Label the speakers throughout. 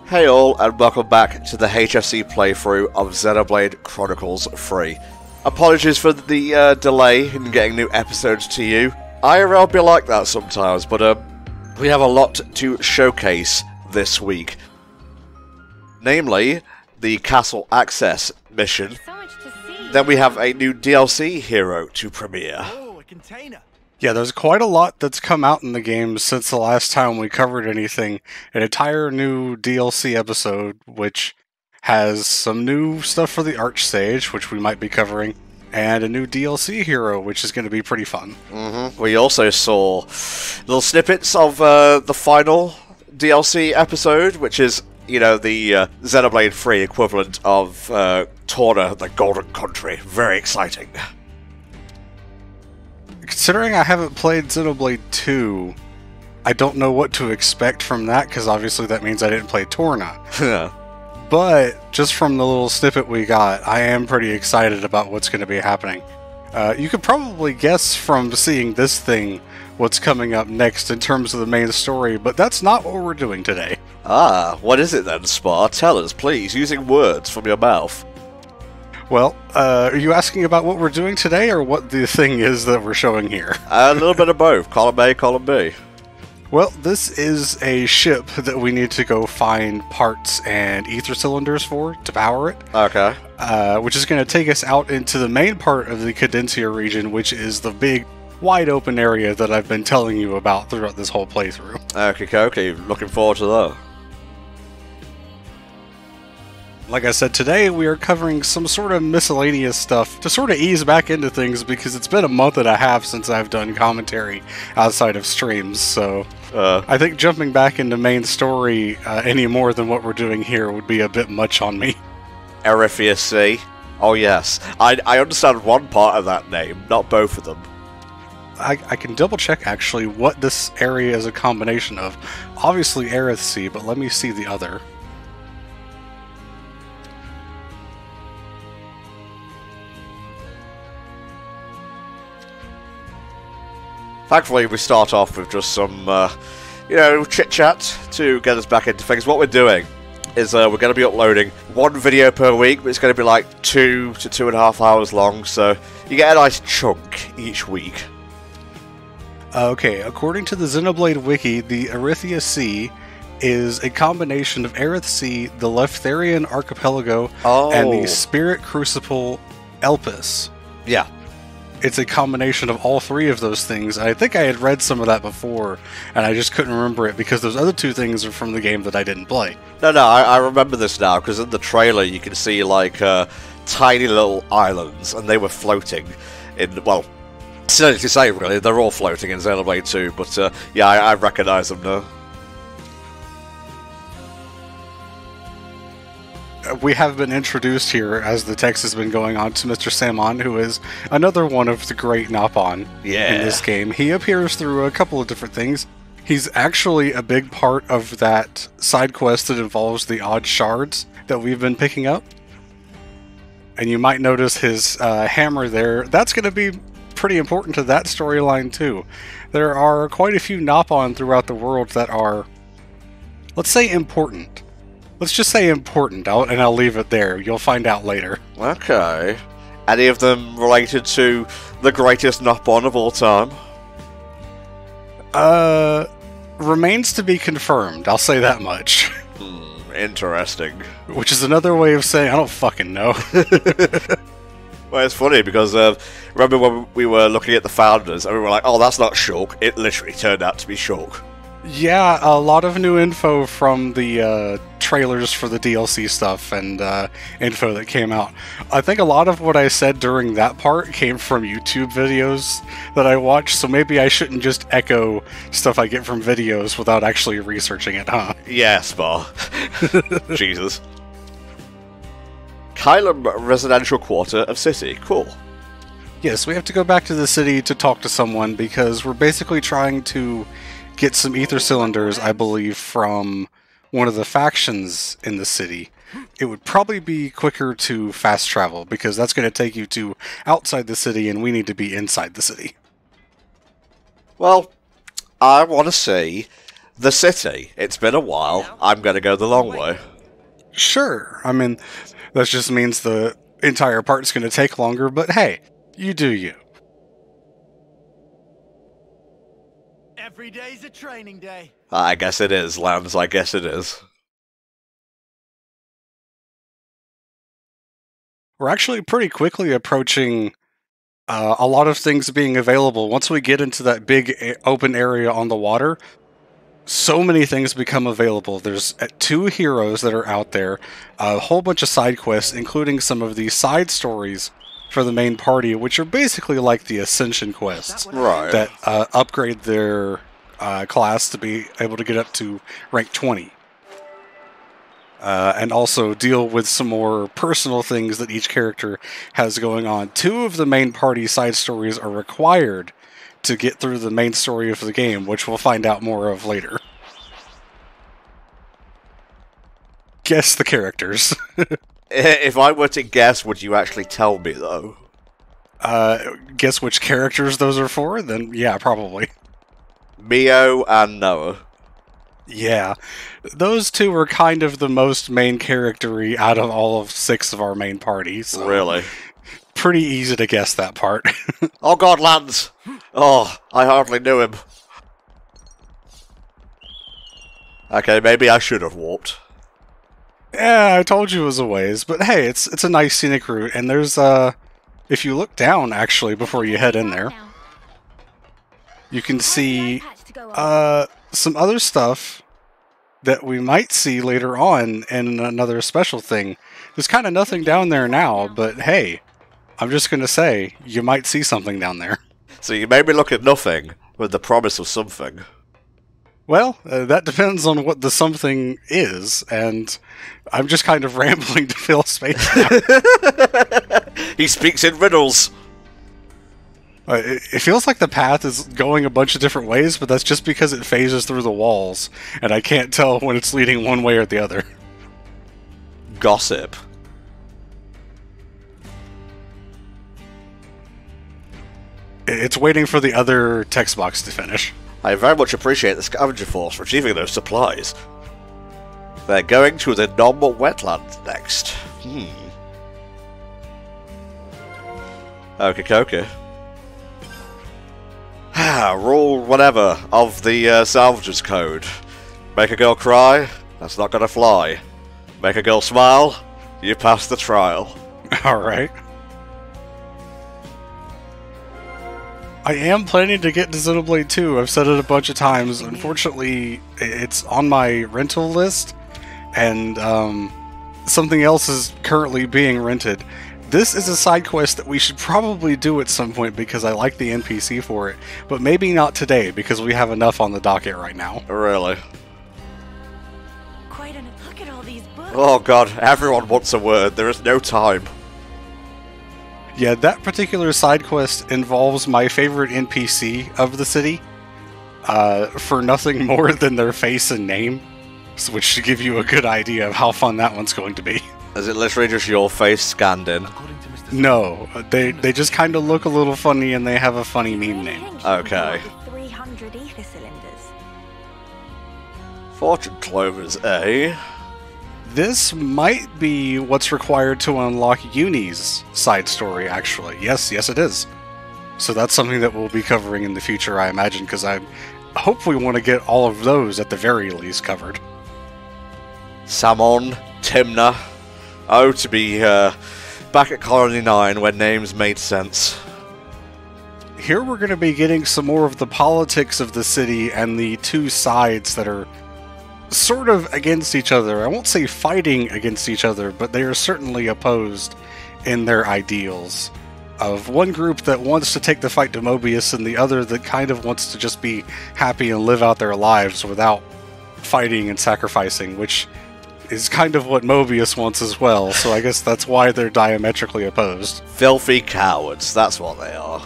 Speaker 1: Hey all, and welcome back to the HFC playthrough of Xenoblade Chronicles 3. Apologies for the delay in getting new episodes to you. IRL be like that sometimes, but we have a lot to showcase this week. Namely, the Castle Access mission.
Speaker 2: So much to see.
Speaker 1: Then we have a new DLC hero to premiere.
Speaker 3: Oh, a container.
Speaker 4: Yeah, there's quite a lot that's come out in the game since the last time we covered anything. An entire new DLC episode, which has some new stuff for the Archsage, which we might be covering, and a new DLC hero, which is going to be pretty fun.
Speaker 1: We also saw little snippets of the final DLC episode, which is, you know, the Xenoblade 3 equivalent of Torna, the Golden Country. Very exciting.
Speaker 4: Considering I haven't played Xenoblade 2, I don't know what to expect from that, because obviously that means I didn't play Torna. But, just from the little snippet we got, I am pretty excited about what's going to be happening. You could probably guess from seeing this thing what's coming up next in terms of the main story, but that's not what we're doing today.
Speaker 1: Ah, what is it then, Spar? Tell us, please, using words from your mouth.
Speaker 4: Well, are you asking about what we're doing today, or what the thing is that we're showing here?
Speaker 1: A little bit of both. Column A, column B.
Speaker 4: Well, this is a ship that we need to go find parts and ether cylinders for to power it.
Speaker 1: Okay.
Speaker 4: Which is going to take us out into the main part of the Cadencia region, which is the big, wide open area that I've been telling you about throughout this whole playthrough.
Speaker 1: Okay, looking forward to that.
Speaker 4: Like I said, today we are covering some sort of miscellaneous stuff to sort of ease back into things, because it's been a month and a half since I've done commentary outside of streams, so I think jumping back into main story any more than what we're doing here would be a bit much on me.
Speaker 1: Erithia C. Oh yes. I understand one part of that name, not both of them.
Speaker 4: I can double check actually what this area is a combination of. Obviously Aerith Sea, but let me see the other.
Speaker 1: Thankfully, we start off with just some, chit-chat to get us back into things. What we're doing is we're going to be uploading one video per week, but it's going to be like 2 to 2.5 hours long, so you get a nice chunk each week.
Speaker 4: Okay, according to the Xenoblade Wiki, the Erithia Sea is a combination of Aerith Sea, the Leftharian Archipelago, and the Spirit Crucible Elpis.
Speaker 1: Yeah.
Speaker 4: It's a combination of all three of those things. I think I had read some of that before, and I just couldn't remember it because those other two things are from the game that I didn't play.
Speaker 1: No, I remember this now, because in the trailer you can see, like, tiny little islands, and they were floating in, well, silly to say, really, they're all floating in Xenoblade 2, but, yeah, I recognise them now.
Speaker 4: We have been introduced here, as the text has been going on, to Mr. Samon, who is another one of the great Nopon in this game. He appears through a couple of different things. He's actually a big part of that side quest that involves the odd shards that we've been picking up. And you might notice his hammer there. That's going to be pretty important to that storyline too. There are quite a few Nopon throughout the world that are, let's say, important. Let's just say important, and I'll leave it there. You'll find out later.
Speaker 1: Okay. Any of them related to the greatest Nopon of all time?
Speaker 4: Remains to be confirmed. I'll say that much.
Speaker 1: Interesting.
Speaker 4: Which is another way of saying I don't fucking know.
Speaker 1: Well, it's funny because remember when we were looking at the founders and we were like, oh, that's not Shulk. It literally turned out to be Shulk.
Speaker 4: Yeah, a lot of new info from the trailers for the DLC stuff and info that came out. I think a lot of what I said during that part came from YouTube videos that I watched, so maybe I shouldn't just echo stuff I get from videos without actually researching it, huh?
Speaker 1: Yeah, Spar. Jesus. Kylum Residential Quarter of City. Cool.
Speaker 4: Yes, we have to go back to the city to talk to someone because we're basically trying to get some ether cylinders, I believe, from one of the factions in the city. It would probably be quicker to fast travel, because that's going to take you to outside the city, and we need to be inside the city.
Speaker 1: Well, I want to say The city. It's been a while. I'm going to go the long way.
Speaker 4: Sure. I mean, that just means the entire part's going to take longer, but hey, you do you.
Speaker 2: Every day's a training day.
Speaker 1: I guess it is, Lance. I guess it is.
Speaker 4: We're actually pretty quickly approaching a lot of things being available. Once we get into that big open area on the water, so many things become available. There's 2 heroes that are out there, a whole bunch of side quests, including some of the side stories for the main party, which are basically like the Ascension quests.
Speaker 1: Right.
Speaker 4: That upgrade their class to be able to get up to rank 20. And also deal with some more personal things that each character has going on. 2 of the main party side stories are required to get through the main story of the game, which we'll find out more of later. Guess the characters.
Speaker 1: If I were to guess, would you actually tell me, though?
Speaker 4: Guess which characters those are for? Then, yeah, probably.
Speaker 1: Mio and Noah.
Speaker 4: Yeah. Those 2 are kind of the most main character-y out of all of 6 of our main parties. So
Speaker 1: Really?
Speaker 4: pretty easy to guess that part.
Speaker 1: Oh god, Lance! Oh, I hardly knew him. Okay, maybe I should have warped.
Speaker 4: Yeah, I told you it was a ways, but hey, it's a nice scenic route, and there's, if you look down, actually, before you head in there, you can see, some other stuff that we might see later on in another special thing. There's kind of nothing down there now, but hey, I'm just gonna say, you might see something down there.
Speaker 1: So you made me look at nothing, with the promise of something.
Speaker 4: Well, that depends on what the something is, and I'm just kind of rambling to fill space now.
Speaker 1: He speaks in riddles!
Speaker 4: It feels like the path is going a bunch of different ways, but that's just because it phases through the walls, and I can't tell when it's leading one way or the other.
Speaker 1: Gossip.
Speaker 4: It's waiting for the other text box to finish.
Speaker 1: I very much appreciate the scavenger force for achieving those supplies. They're going to the normal wetlands next. Okay. Rule whatever of the salvagers code. Make a girl cry, that's not gonna fly. Make a girl smile, you pass the trial.
Speaker 4: Alright. I am planning to get to Xenoblade 2. I've said it a bunch of times. Unfortunately, it's on my rental list, and something else is currently being rented. This is a side quest that we should probably do at some point because I like the NPC for it, but maybe not today because we have enough on the docket right now.
Speaker 1: Really?
Speaker 2: Look at all these books.
Speaker 1: Oh god, everyone wants a word, there is no time.
Speaker 4: Yeah, that particular side quest involves my favorite NPC of the city, for nothing more than their face and name, which should give you a good idea of how fun that one's going to be.
Speaker 1: Is it literally just your face scanned in?
Speaker 4: No, they just kind of look a little funny and they have a funny meme name.
Speaker 1: Okay.
Speaker 2: 300 ether cylinders.
Speaker 1: Fortune clovers, eh?
Speaker 4: This might be what's required to unlock Uni's side story, actually. Yes, it is. So that's something that we'll be covering in the future, I imagine, because I hope we want to get all of those at the very least covered.
Speaker 1: Samon, Timna. Oh, to be back at Colony 9 when names made sense.
Speaker 4: Here we're going to be getting some more of the politics of the city and the 2 sides that are sort of against each other. I won't say fighting against each other, but they are certainly opposed in their ideals. Of one group that wants to take the fight to Mobius and the other that kind of wants to just be happy and live out their lives without fighting and sacrificing, which is kind of what Mobius wants as well, so I guess that's why they're diametrically opposed.
Speaker 1: Filthy cowards, that's what they are.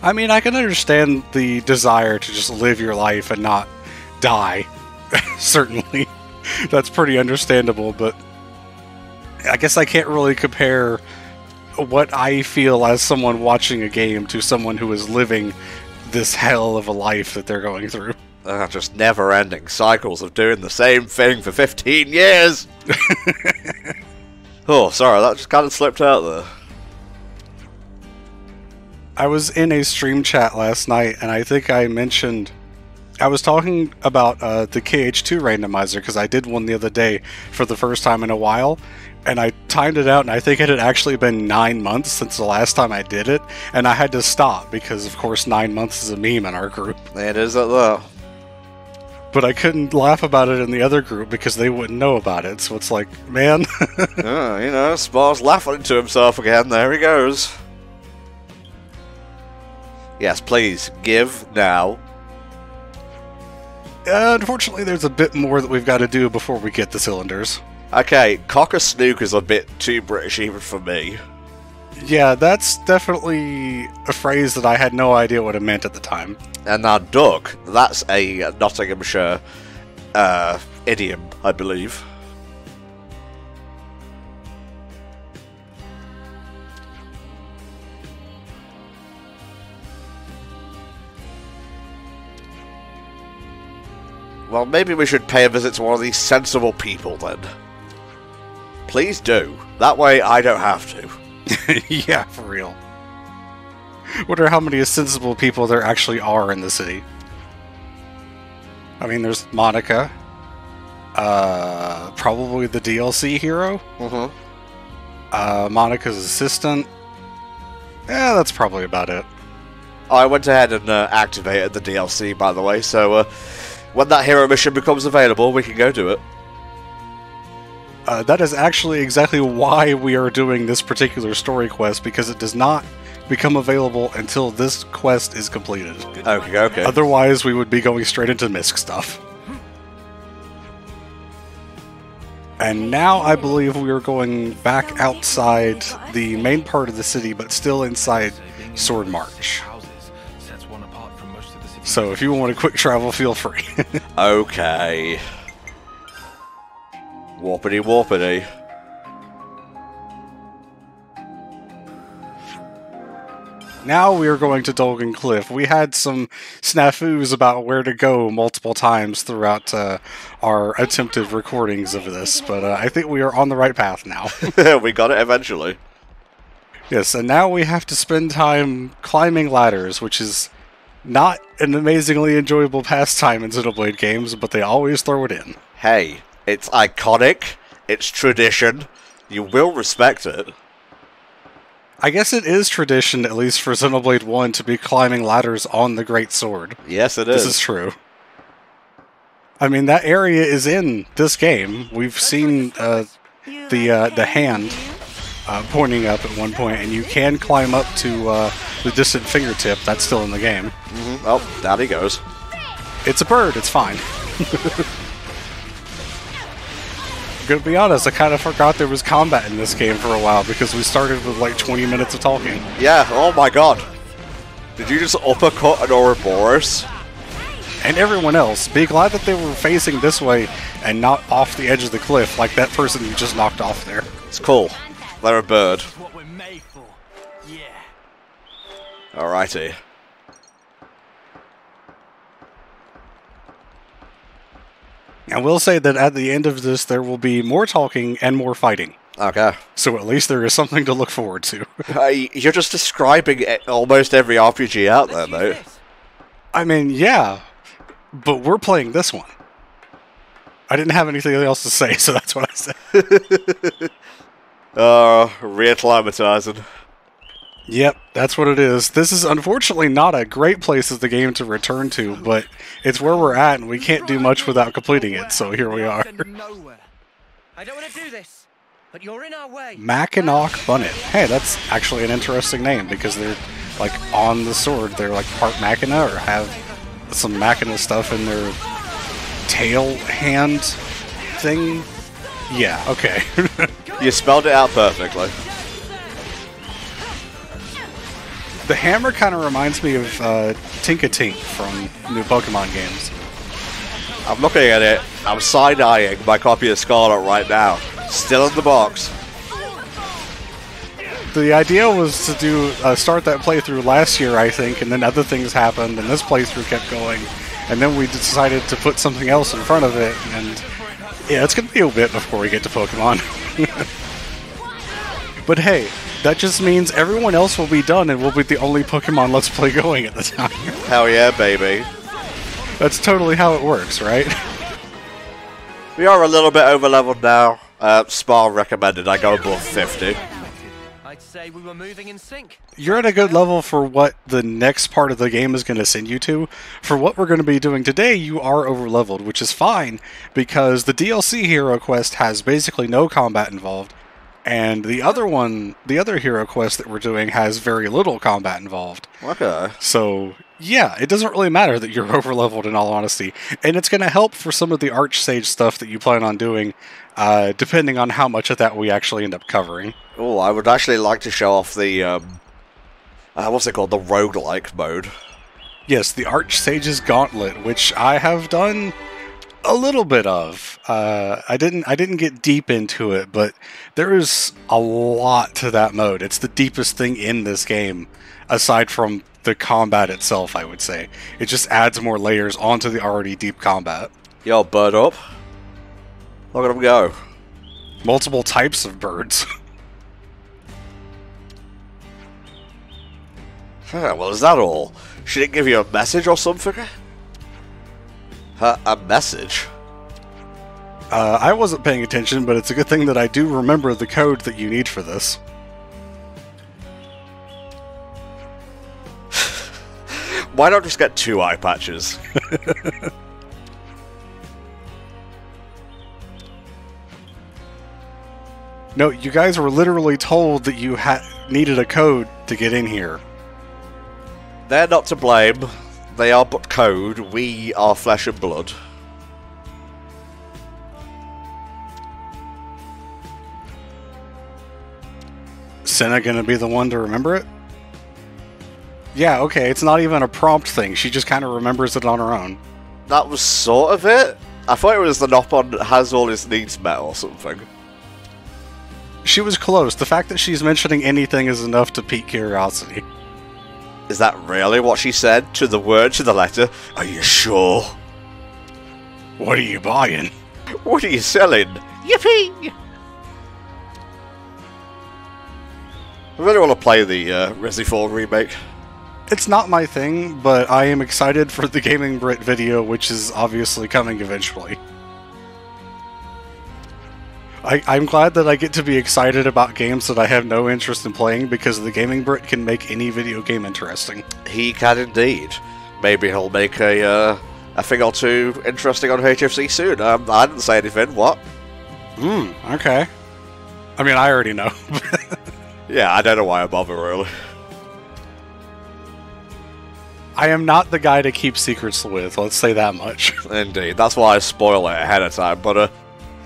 Speaker 4: I mean, I can understand the desire to just live your life and not die. Certainly. That's pretty understandable, but I guess I can't really compare what I feel as someone watching a game to someone who is living this hell of a life that they're going through.
Speaker 1: Just never-ending cycles of doing the same thing for 15 years! Oh, sorry, that just kind of slipped out there.
Speaker 4: I was in a stream chat last night, and I think I mentioned... I was talking about the KH2 randomizer, because I did one the other day for the first time in a while, and I timed it out, and I think it had actually been 9 months since the last time I did it, and I had to stop, because of course 9 months is a meme in our group.
Speaker 1: It is at that.
Speaker 4: But I couldn't laugh about it in the other group, because they wouldn't know about it, so it's like, man...
Speaker 1: Oh, you know, Spar's laughing to himself again, there he goes. Yes, please, give now.
Speaker 4: Unfortunately, there's a bit more that we've got to do before we get the cylinders.
Speaker 1: Okay, cock a snook is a bit too British even for me.
Speaker 4: Yeah, that's definitely a phrase that I had no idea what it meant at the time.
Speaker 1: And now duck, that's a Nottinghamshire idiom, I believe. Well, maybe we should pay a visit to one of these sensible people, then. Please do. That way I don't have to.
Speaker 4: Yeah, for real. Wonder how many sensible people there actually are in the city. I mean, there's Monica. Probably the DLC hero. Monica's assistant. Yeah, that's probably about it.
Speaker 1: I went ahead and activated the DLC, by the way, so... when that hero mission becomes available, we can go do it.
Speaker 4: That is actually exactly why we are doing this particular story quest, because it does not become available until this quest is completed.
Speaker 1: Okay.
Speaker 4: Otherwise, we would be going straight into Misk stuff. And now I believe we are going back outside the main part of the city, but still inside Sword March. So if you want a quick travel, feel free.
Speaker 1: Okay. Warpity warpity.
Speaker 4: Now we are going to Dolgan Cliff. We had some snafus about where to go multiple times throughout our attempted recordings of this, but I think we are on the right path now.
Speaker 1: We got it eventually.
Speaker 4: Yes, and now we have to spend time climbing ladders, which is not an amazingly enjoyable pastime in Xenoblade games, but they always throw it in.
Speaker 1: Hey, it's iconic, it's tradition, you will respect it.
Speaker 4: I guess it is tradition, at least for Xenoblade 1, to be climbing ladders on the Great Sword.
Speaker 1: Yes, it is.
Speaker 4: This is true. I mean, that area is in this game. We've seen the hand pointing up at one point, and you can climb up to the distant fingertip. That's still in the game.
Speaker 1: Oh, down he goes.
Speaker 4: It's a bird, it's fine. I'm gonna be honest, I kind of forgot there was combat in this game for a while, because we started with like 20 minutes of talking.
Speaker 1: Yeah, oh my god. Did you just uppercut an Ouroboros?
Speaker 4: And everyone else, be glad that they were facing this way and not off the edge of the cliff like that person you just knocked off there.
Speaker 1: It's cool. They're a bird.
Speaker 2: That's what we're made for. Yeah.
Speaker 1: Alrighty.
Speaker 4: I will say that at the end of this, there will be more talking and more fighting.
Speaker 1: Okay.
Speaker 4: So at least there is something to look forward to.
Speaker 1: You're just describing almost every RPG out there, mate.
Speaker 4: I mean, yeah, but we're playing this one. I didn't have anything else to say, so that's what I said.
Speaker 1: Reacclimatizing.
Speaker 4: Yep, that's what it is. This is unfortunately not a great place as the game to return to, but it's where we're at, and we can't do much without completing it, so here we are.
Speaker 3: I don't want to do this, but you're in our way.
Speaker 4: Mackinac Bunnet. Hey, that's actually an interesting name, because they're, like, on the sword. They're, like, part Machina, or have some Machina stuff in their tail hand thing. Yeah, okay.
Speaker 1: You spelled it out perfectly.
Speaker 4: The hammer kind of reminds me of Tinkatink from new Pokemon games.
Speaker 1: I'm looking at it. I'm side-eyeing my copy of Scarlet right now. Still in the box.
Speaker 4: The idea was to do start that playthrough last year, I think, and then other things happened, and this playthrough kept going, and then we decided to put something else in front of it, and yeah, it's going to be a bit before we get to Pokemon. But hey, that just means everyone else will be done, and we'll be the only Pokemon Let's Play going at the time.
Speaker 1: Hell yeah, baby.
Speaker 4: That's totally how it works, right?
Speaker 1: We are a little bit over-leveled now. Spar recommended I go above 50.
Speaker 3: I'd say we were moving in sync.
Speaker 4: You're at a good level for what the next part of the game is going to send you to. For what we're going to be doing today, you are over-leveled, which is fine, because the DLC Hero Quest has basically no combat involved, and the other Hero Quest that we're doing has very little combat involved.
Speaker 1: Okay.
Speaker 4: So, yeah, it doesn't really matter that you're over-leveled in all honesty, and it's going to help for some of the Archsage stuff that you plan on doing, depending on how much of that we actually end up covering.
Speaker 1: Oh, I would actually like to show off the, what's it called? The roguelike mode.
Speaker 4: Yes, the Archsage's Gauntlet, which I have done a little bit of. I didn't get deep into it, but there is a lot to that mode. It's the deepest thing in this game, aside from the combat itself, I would say. It just adds more layers onto the already deep combat.
Speaker 1: Yo, bird up. Look at him go.
Speaker 4: Multiple types of birds.
Speaker 1: Well, is that all? She didn't give you a message or something? A message?
Speaker 4: I wasn't paying attention, but it's a good thing that I do remember the code that you need for this.
Speaker 1: Why not just get 2 eye patches?
Speaker 4: No, you guys were literally told that you needed a code to get in here.
Speaker 1: They're not to blame. They are but code. We are flesh and blood.
Speaker 4: Senna gonna be the one to remember it? Yeah, okay, it's not even a prompt thing. She just kind of remembers it on her own.
Speaker 1: That was sort of it. I thought it was the Nopon that has all his needs met or something.
Speaker 4: She was close. The fact that she's mentioning anything is enough to pique curiosity.
Speaker 1: Is that really what she said? To the word, to the letter? Are you sure?
Speaker 4: What are you buying?
Speaker 1: What are you selling? Yippee! I really want to play the Resi 4 remake.
Speaker 4: It's not my thing, but I am excited for the Gaming Brit video, which is obviously coming eventually. I'm glad that I get to be excited about games that I have no interest in playing, because the Gaming Brit can make any video game interesting.
Speaker 1: He can indeed. Maybe he'll make a thing or two interesting on HFC soon. I didn't say anything. What?
Speaker 4: Okay. I mean, I already know.
Speaker 1: Yeah, I don't know why I bother, really.
Speaker 4: I am not the guy to keep secrets with, let's say that much.
Speaker 1: Indeed, that's why I spoil it ahead of time, but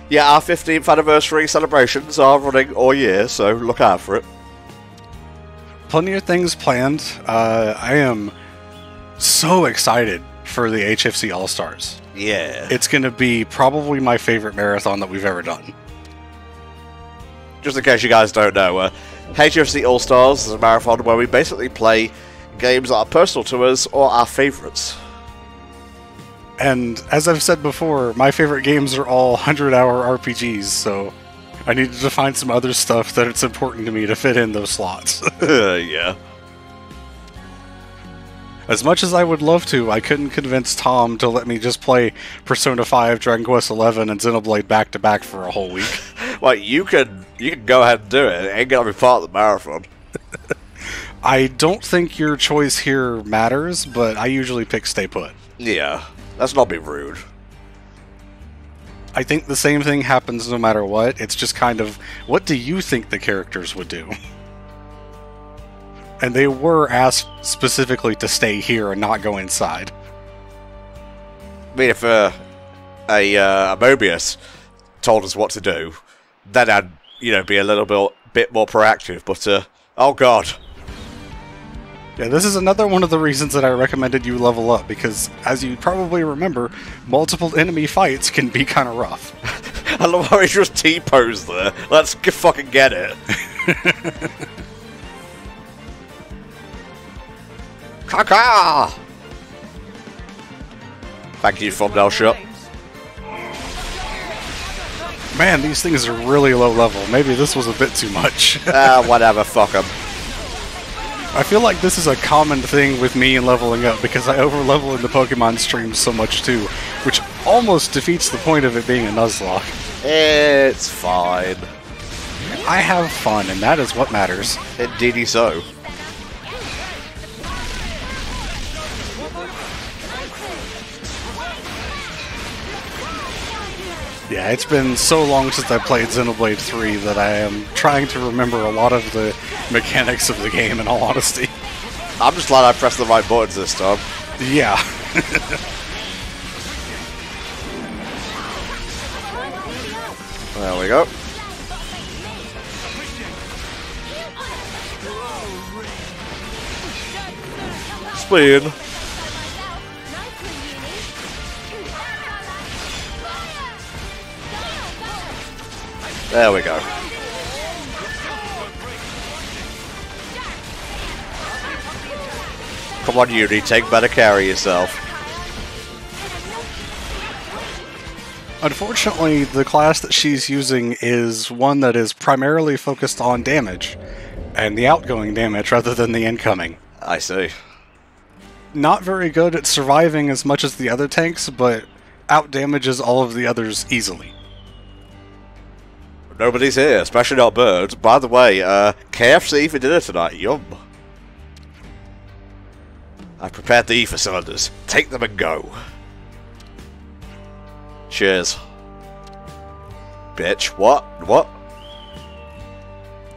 Speaker 1: yeah, our 15th anniversary celebrations are running all year, so look out for it.
Speaker 4: Plenty of things planned. I am so excited for the HFC All-Stars.
Speaker 1: Yeah.
Speaker 4: It's going to be probably my favorite marathon that we've ever done.
Speaker 1: Just in case you guys don't know, HFC All-Stars is a marathon where we basically play games that are personal to us or our favourites.
Speaker 4: And as I've said before, my favorite games are all 100-hour RPGs, so I needed to find some other stuff that it's important to me to fit in those slots.
Speaker 1: Yeah.
Speaker 4: As much as I would love to, I couldn't convince Tom to let me just play Persona 5, Dragon Quest XI, and Xenoblade back-to-back for a whole week.
Speaker 1: Well, you can go ahead and do it. It ain't gonna be part of the marathon.
Speaker 4: I don't think your choice here matters, but I usually pick Stay Put.
Speaker 1: Yeah, let's not be rude.
Speaker 4: I think the same thing happens no matter what. It's just kind of, what do you think the characters would do? And they were asked specifically to stay here and not go inside.
Speaker 1: I mean, if a Mobius told us what to do, then I'd, be a little bit more proactive, but, oh god.
Speaker 4: Yeah, this is another one of the reasons that I recommended you level up, because, as you probably remember, multiple enemy fights can be kind of rough.
Speaker 1: I love how he just T-posed there. Let's fucking get it. Caca! Thank you, thumbnail shot.
Speaker 4: Man, these things are really low level. Maybe this was a bit too much.
Speaker 1: Whatever, fuck them.
Speaker 4: I feel like this is a common thing with me and leveling up because I over-level in the Pokemon streams so much too, which almost defeats the point of it being a Nuzlocke.
Speaker 1: It's fine.
Speaker 4: I have fun, and that is what matters.
Speaker 1: Indeedy so.
Speaker 4: Yeah, it's been so long since I played Xenoblade 3 that I am trying to remember a lot of the mechanics of the game, in all honesty.
Speaker 1: I'm just glad I pressed the right buttons this time.
Speaker 4: Yeah.
Speaker 1: There we go. Spin. There we go. Come on, Yuri, take better care of yourself.
Speaker 4: Unfortunately, the class that she's using is one that is primarily focused on damage, and the outgoing damage rather than the incoming.
Speaker 1: I see.
Speaker 4: Not very good at surviving as much as the other tanks, but out-damages all of the others easily.
Speaker 1: Nobody's here, especially not birds. By the way, KFC for dinner tonight, yum. I've prepared the ether cylinders. Take them and go. Cheers. Bitch, what? What?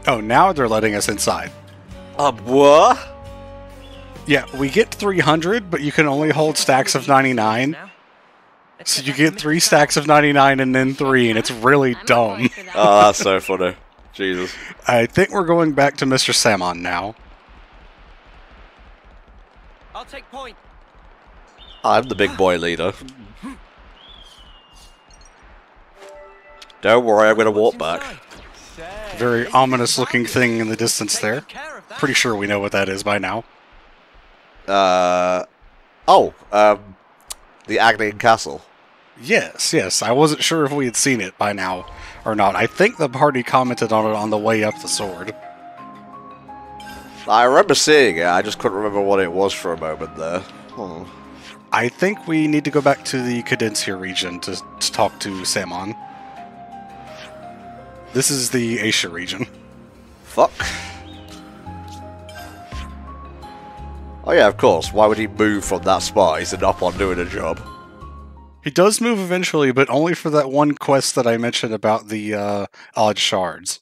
Speaker 4: Oh, now they're letting us inside.
Speaker 1: What?
Speaker 4: Yeah, we get 300, but you can only hold stacks of 99. So you get 3 stacks of 99 and then 3, and it's really dumb.
Speaker 1: Oh, that's so funny. Jesus.
Speaker 4: I think we're going back to Mr. Samon now.
Speaker 3: I'll take point.
Speaker 1: I'm the big boy leader. Don't worry, I'm gonna walk back.
Speaker 4: Very ominous looking thing in the distance there. Pretty sure we know what that is by now.
Speaker 1: The Agnian Castle.
Speaker 4: Yes, yes. I wasn't sure if we had seen it by now or not. I think the party commented on it on the way up the sword.
Speaker 1: I remember seeing it, I just couldn't remember what it was for a moment there.
Speaker 4: I think we need to go back to the Cadencia region to talk to Samon. This is the Asia region.
Speaker 1: Fuck. Oh yeah, of course. Why would he move from that spot? He's up on doing a job.
Speaker 4: He does move eventually, but only for that one quest that I mentioned about the odd shards.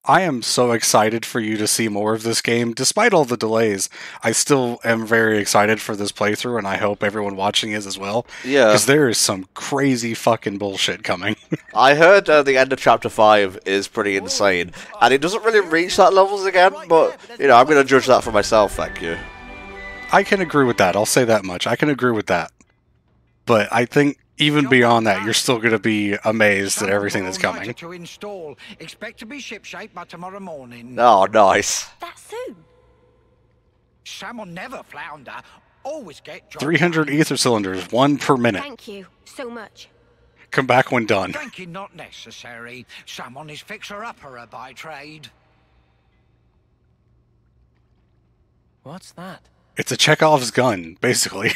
Speaker 4: I am so excited for you to see more of this game. Despite all the delays, I still am very excited for this playthrough, and I hope everyone watching is as well.
Speaker 1: Yeah.
Speaker 4: Because there is some crazy fucking bullshit coming.
Speaker 1: I heard the end of Chapter 5 is pretty insane, and it doesn't really reach that levels again, but, you know, I'm going to judge that for myself, thank you.
Speaker 4: I can agree with that, I'll say that much. I can agree with that. But I think even beyond that, you're still going to be amazed at everything that's coming.
Speaker 2: To install. Expect to be shipshape by tomorrow morning.
Speaker 1: Oh, nice.
Speaker 5: That soon?
Speaker 2: Salmon never flounder. Always get dropped.
Speaker 4: 300 ether cylinders, 1 per minute.
Speaker 5: Thank you so much.
Speaker 4: Come back when done.
Speaker 2: Thanking not necessary. Salmon is fixer-upper by trade.
Speaker 3: What's that?
Speaker 4: It's a Chekhov's gun, basically.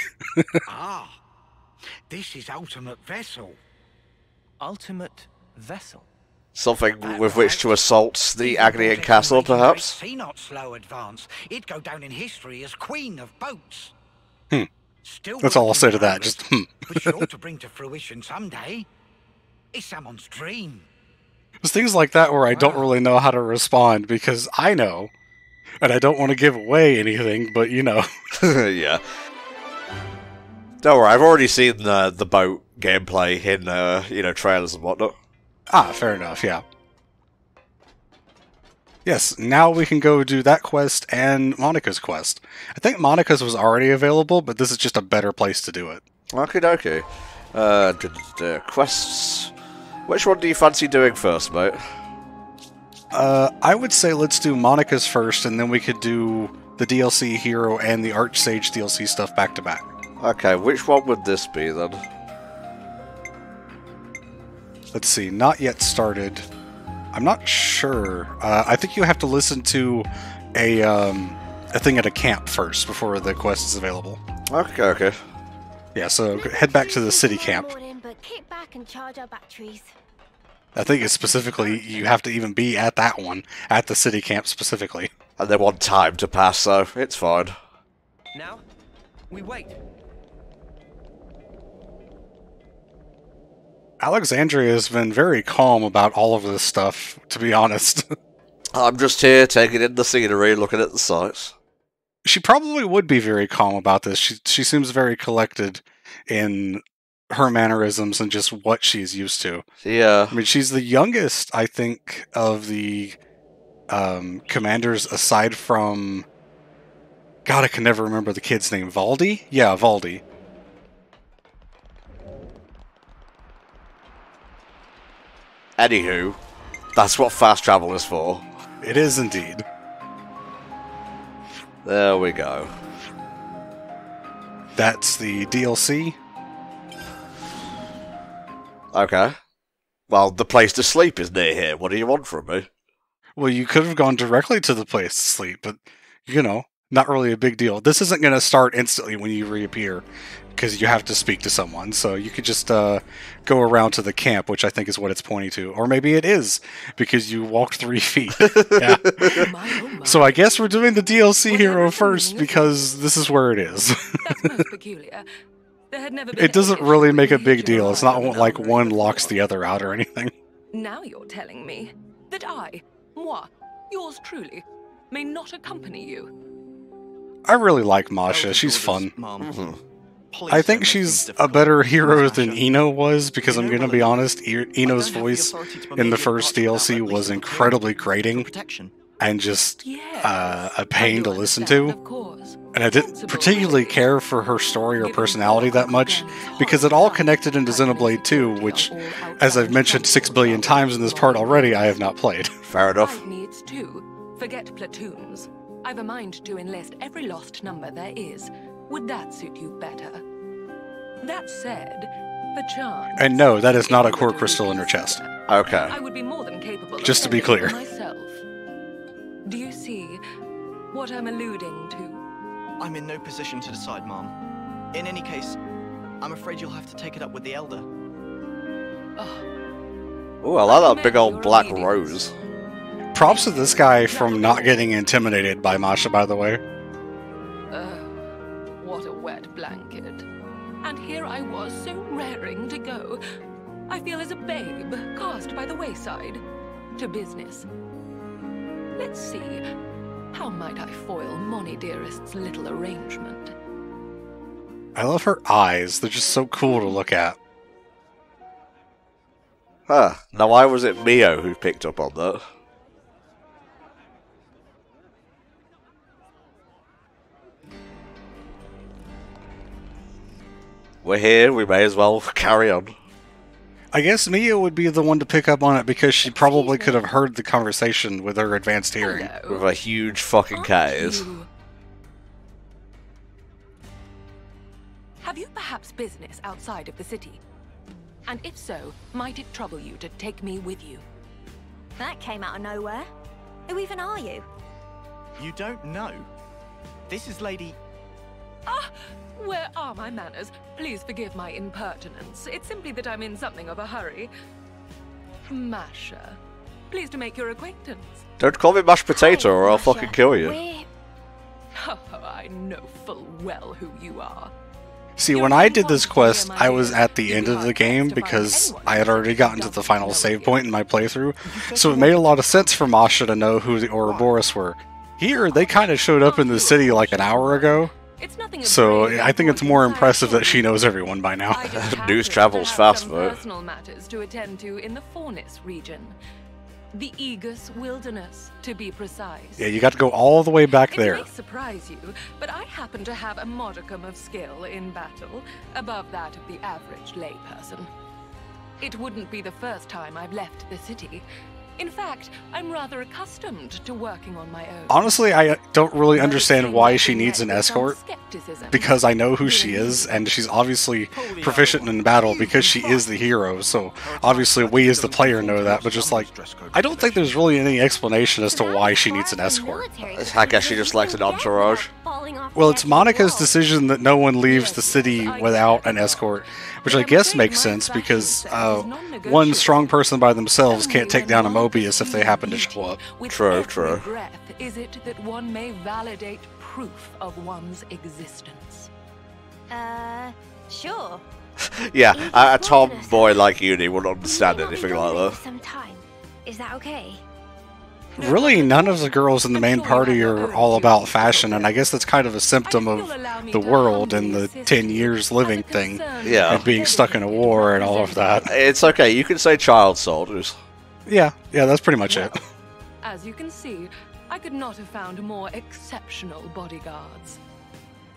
Speaker 2: Ah. This is ultimate vessel.
Speaker 3: Ultimate vessel.
Speaker 1: Something with which to assault the Agnian Castle, perhaps?
Speaker 2: See not slow advance. It'd go down in history as queen of boats. Still
Speaker 4: That's all I'll say to that, just
Speaker 2: But sure to bring to fruition someday. It's someone's dream.
Speaker 4: There's things like that where I don't really know how to respond, because I know, and I don't want to give away anything, but you know.
Speaker 1: Yeah. Don't worry, I've already seen the boat gameplay in, you know, trailers and whatnot.
Speaker 4: Ah, fair enough, yeah. Yes, now we can go do that quest and Monica's quest. I think Monica's was already available, but this is just a better place to do it.
Speaker 1: Okie dokie. Quests. Which one do you fancy doing first, mate?
Speaker 4: I would say let's do Monica's first, and then we could do the DLC hero and the Archsage DLC stuff back to back.
Speaker 1: Okay, which one would this be then?
Speaker 4: Let's see, not yet started. I'm not sure. I think you have to listen to a thing at a camp first before the quest is available.
Speaker 1: Okay.
Speaker 4: Yeah, so head back to the city camp.
Speaker 5: But kick back and charge our batteries.
Speaker 4: I think it's specifically, you have to even be at that one, at the city camp specifically.
Speaker 1: And they want time to pass, so it's fine.
Speaker 3: Now, we wait.
Speaker 4: Alexandria has been very calm about all of this stuff, to be honest.
Speaker 1: I'm just here taking in the scenery, looking at the sights.
Speaker 4: She probably would be very calm about this. She seems very collected in her mannerisms and just what she's used to.
Speaker 1: Yeah.
Speaker 4: I mean, she's the youngest, I think, of the commanders aside from... God, I can never remember the kid's name. Valdi? Yeah, Valdi.
Speaker 1: Anywho, that's what fast travel is for.
Speaker 4: It is indeed.
Speaker 1: There we go.
Speaker 4: That's the DLC.
Speaker 1: Okay. Well, the place to sleep is near here. What do you want from me?
Speaker 4: Well, you could have gone directly to the place to sleep, but, you know, not really a big deal. This isn't going to start instantly when you reappear, because you have to speak to someone, so you could just go around to the camp, which I think is what it's pointing to. Or maybe it is, because you walked 3 feet. Yeah. So I guess we're doing the DLC hero first, because this is where it is.
Speaker 6: That's most peculiar. There had never been
Speaker 4: It doesn't really make a big deal. It's not like one locks the other out or anything.
Speaker 6: Now you're telling me that moi, yours truly, may not accompany you.
Speaker 4: I really like Masha. She's fun. I think she's a better hero than Eno was, because I'm going to be honest, Eno's voice in the first DLC was incredibly grating and just a pain to listen to. And I didn't particularly care for her story or personality that much, because it all connected into Xenoblade 2, which, as I've mentioned 6 billion times in this part already, I have not played.
Speaker 1: Fair enough.
Speaker 6: Needs to forget platoons. I've a mind to enlist every lost number there is. Would that suit you better? That said, perchance...
Speaker 4: And no, that is not a core crystal in her chest.
Speaker 1: Okay.
Speaker 6: I would be more than capable
Speaker 4: Just to be clear.
Speaker 6: Myself. Do you see what I'm alluding to?
Speaker 7: I'm in no position to decide, Mom. In any case, I'm afraid you'll have to take it up with the Elder.
Speaker 1: Ooh, I like that big old black rose.
Speaker 4: Props to this guy from not getting intimidated by Masha, by the way.
Speaker 6: What a wet blanket. And here I was, so raring to go. I feel as a babe, cast by the wayside. To business. Let's see. How might I foil Moni Dearest's little arrangement?
Speaker 4: I love her eyes. They're just so cool to look at.
Speaker 1: Huh. Now why was it Mio who picked up on that? We're here, we may as well carry on.
Speaker 4: I guess Mia would be the one to pick up on it because she probably could have heard the conversation with her advanced hearing.
Speaker 1: With a huge fucking cat ears.
Speaker 6: Have you perhaps business outside of the city? And if so, might it trouble you to take me with you?
Speaker 5: That came out of nowhere. Who even are you?
Speaker 7: You don't know? This is Lady...
Speaker 6: Where are my manners? Please forgive my impertinence. It's simply that I'm in something of a hurry. Masha. Pleased to make your acquaintance.
Speaker 1: Don't call me mashed potato or I'll fucking kill you.
Speaker 6: I know full well who you are.
Speaker 4: See, when I did this quest, I was at the end of the game because I had already gotten to the final save point in my playthrough, so it made a lot of sense for Masha to know who the Ouroboros were. Here, they kind of showed up in the city like an hour ago. So I think it's more impressive that she knows everyone by now.
Speaker 1: News travels fast, though.
Speaker 6: Personal matters to attend to in the Fornis region. The Aegis Wilderness, to be precise.
Speaker 4: Yeah, you got to go all the way back there.
Speaker 6: It may surprise you, but I happen to have a modicum of skill in battle, above that of the average layperson. It wouldn't be the first time I've left the city. In fact, I'm rather accustomed to working on my own.
Speaker 4: Honestly, I don't really understand why she needs an escort, because I know who she is, and she's obviously proficient in battle because she is the hero, so obviously we as the player know that, but just like, I don't think there's really any explanation as to why she needs an escort.
Speaker 1: I guess she just likes an entourage.
Speaker 4: Well, it's Monica's decision that no one leaves the city without an escort, which I guess makes sense because one strong person by themselves can't take down a Mobius if they happen to show up.
Speaker 1: True, true.
Speaker 6: Is it that one may validate proof of one's existence?
Speaker 5: Sure.
Speaker 1: Yeah, a tomboy like Uni wouldn't understand anything like that.
Speaker 5: Some time. Is that okay?
Speaker 4: Really, none of the girls in the main party are all about fashion, and I guess that's kind of a symptom of the world and the 10 years living thing,
Speaker 1: Yeah.
Speaker 4: and being stuck in a war and all of that.
Speaker 1: It's okay, you can say child soldiers.
Speaker 4: Yeah, that's pretty much it.
Speaker 6: As you can see, I could not have found more exceptional bodyguards.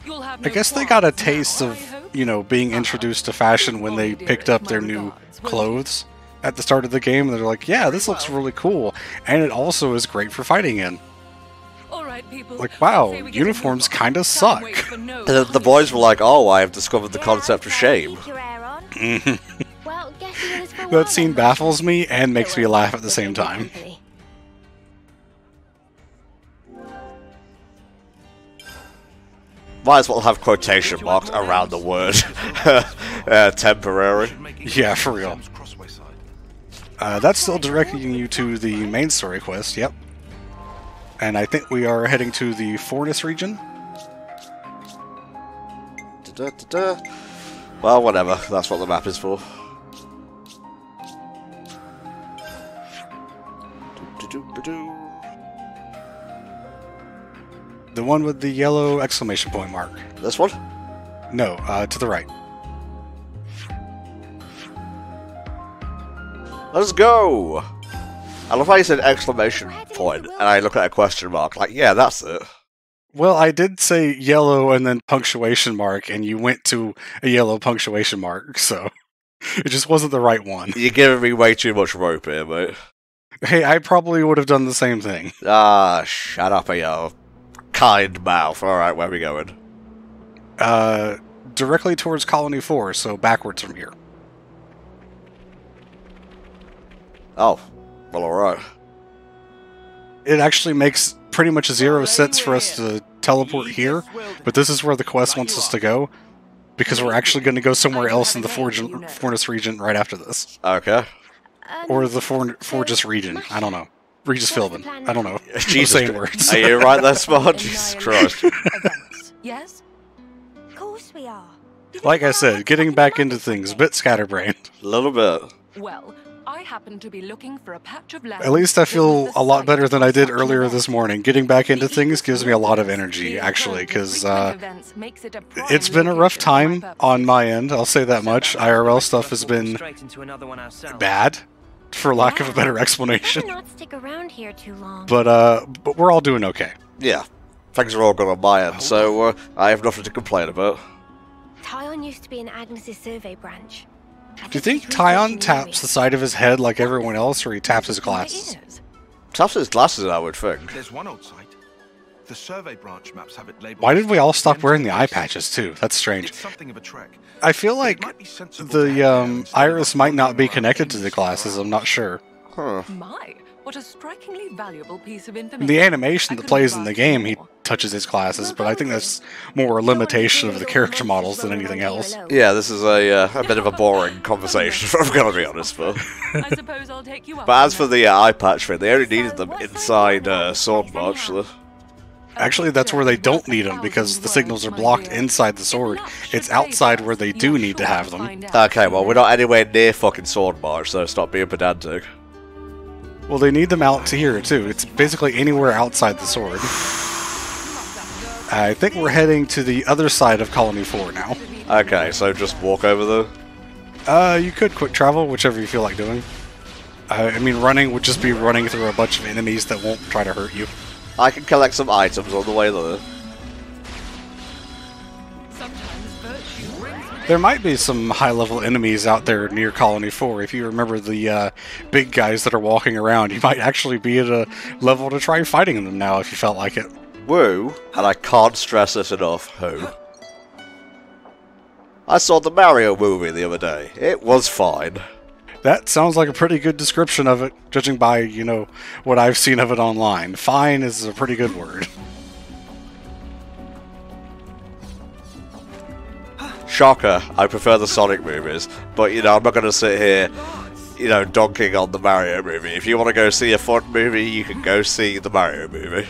Speaker 6: You'll have
Speaker 4: I
Speaker 6: no
Speaker 4: guess they got a
Speaker 6: qualms now,
Speaker 4: taste
Speaker 6: I
Speaker 4: of,
Speaker 6: hope?
Speaker 4: you know, being introduced to fashion when they picked up their new clothes at the start of the game, and they're like, yeah, this looks really cool, and it also is great for fighting in.
Speaker 6: All right, people.
Speaker 4: Like, wow,
Speaker 6: Say we get to
Speaker 4: uniforms
Speaker 6: move on.
Speaker 4: kinda
Speaker 6: Can't
Speaker 4: suck.
Speaker 6: wait for no
Speaker 1: The boys were like, oh, I have discovered the concept of shame.
Speaker 5: Keep your air on. Well, guess you with us for a while
Speaker 4: That scene
Speaker 5: then,
Speaker 4: baffles me and makes me laugh at the same time.
Speaker 5: Company.
Speaker 1: Might as well have quotation marks around the word. Temporary.
Speaker 4: Yeah, for real. That's still directing you to the main story quest, yep. And I think we are heading to the Fornus region.
Speaker 1: Da-da-da-da. Well, whatever. That's what the map is for. Do-do-do-do-do.
Speaker 4: The one with the yellow exclamation point mark.
Speaker 1: This one?
Speaker 4: No, to the right.
Speaker 1: Let's go! I love how you said exclamation point, and I look at a question mark. Like, yeah, that's it.
Speaker 4: Well, I did say yellow and then punctuation mark, and you went to a yellow punctuation mark, so it just wasn't the right one.
Speaker 1: You're giving me way too much rope here, mate.
Speaker 4: Hey, I probably would have done the same thing.
Speaker 1: Ah, shut up, your kind mouth. Alright, where are we going?
Speaker 4: Directly towards Colony 4, so backwards from here.
Speaker 1: Oh, well, alright.
Speaker 4: It actually makes pretty much zero sense for us to teleport here, but this is where the quest wants us to go, because we're actually going to go somewhere else in the Fornus region right after this.
Speaker 1: Okay.
Speaker 4: Or the Forgus region. I don't know. Regis Philbin. I don't know.
Speaker 1: Jesus
Speaker 4: Same
Speaker 1: Christ.
Speaker 4: words.
Speaker 1: Are you right there, Smart? Jesus Christ.
Speaker 6: Events. Yes?
Speaker 5: Of course we are.
Speaker 4: Like I said, getting back into things, a bit scatterbrained.
Speaker 1: A little bit.
Speaker 6: Well, I happen to be looking for a patch of land.
Speaker 4: At least I feel
Speaker 6: that is the
Speaker 4: a lot
Speaker 6: site
Speaker 4: better than
Speaker 6: of
Speaker 4: I did
Speaker 6: such
Speaker 4: earlier
Speaker 6: an
Speaker 4: this
Speaker 6: event.
Speaker 4: morning. Getting back into things gives me a lot of energy, actually, because it's been a rough time on my end, I'll say that much. IRL stuff has been bad, for lack of a better explanation.
Speaker 5: Better not stick around here too long.
Speaker 4: But we're all doing okay.
Speaker 1: Yeah. Things are all good on my end, so I have nothing to complain about.
Speaker 5: Tyon used to be in Agnes's survey branch.
Speaker 4: Do you think Tyon taps the side of his head like everyone else, or he taps his glasses?
Speaker 1: Taps his glasses, I would think.
Speaker 8: There's one old site. The survey branch maps have it labeled.
Speaker 4: Why did we all stop wearing the eye patches, too? That's strange.
Speaker 8: It's something of a trek.
Speaker 4: I feel
Speaker 8: It
Speaker 4: like
Speaker 8: might be sensible to have
Speaker 4: the iris might not be connected to the glasses, I'm not sure.
Speaker 1: Huh.
Speaker 6: My, what a strikingly valuable piece of information.
Speaker 4: The animation
Speaker 6: I
Speaker 4: that
Speaker 6: couldn't
Speaker 4: plays in
Speaker 6: have
Speaker 4: the
Speaker 6: asked
Speaker 4: game, he
Speaker 6: more.
Speaker 4: touches his glasses, but I think that's more a limitation of the character models than anything else.
Speaker 1: Yeah, this is a bit of a boring conversation, if I'm gonna be honest, but...
Speaker 6: I suppose I'll take you up
Speaker 1: But as
Speaker 6: on
Speaker 1: for
Speaker 6: that.
Speaker 1: the eye patch thing, they only needed them inside Sword March, so...
Speaker 4: Actually, that's where they don't need them, because the signals are blocked inside the sword. It's outside where they do need to have them.
Speaker 1: Okay, well, we're not anywhere near fucking Sword March, so stop being pedantic.
Speaker 4: Well, they need them out to here, too. It's basically anywhere outside the sword. I think we're heading to the other side of Colony 4 now.
Speaker 1: Okay, so just walk over there.
Speaker 4: You could quick travel, whichever you feel like doing. I mean, running would just be running through a bunch of enemies that won't try to hurt you.
Speaker 1: I can collect some items on the way there.
Speaker 6: Sometimes virtue
Speaker 4: There might be some high-level enemies out there near Colony 4. If you remember the big guys that are walking around, you might actually be at a level to try fighting them now if you felt like it.
Speaker 1: Woo, and I can't stress it enough, who. I saw the Mario movie the other day. It was fine.
Speaker 4: That sounds like a pretty good description of it, judging by, you know, what I've seen of it online. Fine is a pretty good word.
Speaker 1: Shocker, I prefer the Sonic movies, but, you know, I'm not going to sit here, you know, donking on the Mario movie. If you want to go see a fun movie, you can go see the Mario movie.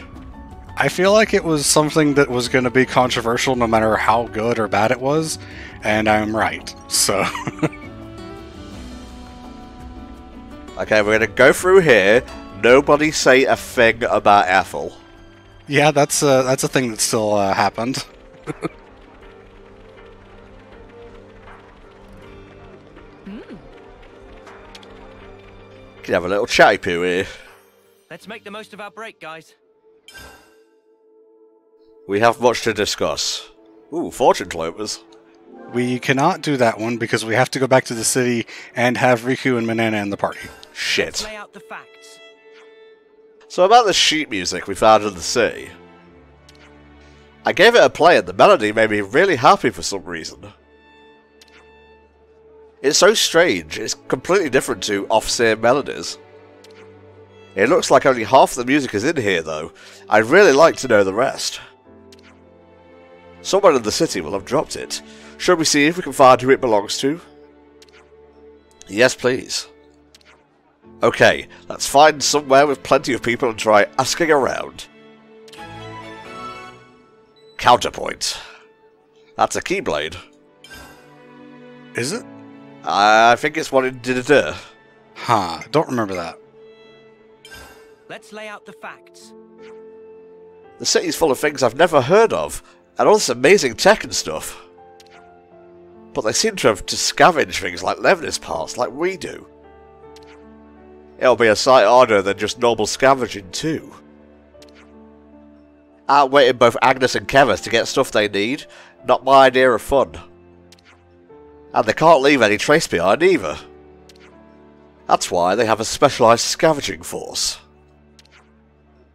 Speaker 4: I feel like it was something that was going to be controversial no matter how good or bad it was, and I'm right, so...
Speaker 1: Okay, we're going to go through here. Nobody say a thing about Ethel.
Speaker 4: Yeah, that's a thing that still happened.
Speaker 1: Can have a little chatty poo here.
Speaker 3: Let's make the most of our break, guys.
Speaker 1: We have much to discuss. Ooh, fortune clovers.
Speaker 4: We cannot do that one because we have to go back to the city and have Riku and Manana in the party.
Speaker 1: Shit.
Speaker 3: Lay out the facts.
Speaker 1: So about the sheet music we found in the sea. I gave it a play and the melody made me really happy for some reason. It's so strange, it's completely different to off-scene melodies. It looks like only half the music is in here though. I'd really like to know the rest. Someone in the city will have dropped it. Should we see if we can find who it belongs to? Yes, please. Okay, let's find somewhere with plenty of people and try asking around. Counterpoint. That's a keyblade.
Speaker 4: Is it?
Speaker 1: I think it's what it did.
Speaker 4: Huh, don't remember that.
Speaker 3: Let's lay out the facts.
Speaker 1: The city's full of things I've never heard of, and all this amazing tech and stuff. But they seem to have to scavenge things like Levin's parts, like we do. It'll be a sight harder than just normal scavenging too. Outweighing both Agnes and Kevin to get stuff they need, not my idea of fun. And they can't leave any trace behind either. That's why they have a specialised scavenging force.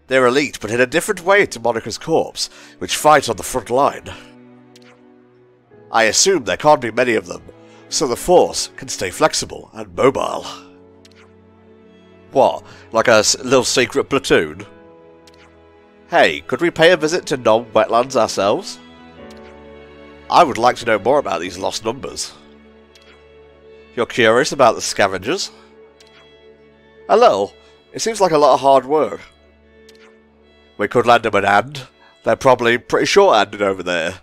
Speaker 1: They're elite, but in a different way to Monica's corps, which fight on the front line. I assume there can't be many of them, so the force can stay flexible and mobile. What, like a little secret platoon? Hey, could we pay a visit to non-wetlands ourselves? I would like to know more about these lost numbers. You're curious about the scavengers? A little. It seems like a lot of hard work. We could lend them an hand. They're probably pretty short-handed over there.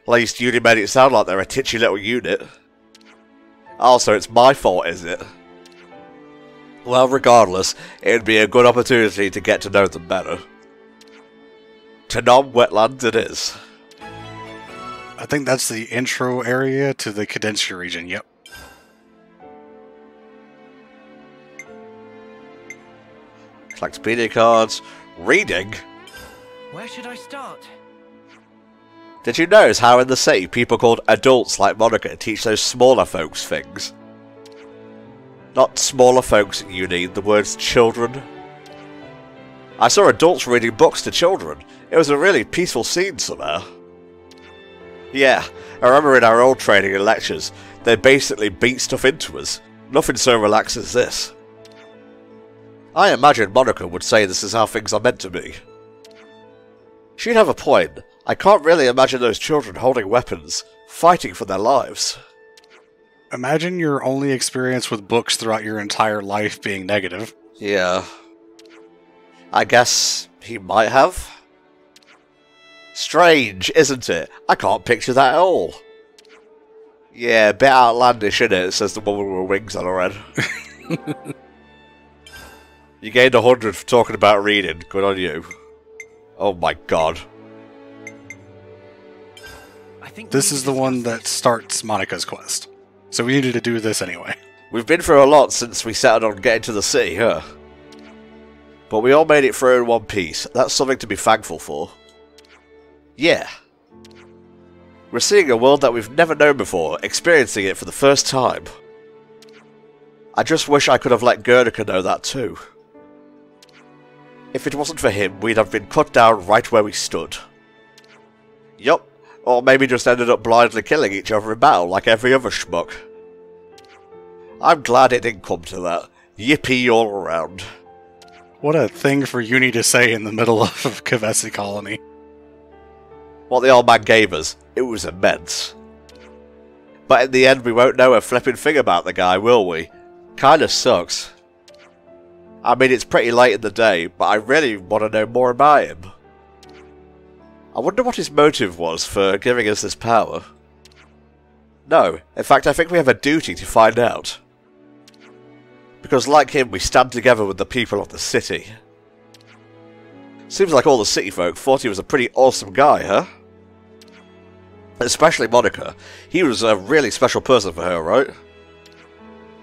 Speaker 1: At least Uni made it sound like they're a titchy little unit. Also, it's my fault, isn't it? Well, regardless, it'd be a good opportunity to get to know them better. To non-wetlands it is.
Speaker 4: I think that's the intro area to the Cadencia region, yep.
Speaker 1: Encyclopedia cards. Reading?
Speaker 3: Where should I start?
Speaker 1: Did you notice how in the city people called adults like Monica teach those smaller folks things? Not smaller folks, you need the words children. I saw adults reading books to children. It was a really peaceful scene somehow. Yeah, I remember in our old training and lectures, they basically beat stuff into us. Nothing so relaxed as this. I imagine Monica would say this is how things are meant to be. She'd have a point. I can't really imagine those children holding weapons, fighting for their lives.
Speaker 4: Imagine your only experience with books throughout your entire life being negative.
Speaker 1: Yeah. I guess he might have. Strange, isn't it? I can't picture that at all. Yeah, a bit outlandish, innit? Says the woman with wings on her head. You gained 100 for talking about reading. Good on you. Oh my god.
Speaker 3: I think
Speaker 4: This is the one that starts Monica's quest. So we needed to do this anyway.
Speaker 1: We've been through a lot since we settled on getting to the city, huh? But we all made it through in one piece. That's something to be thankful for. Yeah. We're seeing a world that we've never known before, experiencing it for the first time. I just wish I could have let Guernica know that too. If it wasn't for him, we'd have been cut down right where we stood. Yup, or maybe just ended up blindly killing each other in battle like every other schmuck. I'm glad it didn't come to that. Yippee all around.
Speaker 4: What a thing for Uni to say in the middle of Kavesi Colony.
Speaker 1: What the old man gave us, it was immense. But in the end we won't know a flipping thing about the guy, will we? Kinda sucks. I mean, it's pretty late in the day, but I really want to know more about him. I wonder what his motive was for giving us this power. No, in fact I think we have a duty to find out. Because like him, we stand together with the people of the city. Seems like all the city folk thought he was a pretty awesome guy, huh? Especially Monica. He was a really special person for her, right?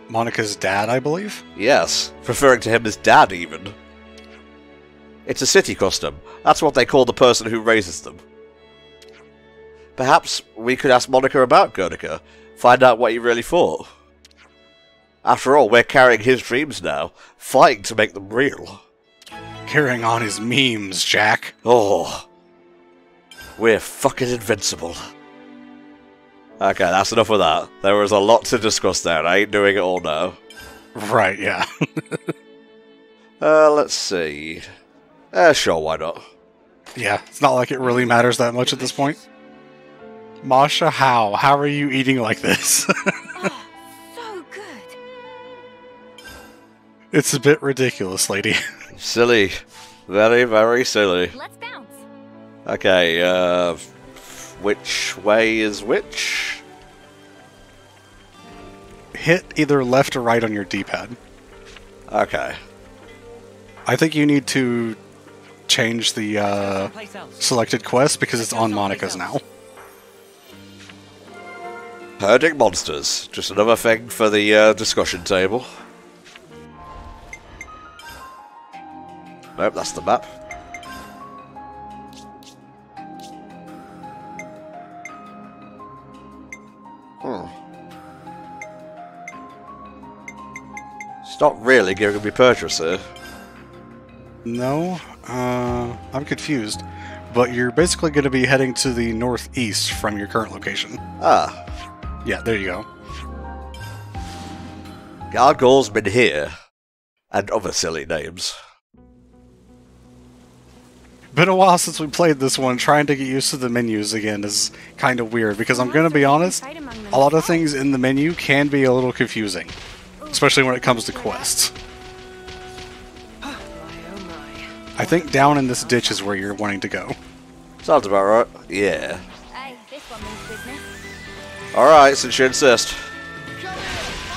Speaker 4: Monica's dad, I believe?
Speaker 1: Yes, referring to him as dad even. It's a city custom. That's what they call the person who raises them. Perhaps we could ask Monica about Guernica, find out what he really thought. After all, we're carrying his dreams now, fighting to make them real.
Speaker 4: Carrying on his memes, Jack.
Speaker 1: Oh, we're fucking invincible. Okay, that's enough of that. There was a lot to discuss there, and I ain't doing it all now.
Speaker 4: Right, yeah.
Speaker 1: Let's see. Sure, why not?
Speaker 4: Yeah, it's not like it really matters that much at this point. Masha, how? How are you eating like this?
Speaker 5: Oh, so good.
Speaker 4: It's a bit ridiculous, lady.
Speaker 1: Silly. Very, very silly.
Speaker 5: Let's bounce.
Speaker 1: Okay, which way is which?
Speaker 4: Hit either left or right on your D-pad.
Speaker 1: Okay.
Speaker 4: I think you need to change the selected quest because it's on Monica's now.
Speaker 1: Herding monsters. Just another thing for the discussion table. Nope, that's the map. It's not really giving me purchase here.
Speaker 4: No, I'm confused. But you're basically going to be heading to the northeast from your current location.
Speaker 1: Ah.
Speaker 4: Yeah, there you go.
Speaker 1: Gargoyle's been here. And other silly names.
Speaker 4: Been a while since we played this one. Trying to get used to the menus again is kind of weird, because I'm going to be honest, a lot of things in the menu can be a little confusing. Especially when it comes to quests. I think down in this ditch is where you're wanting to go.
Speaker 1: Sounds about right. Yeah.
Speaker 5: Hey, this one means business.
Speaker 1: Alright, since you insist.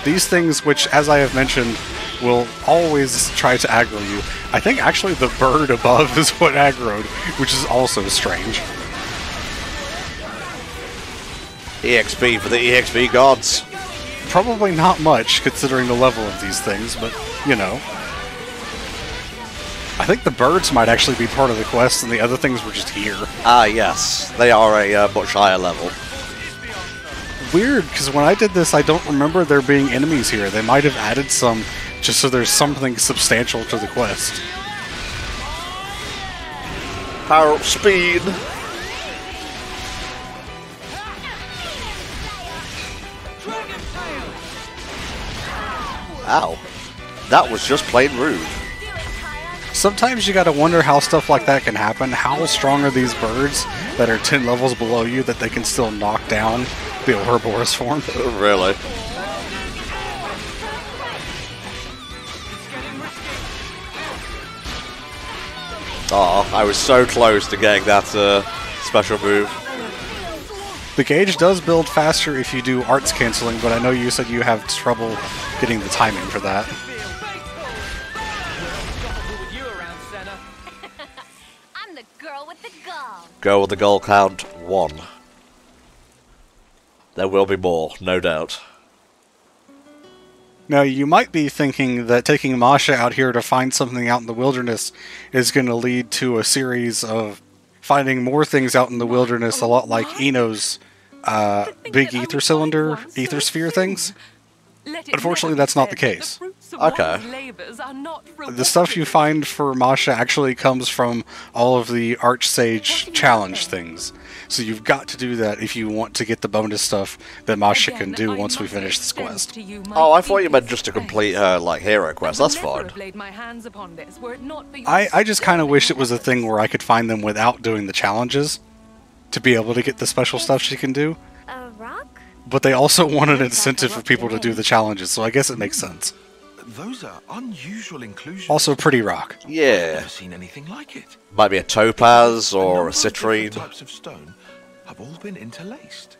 Speaker 4: These things, which, as I have mentioned, will always try to aggro you. I think actually the bird above is what aggroed, which is also strange.
Speaker 1: EXP for the EXP gods.
Speaker 4: Probably not much, considering the level of these things, but, you know. I think the birds might actually be part of the quest, and the other things were just here.
Speaker 1: Ah, yes. They are a much higher level.
Speaker 4: Weird, because when I did this, I don't remember there being enemies here. They might have added some, just so there's something substantial to the quest.
Speaker 1: Power up speed! Ow. That was just plain rude.
Speaker 4: Sometimes you gotta wonder how stuff like that can happen. How strong are these birds that are 10 levels below you that they can still knock down the Ouroboros form?
Speaker 1: Really? Oh, I was so close to getting that special move.
Speaker 4: The gauge does build faster if you do arts canceling, but I know you said you have trouble getting the timing for that.
Speaker 5: I'm the girl with the gall.
Speaker 1: Go with the goal count 1. There will be more, no doubt.
Speaker 4: Now, you might be thinking that taking Masha out here to find something out in the wilderness is going to lead to a series of finding more things out in the wilderness, a lot like Ino's big ether cylinder, ether sphere things. Unfortunately, that's not the case.
Speaker 1: Okay.
Speaker 4: The stuff you find for Masha actually comes from all of the Archsage challenge things. So you've got to do that if you want to get the bonus stuff that Masha can do once we finish this quest.
Speaker 1: Oh, I thought you meant just to complete her, like, hero quest. That's fine.
Speaker 4: I just kind of wish it was a thing where I could find them without doing the challenges to be able to get the special stuff she can do.
Speaker 5: A rock?
Speaker 4: But they also want an incentive for people to do the challenges, so I guess it makes sense.
Speaker 8: Those are unusual inclusions.
Speaker 4: Also pretty rock.
Speaker 1: Yeah.
Speaker 8: I've never seen anything like it.
Speaker 1: Might be a topaz or a
Speaker 8: number of different
Speaker 1: citrine.
Speaker 8: types of stone have all been interlaced.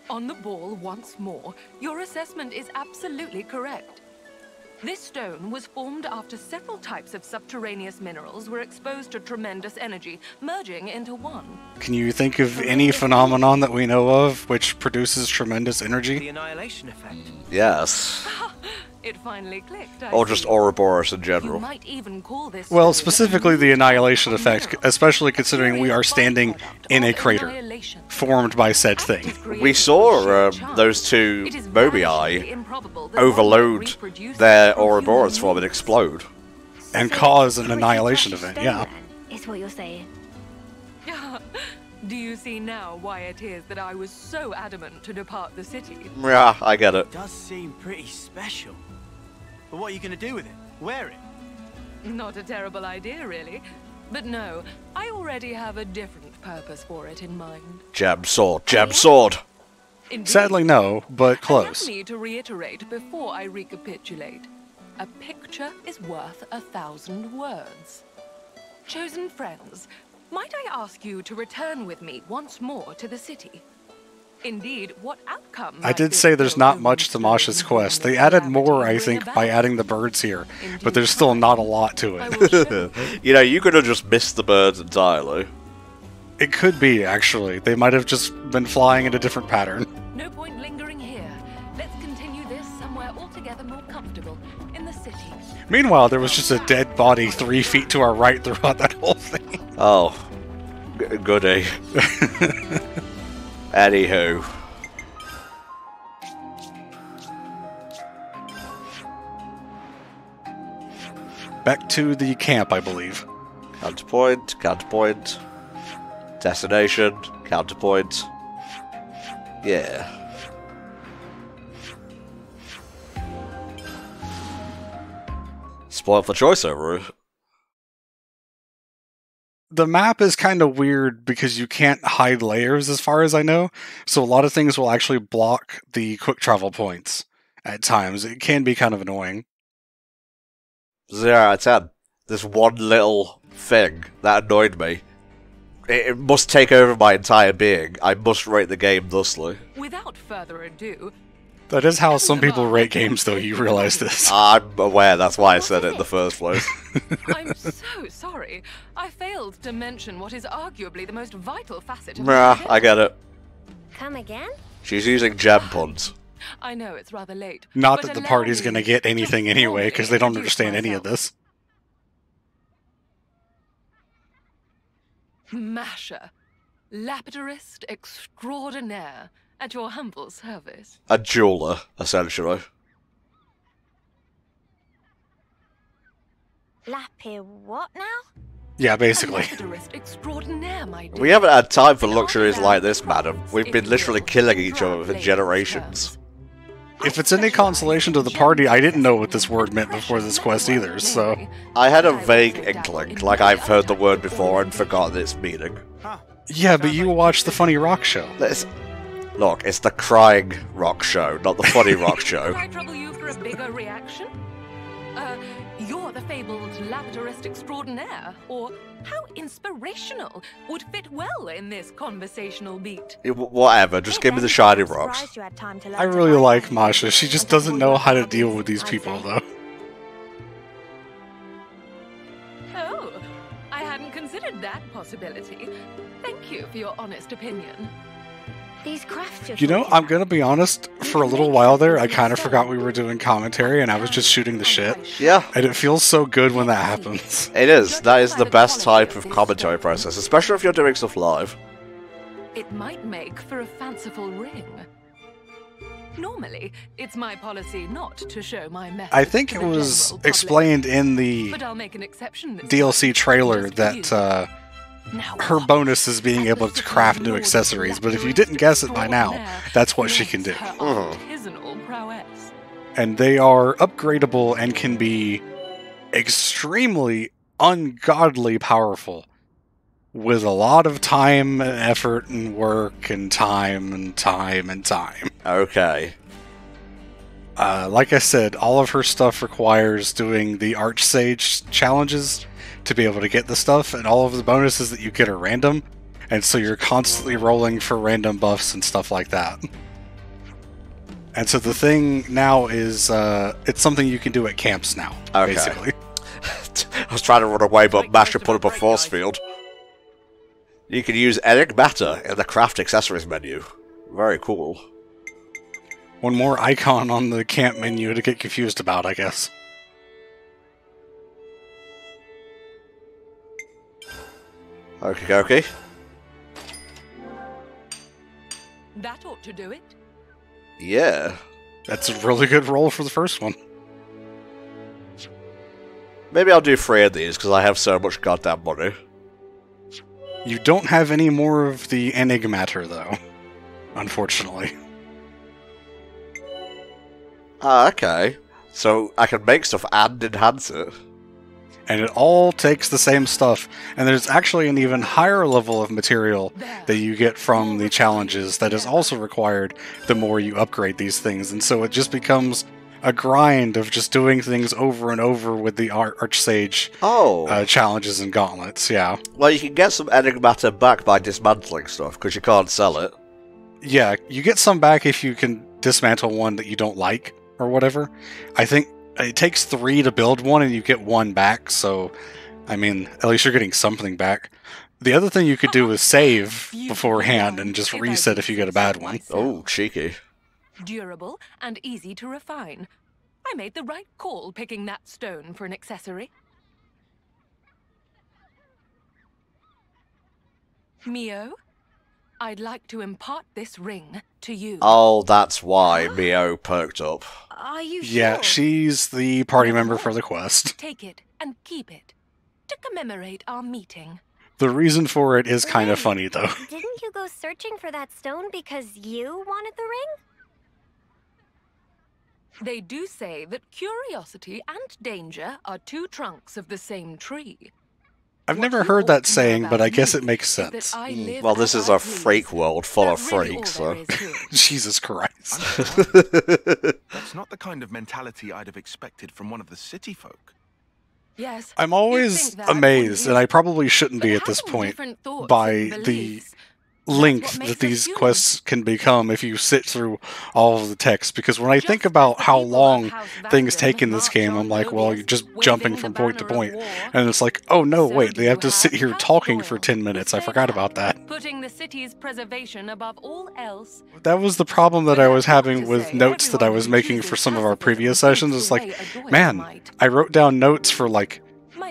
Speaker 6: On the ball once more, your assessment is absolutely correct. This stone was formed after several types of subterraneous minerals were exposed to tremendous energy, merging into one.
Speaker 4: Can you think of any phenomenon that we know of which produces tremendous
Speaker 3: The
Speaker 4: energy?
Speaker 3: annihilation effect.
Speaker 1: Yes.
Speaker 6: It finally clicked. I
Speaker 1: Or just
Speaker 6: see.
Speaker 1: Ouroboros in
Speaker 6: You
Speaker 1: general.
Speaker 6: might even call this
Speaker 4: Well,
Speaker 6: stone
Speaker 4: specifically the annihilation effect,
Speaker 6: mineral.
Speaker 4: especially considering we are
Speaker 6: Curious
Speaker 4: standing
Speaker 6: byproduct
Speaker 4: in a
Speaker 6: of
Speaker 4: crater
Speaker 6: annihilation.
Speaker 4: formed by said thing.
Speaker 6: Active
Speaker 1: We
Speaker 6: creation
Speaker 1: saw
Speaker 6: is sheer chance.
Speaker 1: those two
Speaker 6: It is
Speaker 1: Mobii
Speaker 6: vanishingly improbable that
Speaker 1: overload
Speaker 6: one would reproduce
Speaker 1: their
Speaker 6: from human
Speaker 1: Ouroboros form and
Speaker 6: meat.
Speaker 1: explode.
Speaker 4: And
Speaker 5: So
Speaker 4: cause an
Speaker 5: pretty
Speaker 4: annihilation
Speaker 5: precious
Speaker 4: event,
Speaker 5: stone,
Speaker 4: yeah.
Speaker 5: then, is what you're saying.
Speaker 6: Do you see now why it is that I was so adamant to depart the city?
Speaker 1: Yeah, I get it.
Speaker 3: Does seem pretty special. But what are you going to do with it? Wear it?
Speaker 6: Not a terrible idea, really. But no, I already have a different purpose for it in mind.
Speaker 1: Jab sword, jab sword.
Speaker 6: Indeed.
Speaker 4: Sadly, no, but
Speaker 6: Allow
Speaker 4: close.
Speaker 6: me to reiterate before I recapitulate. A picture is worth 1,000 words. Chosen friends, might I ask you to return with me once more to the city? Indeed, what outcome
Speaker 4: I
Speaker 6: might
Speaker 4: did
Speaker 6: this
Speaker 4: say there's
Speaker 6: build
Speaker 4: not much to Masha's quest. They added more, I think, by adding the birds here, but there's still not a lot to
Speaker 6: I
Speaker 4: it.
Speaker 6: will show you.
Speaker 1: You know, you could have just missed the birds entirely.
Speaker 4: It could be, actually. They might have just been flying in a different pattern.
Speaker 6: No point lingering here. Let's continue this somewhere altogether more comfortable, in the city.
Speaker 4: Meanwhile, there was just a dead body 3 feet to our right throughout that whole thing.
Speaker 1: Oh. Goody. Anywho.
Speaker 4: Back to the camp, I believe.
Speaker 1: Counterpoint, counterpoint. Destination, counterpoint. Yeah. Spoiled for choice over it.
Speaker 4: The map is kind of weird because you can't hide layers as far as I know, so a lot of things will actually block the quick travel points at times. It can be kind of annoying.
Speaker 1: 0 out of 10. This one little thing that annoyed me. It must take over my entire being. I must rate the game thusly.
Speaker 6: Without further ado,
Speaker 4: That is how some people rate games, though, you realize this.
Speaker 1: I'm aware, that's why I said it in the first place.
Speaker 6: I'm so sorry. I failed to mention what is arguably the most vital facet of
Speaker 1: Nah,
Speaker 6: this
Speaker 1: I get it.
Speaker 5: Come again?
Speaker 1: She's using gem puns.
Speaker 6: I know it's rather late.
Speaker 4: Not
Speaker 6: but
Speaker 4: that the
Speaker 6: allow
Speaker 4: party's
Speaker 6: me
Speaker 4: going to get anything anyway, because they don't
Speaker 6: introduce
Speaker 4: understand any of
Speaker 6: myself.
Speaker 4: this.
Speaker 6: Masha, Lapidarist extraordinaire, at your humble service.
Speaker 1: A jeweler, essentially.
Speaker 5: Lappy what now?
Speaker 4: Yeah,
Speaker 6: A
Speaker 4: basically.
Speaker 6: Lapidarist extraordinaire, my dear.
Speaker 1: We haven't had time for luxuries like this, madam. We've been literally killing each other for generations.
Speaker 4: If it's any consolation to the party, I didn't know what this word meant before this quest either, so...
Speaker 1: I had a vague inkling, like I've heard the word before and forgotten its meaning.
Speaker 4: Yeah, but you watched the Funny Rock Show.
Speaker 1: Look, it's the crying rock show, not the funny rock
Speaker 6: Can
Speaker 1: show.
Speaker 6: I trouble you for a bigger reaction? You're the fabled Lapidarist extraordinaire, or how inspirational would fit well in this conversational beat.
Speaker 1: Whatever, just give me the shiny rocks.
Speaker 5: Surprised you had time to learn
Speaker 4: I
Speaker 5: to
Speaker 4: really
Speaker 5: ride
Speaker 4: like
Speaker 5: them.
Speaker 4: Masha. She just
Speaker 5: And that's
Speaker 4: doesn't
Speaker 5: all
Speaker 4: know
Speaker 5: your
Speaker 4: how to
Speaker 5: trouble
Speaker 4: deal
Speaker 5: is,
Speaker 4: with these
Speaker 5: I'd
Speaker 4: people,
Speaker 5: say.
Speaker 4: though.
Speaker 6: Oh, I hadn't considered that possibility. Thank you for your honest opinion.
Speaker 5: These crafts you're
Speaker 4: You know,
Speaker 5: talking
Speaker 4: I'm gonna be honest, for a little while there, I kind of forgot we were doing commentary and I was just shooting the shit.
Speaker 1: Yeah,
Speaker 4: And it feels so good when that happens.
Speaker 1: it is. That is the best type of commentary process, especially if you're doing stuff live.
Speaker 6: It might make for a fanciful ring. Normally, it's my policy not to show my methods.
Speaker 4: I think
Speaker 6: to
Speaker 4: it
Speaker 6: the
Speaker 4: was
Speaker 6: general public,
Speaker 4: explained in the
Speaker 6: but I'll make an exception this
Speaker 4: DLC
Speaker 6: time,
Speaker 4: trailer
Speaker 6: just for
Speaker 4: that
Speaker 6: you. Now
Speaker 4: her
Speaker 6: what?
Speaker 4: bonus is being able to craft new accessories, but if you didn't guess it by now, that's what she can do.
Speaker 6: Her artisanal prowess.
Speaker 4: And they are upgradable and can be extremely ungodly powerful with a lot of time and effort and work and time and time and time.
Speaker 1: Okay.
Speaker 4: Like I said, all of her stuff requires doing the Archsage challenges to be able to get the stuff, and all of the bonuses that you get are random, and so you're constantly rolling for random buffs and stuff like that. And so the thing now is, it's something you can do at camps now,
Speaker 1: Okay.
Speaker 4: basically.
Speaker 1: I was trying to run away, but Masher put up a force field. You can use Enigmata in the craft accessories menu. Very cool.
Speaker 4: One more icon on the camp menu to get confused about, I guess.
Speaker 1: Okie dokie.
Speaker 6: That ought to do it.
Speaker 1: Yeah.
Speaker 4: That's a really good roll for the first one.
Speaker 1: Maybe I'll do 3 of these, because I have so much goddamn money.
Speaker 4: You don't have any more of the Enigmatter, though. Unfortunately.
Speaker 1: Ah, okay. So I can make stuff and enhance it.
Speaker 4: And it all takes the same stuff. And there's actually an even higher level of material that you get from the challenges that is also required the more you upgrade these things. And so it just becomes a grind of just doing things over and over with the Archsage challenges and gauntlets, yeah.
Speaker 1: Well, you can get some Enigmata back by dismantling stuff, because you can't sell it.
Speaker 4: Yeah, you get some back if you can dismantle one that you don't like, or whatever. I think it takes 3 to build one, and you get 1 back, so, I mean, at least you're getting something back. The other thing you could do is save beforehand and just reset if you get a bad one.
Speaker 1: Oh, cheeky.
Speaker 6: Durable and easy to refine. I made the right call picking that stone for an accessory. Mio, I'd like to impart this ring to you.
Speaker 1: Oh, that's why Mio perked up.
Speaker 5: Are you sure?
Speaker 4: Yeah, she's the party member for the quest.
Speaker 6: Take it and keep it to commemorate our meeting.
Speaker 4: The reason for it is kind of funny, though.
Speaker 5: Didn't you go searching for that stone because you wanted the ring?
Speaker 6: They do say that curiosity and danger are 2 trunks of the same tree.
Speaker 4: I've never heard that saying, but I guess it makes sense.
Speaker 1: Well, this is a freak world full of freaks, so...
Speaker 4: Jesus Christ.
Speaker 8: That's not the kind of mentality I'd have expected from one of the city folk.
Speaker 6: Yes.
Speaker 4: I'm always amazed, and I probably shouldn't be at this point, by the length that these quests can become if you sit through all of the text, because when I think about how long things take in this game, I'm like, well, you're just jumping from point to point, and it's like, oh no, wait, they have to sit here talking for 10 minutes, I forgot about that.
Speaker 6: Putting the city's preservation above all else.
Speaker 4: That was the problem that I was having with notes that I was making for some of our previous sessions. It's like, man, I wrote down notes for like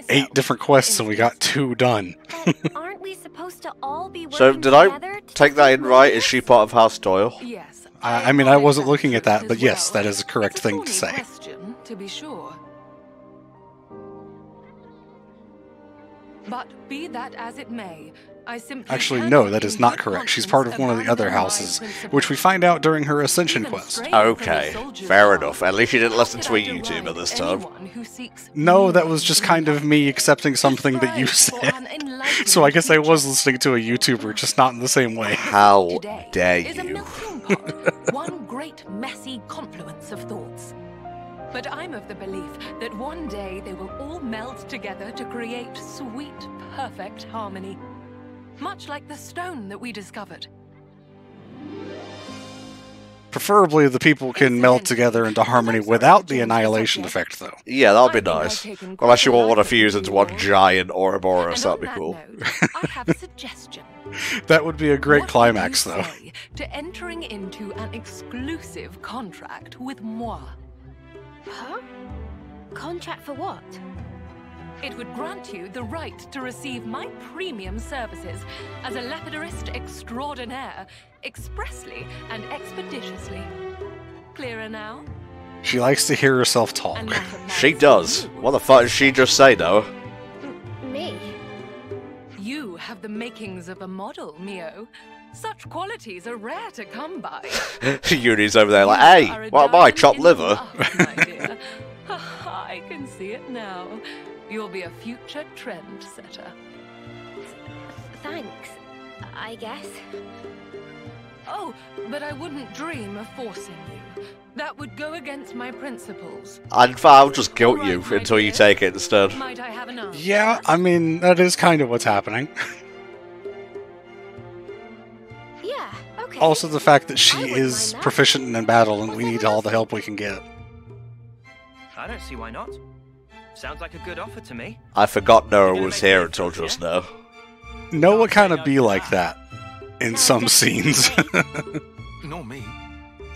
Speaker 4: 8 different quests and we got 2 done.
Speaker 5: Aren't we supposed to all be working
Speaker 1: So, did I
Speaker 5: together to
Speaker 1: take that in right? Is she part of House Doyle?
Speaker 6: Yes.
Speaker 4: I mean, I wasn't looking at that, but yes, that is a correct
Speaker 6: It's a
Speaker 4: thing to
Speaker 6: thorny
Speaker 4: say.
Speaker 6: question, to be sure. But be that as it may, I simply
Speaker 4: Actually,
Speaker 6: cannot
Speaker 4: no, that
Speaker 6: in
Speaker 4: is not
Speaker 6: good
Speaker 4: correct. She's
Speaker 6: conscience
Speaker 4: part of one of the other
Speaker 6: abandon my
Speaker 4: houses,
Speaker 6: principles.
Speaker 4: which we find out during her Ascension
Speaker 6: Even
Speaker 4: quest.
Speaker 6: straying from the
Speaker 1: Okay,
Speaker 6: soldier's
Speaker 1: fair
Speaker 6: path.
Speaker 1: enough. At least you didn't listen
Speaker 6: How
Speaker 1: to a
Speaker 6: could I
Speaker 1: YouTuber
Speaker 6: deride
Speaker 1: this time.
Speaker 6: anyone who seeks
Speaker 4: No, that was just kind of me accepting something that you
Speaker 6: strive for
Speaker 4: said.
Speaker 6: an enlightened
Speaker 4: So I guess I was
Speaker 6: future.
Speaker 4: listening to a YouTuber, just not in the same way.
Speaker 1: How
Speaker 6: Today
Speaker 1: dare
Speaker 6: is a
Speaker 1: you?
Speaker 6: melting pot, one great messy confluence of thoughts. But I'm of the belief that one day they will all meld together to create sweet, perfect harmony. Much like the stone that we discovered.
Speaker 4: Preferably the people can meld together into harmony without the annihilation effect, though.
Speaker 1: Yeah, that would
Speaker 6: I
Speaker 1: be
Speaker 6: think I've
Speaker 1: nice.
Speaker 6: taken
Speaker 1: Unless you
Speaker 6: quite a
Speaker 1: all want to
Speaker 6: liking
Speaker 1: fuse
Speaker 6: to
Speaker 1: into
Speaker 6: you
Speaker 1: one
Speaker 6: all.
Speaker 1: giant Ouroboros,
Speaker 6: And
Speaker 1: that'd be
Speaker 6: on
Speaker 1: cool.
Speaker 6: that note, I have a suggestion.
Speaker 4: That would be a great
Speaker 6: What would
Speaker 4: climax,
Speaker 6: you
Speaker 4: though.
Speaker 6: say to entering into an exclusive contract with moi?
Speaker 5: Huh? Contract for what?
Speaker 6: It would grant you the right to receive my premium services as a Lapidarist extraordinaire, expressly and expeditiously. Clearer now?
Speaker 4: She likes to hear herself talk.
Speaker 6: And that applies
Speaker 1: She
Speaker 6: to
Speaker 1: does.
Speaker 6: you.
Speaker 1: What the fuck did she just say, though?
Speaker 5: Me?
Speaker 6: You have the makings of a model, Mio. Such qualities are rare to come by.
Speaker 1: Uni's over there like,
Speaker 6: You are
Speaker 1: hey,
Speaker 6: a
Speaker 1: what am I,
Speaker 6: diamond
Speaker 1: chopped
Speaker 6: in the
Speaker 1: liver?
Speaker 6: rough, my dear. I can see it now. You'll be a future trendsetter.
Speaker 5: Thanks, I guess.
Speaker 6: Oh, but I wouldn't dream of forcing you. That would go against my principles.
Speaker 1: I'll just guilt you
Speaker 6: Alright, my
Speaker 1: until you
Speaker 6: dear.
Speaker 1: take it instead.
Speaker 6: Might I have an answer?
Speaker 4: Yeah, I mean, that is kind of what's happening.
Speaker 5: Yeah, okay.
Speaker 4: Also, the fact that
Speaker 5: I
Speaker 4: she
Speaker 5: wouldn't
Speaker 4: is
Speaker 5: mind that.
Speaker 4: proficient in battle and we
Speaker 5: Whatever
Speaker 4: need all the
Speaker 5: else
Speaker 4: help
Speaker 5: you
Speaker 4: we can get.
Speaker 3: I don't see why not. Sounds like a good offer to me.
Speaker 1: I forgot Noah
Speaker 3: You're gonna
Speaker 1: was
Speaker 3: make
Speaker 1: here
Speaker 3: me
Speaker 1: until
Speaker 3: feel
Speaker 1: just
Speaker 3: yeah?
Speaker 1: now.
Speaker 4: Noah kind of be like that in some scenes.
Speaker 8: Nor me.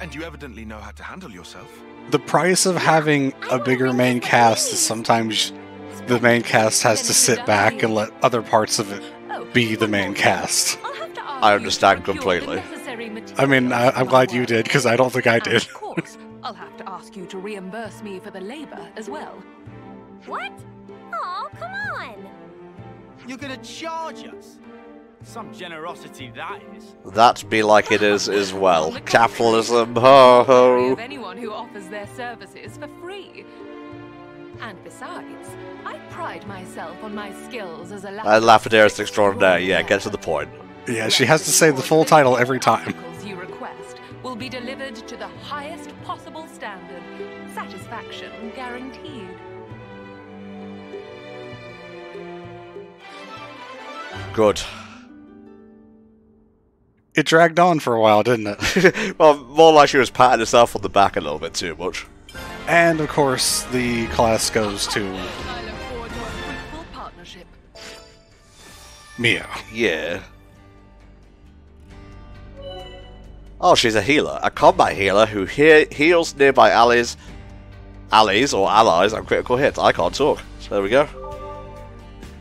Speaker 8: And you evidently know how to handle yourself.
Speaker 4: The price of having a bigger main cast is sometimes the main cast has to sit back and let other parts of it be the main cast.
Speaker 6: I'll have to ask
Speaker 1: I
Speaker 6: you
Speaker 1: understand
Speaker 6: to procure the
Speaker 1: completely.
Speaker 6: necessary
Speaker 4: I mean,
Speaker 6: materials for
Speaker 4: I'm
Speaker 6: my
Speaker 4: glad you
Speaker 6: work.
Speaker 4: did, because I don't think I
Speaker 6: And
Speaker 4: did.
Speaker 6: of course, I'll have to ask you to reimburse me for the labor as well.
Speaker 5: What? Oh, come on.
Speaker 3: You're gonna charge us? Some generosity that is.
Speaker 1: That be like it is as well.
Speaker 6: On the contrary,
Speaker 1: Capitalism, ho
Speaker 6: I'm wary
Speaker 1: ho.
Speaker 6: of anyone who offers their services for free. And besides, I pride myself on my skills as a
Speaker 1: Lapidarist extraordinaire, yeah, get to the point.
Speaker 4: Yeah, she has to say the full title every time.
Speaker 6: Articles you request will be delivered to the highest possible standard. Satisfaction guaranteed.
Speaker 1: Good.
Speaker 4: It dragged on for a while, didn't it?
Speaker 1: Well, more like she was patting herself on the back a little bit too much.
Speaker 4: And of course, the class goes to
Speaker 6: I look forward to a fruitful partnership.
Speaker 4: Mio.
Speaker 1: Yeah. Oh, she's a healer. A combat healer who heals nearby allies, on critical hits. I can't talk. So there we go.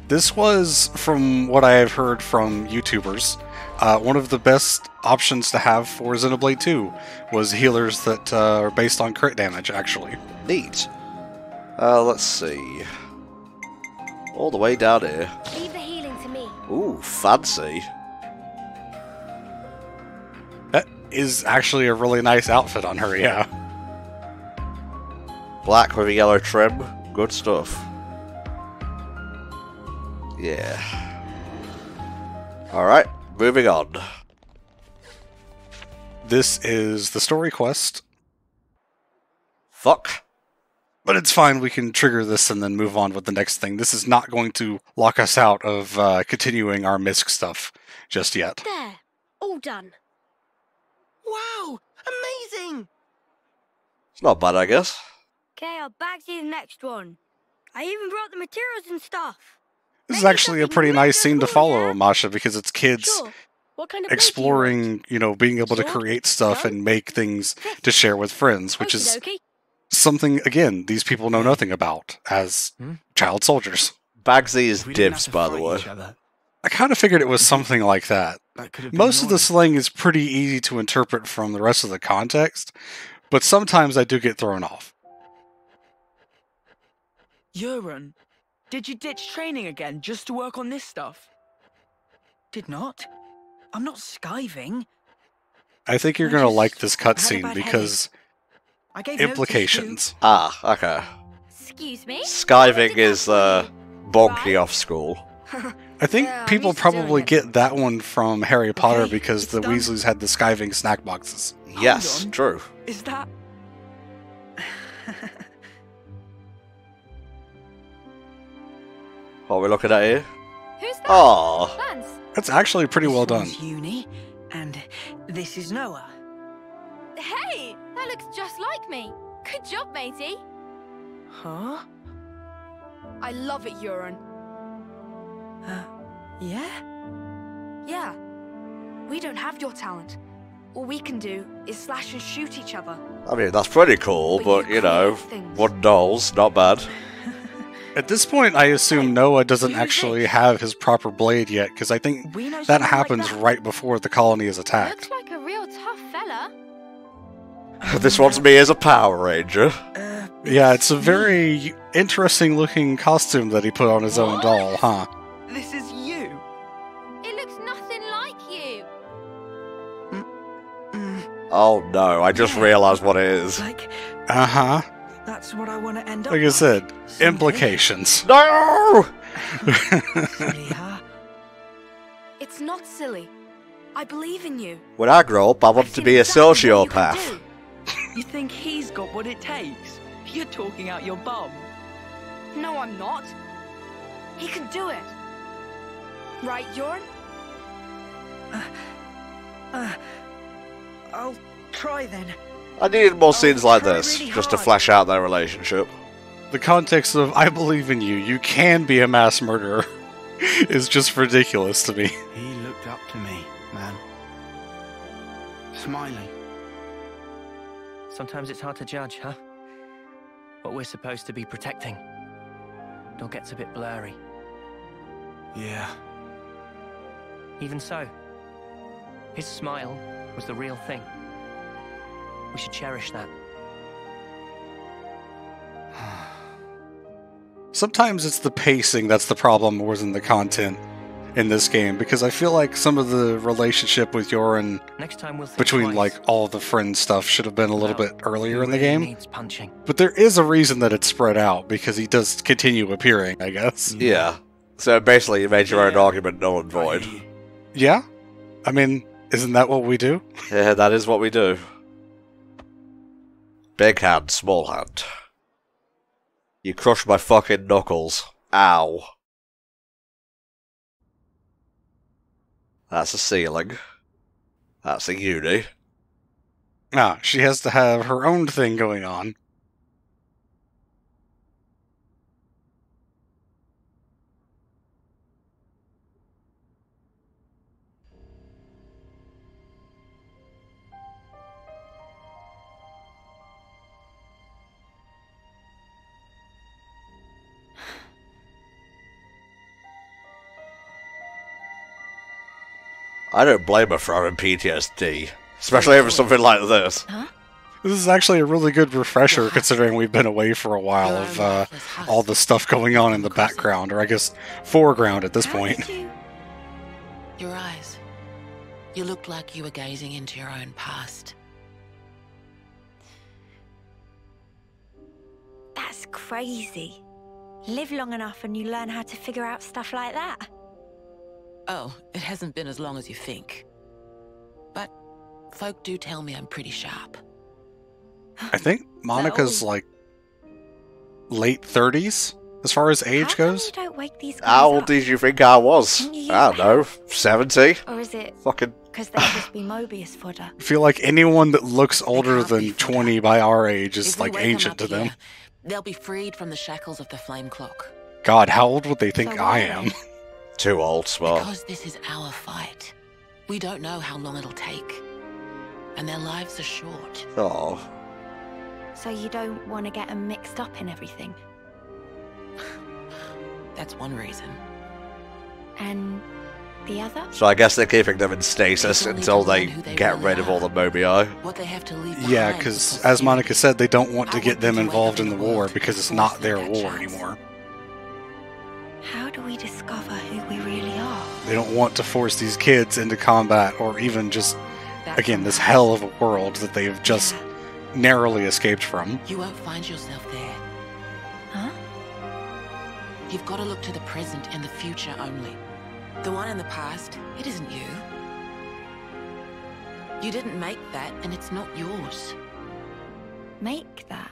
Speaker 4: This was, from what I have heard from YouTubers, one of the best options to have for Xenoblade 2 was healers that are based on crit damage, actually.
Speaker 1: Neat. Let's see. All the way down here.
Speaker 5: Leave the healing to me.
Speaker 1: Ooh, fancy.
Speaker 4: That is actually a really nice outfit on her, yeah.
Speaker 1: Black with a yellow trim. Good stuff. Yeah. Alright, moving on.
Speaker 4: This is the story quest,
Speaker 1: Fuck.
Speaker 4: but it's fine, we can trigger this and then move on with the next thing. This is not going to lock us out of continuing our MISC stuff just yet.
Speaker 5: There. All done.
Speaker 3: Wow! Amazing!
Speaker 1: It's not bad, I guess.
Speaker 9: Okay, I'll back to the next one. I even brought the materials and stuff.
Speaker 4: This is
Speaker 9: Maybe
Speaker 4: actually a
Speaker 9: something
Speaker 4: pretty
Speaker 9: you
Speaker 4: nice
Speaker 9: might
Speaker 4: scene to
Speaker 9: go for,
Speaker 4: follow,
Speaker 9: yeah?
Speaker 4: Masha, because it's kids
Speaker 9: Sure. What kind of plate do you want?
Speaker 4: exploring, you know, being able to
Speaker 9: Sword?
Speaker 4: create stuff
Speaker 9: Bow?
Speaker 4: and make things to share with friends, which is
Speaker 9: Okey-dokey.
Speaker 4: something, again, these people know nothing about as child soldiers.
Speaker 1: Bagsy is
Speaker 3: We didn't have
Speaker 1: dibs,
Speaker 3: to
Speaker 1: by the
Speaker 3: fight
Speaker 1: way.
Speaker 3: each other.
Speaker 4: I kind of figured it was something like that.
Speaker 3: That could have been
Speaker 4: Most of the
Speaker 3: annoying.
Speaker 4: slang is pretty easy to interpret from the rest of the context, but sometimes I do get thrown off.
Speaker 10: Euron, did you ditch training again just to work on this stuff?
Speaker 9: Did not. I'm not skiving.
Speaker 4: I think you're
Speaker 9: I
Speaker 4: going to
Speaker 9: just
Speaker 4: like this
Speaker 9: had a
Speaker 4: cutscene
Speaker 9: bad
Speaker 4: because
Speaker 9: I gave notice
Speaker 4: implications.
Speaker 1: Ah, okay.
Speaker 5: Excuse me?
Speaker 1: Skiving is, bonky off school.
Speaker 4: I think
Speaker 9: Yeah, I'm
Speaker 4: people
Speaker 9: used to doing
Speaker 4: probably
Speaker 9: it.
Speaker 4: get that one from Harry Potter
Speaker 9: Okay,
Speaker 4: because
Speaker 9: it's
Speaker 4: the
Speaker 9: done.
Speaker 4: Weasleys had the skiving snack boxes.
Speaker 1: Yes,
Speaker 10: on.
Speaker 1: true.
Speaker 10: Is that...
Speaker 1: What are we looking at here?
Speaker 5: Who's that?
Speaker 1: Oh,
Speaker 5: Lance.
Speaker 4: That's actually pretty
Speaker 9: This
Speaker 4: well done.
Speaker 9: one's Uni, and this is Noah.
Speaker 5: Hey, that looks just like me. Good job, matey.
Speaker 9: Huh?
Speaker 11: I love it, Euron.
Speaker 9: Yeah?
Speaker 11: Yeah. We don't have your talent. All we can do is slash and shoot each other.
Speaker 1: I mean, that's pretty cool, but, you know,
Speaker 11: create things.
Speaker 1: wooden dolls, not bad.
Speaker 4: At this point, I assume Noah doesn't actually have his proper blade yet, because I think that happens right before the colony is attacked.
Speaker 5: Looks like a real tough fella.
Speaker 1: This one's me as a Power Ranger.
Speaker 4: Yeah, it's a very interesting looking costume that he put on his own doll, huh?
Speaker 10: This is you.
Speaker 5: It looks nothing like you.
Speaker 1: Oh no, I just realised what it is.
Speaker 10: Like,
Speaker 4: Uh-huh.
Speaker 10: that's what I want to end up
Speaker 4: Like I said, implications.
Speaker 1: No!
Speaker 10: Silly, huh?
Speaker 11: It's not silly. I believe in you.
Speaker 1: When I grow up, I want to be a sociopath.
Speaker 10: You think he's got what it takes? You're talking out your bum.
Speaker 11: No, I'm not. He can do it. Right, Jorn?
Speaker 10: I'll try then.
Speaker 1: I needed more scenes like this, just to flesh out their relationship.
Speaker 4: The context of, I believe in you, you can be a mass murderer, is just ridiculous to me.
Speaker 3: He looked up to me, man. Smiling.
Speaker 12: Sometimes it's hard to judge, huh? What we're supposed to be protecting. It all gets a bit blurry.
Speaker 3: Yeah.
Speaker 12: Even so, his smile was the real thing. We should cherish that.
Speaker 4: Sometimes it's the pacing that's the problem more than the content in this game, because I feel like some of the relationship with Jorn between like all the friend stuff should have been a little bit earlier in the game. But there is a reason that it's spread out, because he does continue appearing, I guess.
Speaker 1: Yeah. So basically you made your own argument null and void.
Speaker 4: Yeah? I mean, isn't that what we do?
Speaker 1: Yeah, that is what we do. Big hand, small hand. You crushed my fucking knuckles. Ow. That's a ceiling. That's a uni.
Speaker 4: Ah, she has to have her own thing going on.
Speaker 1: I don't blame her for having PTSD. Especially over something like this.
Speaker 5: Huh?
Speaker 4: This is actually a really good refresher, considering we've been away for a while of all the stuff going on in the background, or I guess foreground at this point.
Speaker 13: Your eyes. You looked like you were gazing into your own past.
Speaker 9: That's crazy. Live long enough and you learn how to figure out stuff like that.
Speaker 13: Oh, it hasn't been as long as you think. But folk do tell me I'm pretty sharp.
Speaker 4: I think Monica's like late 30s as far as age goes.
Speaker 9: Don't wake these guys
Speaker 1: How old
Speaker 9: up.
Speaker 1: did you think I was? I don't know, 70?
Speaker 9: Or is it
Speaker 1: fucking
Speaker 9: because they just be Mobius fodder?
Speaker 4: I feel like anyone that looks older than 20 by our age is
Speaker 13: If we
Speaker 4: like
Speaker 13: wake 'em
Speaker 4: ancient
Speaker 13: up
Speaker 4: to them.
Speaker 13: here, they'll be freed from the shackles of the flame clock.
Speaker 4: God, how old would they think I am?
Speaker 1: Too old, smart.
Speaker 13: Because this is our fight. We don't know how long it'll take. And their lives are short.
Speaker 1: Oh.
Speaker 9: So you don't want to get them mixed up in everything?
Speaker 13: That's one reason.
Speaker 9: And the other?
Speaker 1: So I guess they're keeping them in stasis until they get rid of all the Mobii.
Speaker 13: What they have to leave
Speaker 4: Yeah,
Speaker 13: behind
Speaker 4: because
Speaker 13: before
Speaker 4: as Monica said, they don't want to get them involved in the war because it's not their war anymore.
Speaker 9: How do we discover who we really are?
Speaker 4: They don't want to force these kids into combat or even just, again, this hell of a world that they've just narrowly escaped from.
Speaker 13: You won't find yourself there.
Speaker 9: Huh?
Speaker 13: You've got to look to the present and the future only. The one in the past, it isn't you. You didn't make that, and it's not yours.
Speaker 9: Make that?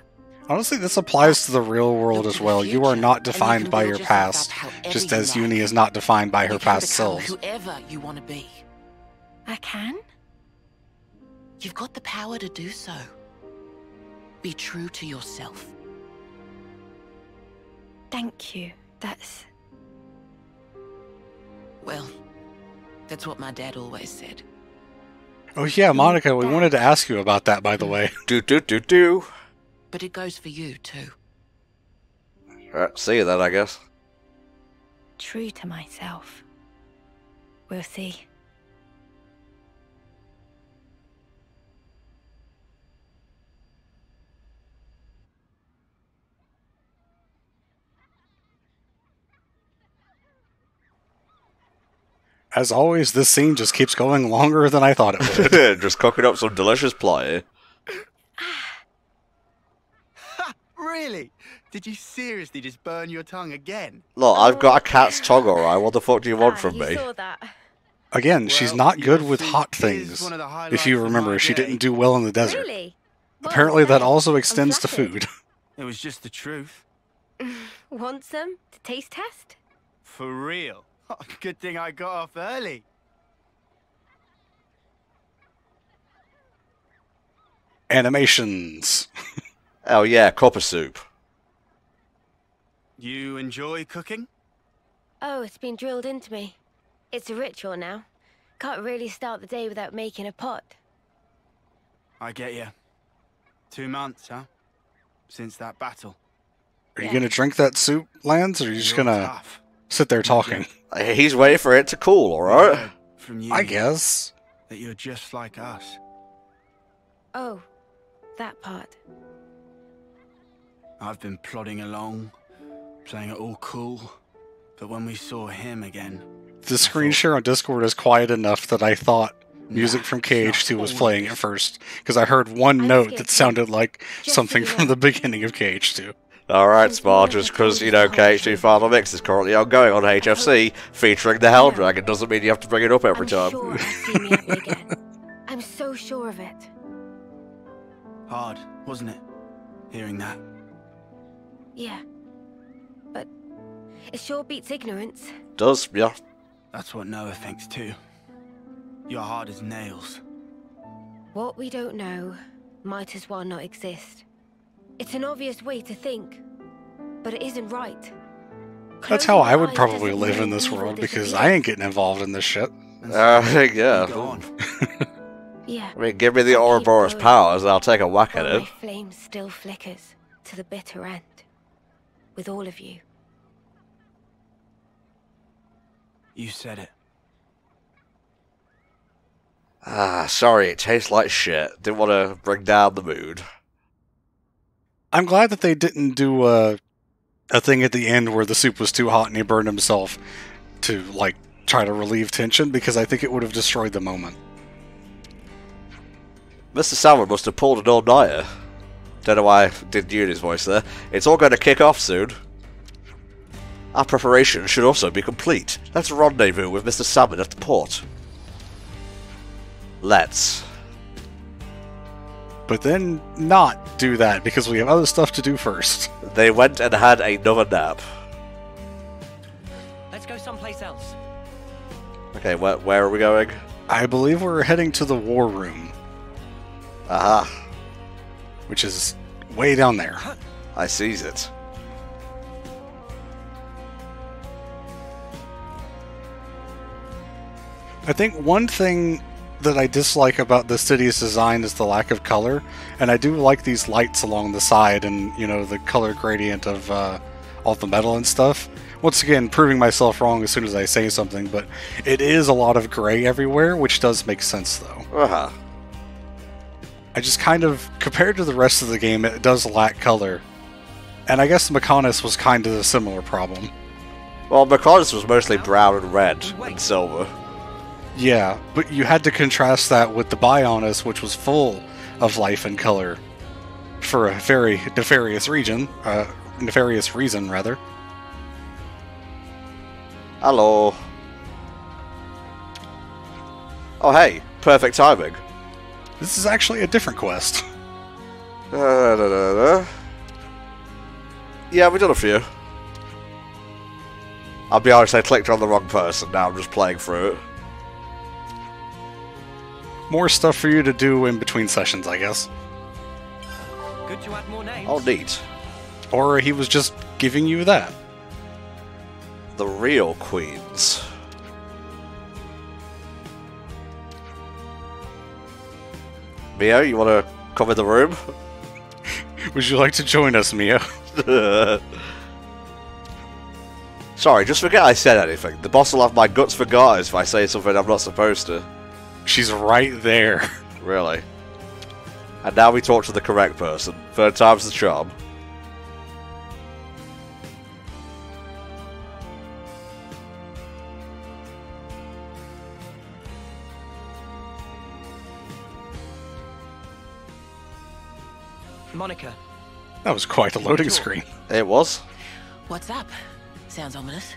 Speaker 4: Honestly, this applies to the real world as well. You are not defined by your past, just as Uni is not defined by her past selves.
Speaker 13: Whoever you want to be.
Speaker 9: I can?
Speaker 13: You've got the power to do so. Be true to yourself.
Speaker 9: Thank you. That's...
Speaker 13: Well, that's what my dad always said.
Speaker 4: Oh yeah, Monica, we wanted to ask you about that, by the way.
Speaker 1: Do.
Speaker 13: But it goes for you, too.
Speaker 1: Alright, see you then, I guess.
Speaker 9: True to myself. We'll see.
Speaker 4: As always, this scene just keeps going longer than I thought it would.
Speaker 1: Just cooking up some delicious play.
Speaker 3: Really? Did you seriously just burn your tongue again?
Speaker 1: Look, I've got a cat's tongue, alright? What the fuck do you want from me?
Speaker 5: Saw that.
Speaker 4: Again, she's not good with hot things. If you remember, she didn't do well in the desert.
Speaker 5: Really?
Speaker 4: Apparently that also extends to food.
Speaker 3: It was just the truth.
Speaker 5: Want some to taste test?
Speaker 3: For real? Good thing I got off early.
Speaker 4: Animations.
Speaker 1: Oh yeah, copper soup.
Speaker 3: You enjoy cooking?
Speaker 5: Oh, it's been drilled into me. It's a ritual now. Can't really start the day without making a pot.
Speaker 3: I get you. 2 months, huh? Since that battle.
Speaker 4: Are you going to drink that soup, Lance, or are you just going to sit there talking?
Speaker 1: He's waiting for it to cool, alright?
Speaker 3: From you,
Speaker 4: I guess.
Speaker 3: that you're just like us.
Speaker 5: Oh, that part.
Speaker 3: I've been plodding along, playing it all cool, but when we saw him again...
Speaker 4: The screen share on Discord is quiet enough that I thought music from KH2 was playing at first, because I heard one note that sounded like something from the beginning of KH2.
Speaker 1: Alright, Smart, just because, you know, KH2 Final Mix is currently ongoing on HFC, featuring the Hell Dragon, doesn't mean you have to bring it up every time.
Speaker 5: Sure I'll see me again. I'm so sure of it.
Speaker 3: Hard, wasn't it? Hearing that.
Speaker 5: Yeah. But it sure beats ignorance.
Speaker 1: Does, yeah.
Speaker 3: That's what Noah thinks too. You're hard as nails.
Speaker 5: What we don't know might as well not exist. It's an obvious way to think, but it isn't right.
Speaker 4: That's how I would probably live in this world, because I ain't getting involved in this shit.
Speaker 1: Yeah.
Speaker 5: Yeah.
Speaker 1: I mean, give me the Ouroboros powers and I'll take a whack at it.
Speaker 5: My flame still flickers to the bitter end. With all of you.
Speaker 3: You said it.
Speaker 1: Ah, sorry, it tastes like shit. Didn't want to bring down the mood.
Speaker 4: I'm glad that they didn't do a thing at the end where the soup was too hot and he burned himself to, like, try to relieve tension, because I think it would have destroyed the moment.
Speaker 1: Mr. Salmon must have pulled an all-nighter. Don't know why I didn't use his voice there. It's all going to kick off soon. Our preparation should also be complete. Let's rendezvous with Mr. Salmon at the port. Let's.
Speaker 4: But then not do that, because we have other stuff to do first.
Speaker 1: They went and had another nap.
Speaker 12: Let's go someplace else.
Speaker 1: Okay, where are we going?
Speaker 4: I believe we're heading to the war room.
Speaker 1: Aha.
Speaker 4: Which is way down there.
Speaker 1: I sees it.
Speaker 4: I think one thing that I dislike about the city's design is the lack of color, and I do like these lights along the side and, you know, the color gradient of all the metal and stuff. Once again, proving myself wrong as soon as I say something, but it is a lot of gray everywhere, which does make sense, though.
Speaker 1: Uh-huh.
Speaker 4: I just kind of, compared to the rest of the game, it does lack color. And I guess Mechonis was kind of a similar problem.
Speaker 1: Well, Mechonis was mostly brown and red and silver.
Speaker 4: Yeah, but you had to contrast that with the Bionis, which was full of life and color for a very nefarious reason, rather.
Speaker 1: Hello. Oh, hey, perfect timing.
Speaker 4: This is actually a different quest.
Speaker 1: Yeah, we've done a few. I'll be honest, I clicked on the wrong person, now I'm just playing through it.
Speaker 4: More stuff for you to do in between sessions, I guess.
Speaker 12: Good to add more names.
Speaker 1: Oh, neat.
Speaker 4: Or he was just giving you that.
Speaker 1: The real queens. Mio, you want to cover the room?
Speaker 4: Would you like to join us, Mio?
Speaker 1: Sorry, just forget I said anything. The boss will have my guts for garters if I say something I'm not supposed to.
Speaker 4: She's right there.
Speaker 1: Really? And now we talk to the correct person. Third time's the charm.
Speaker 12: Monica.
Speaker 4: That was quite a loading screen.
Speaker 1: It was.
Speaker 13: What's up? Sounds ominous.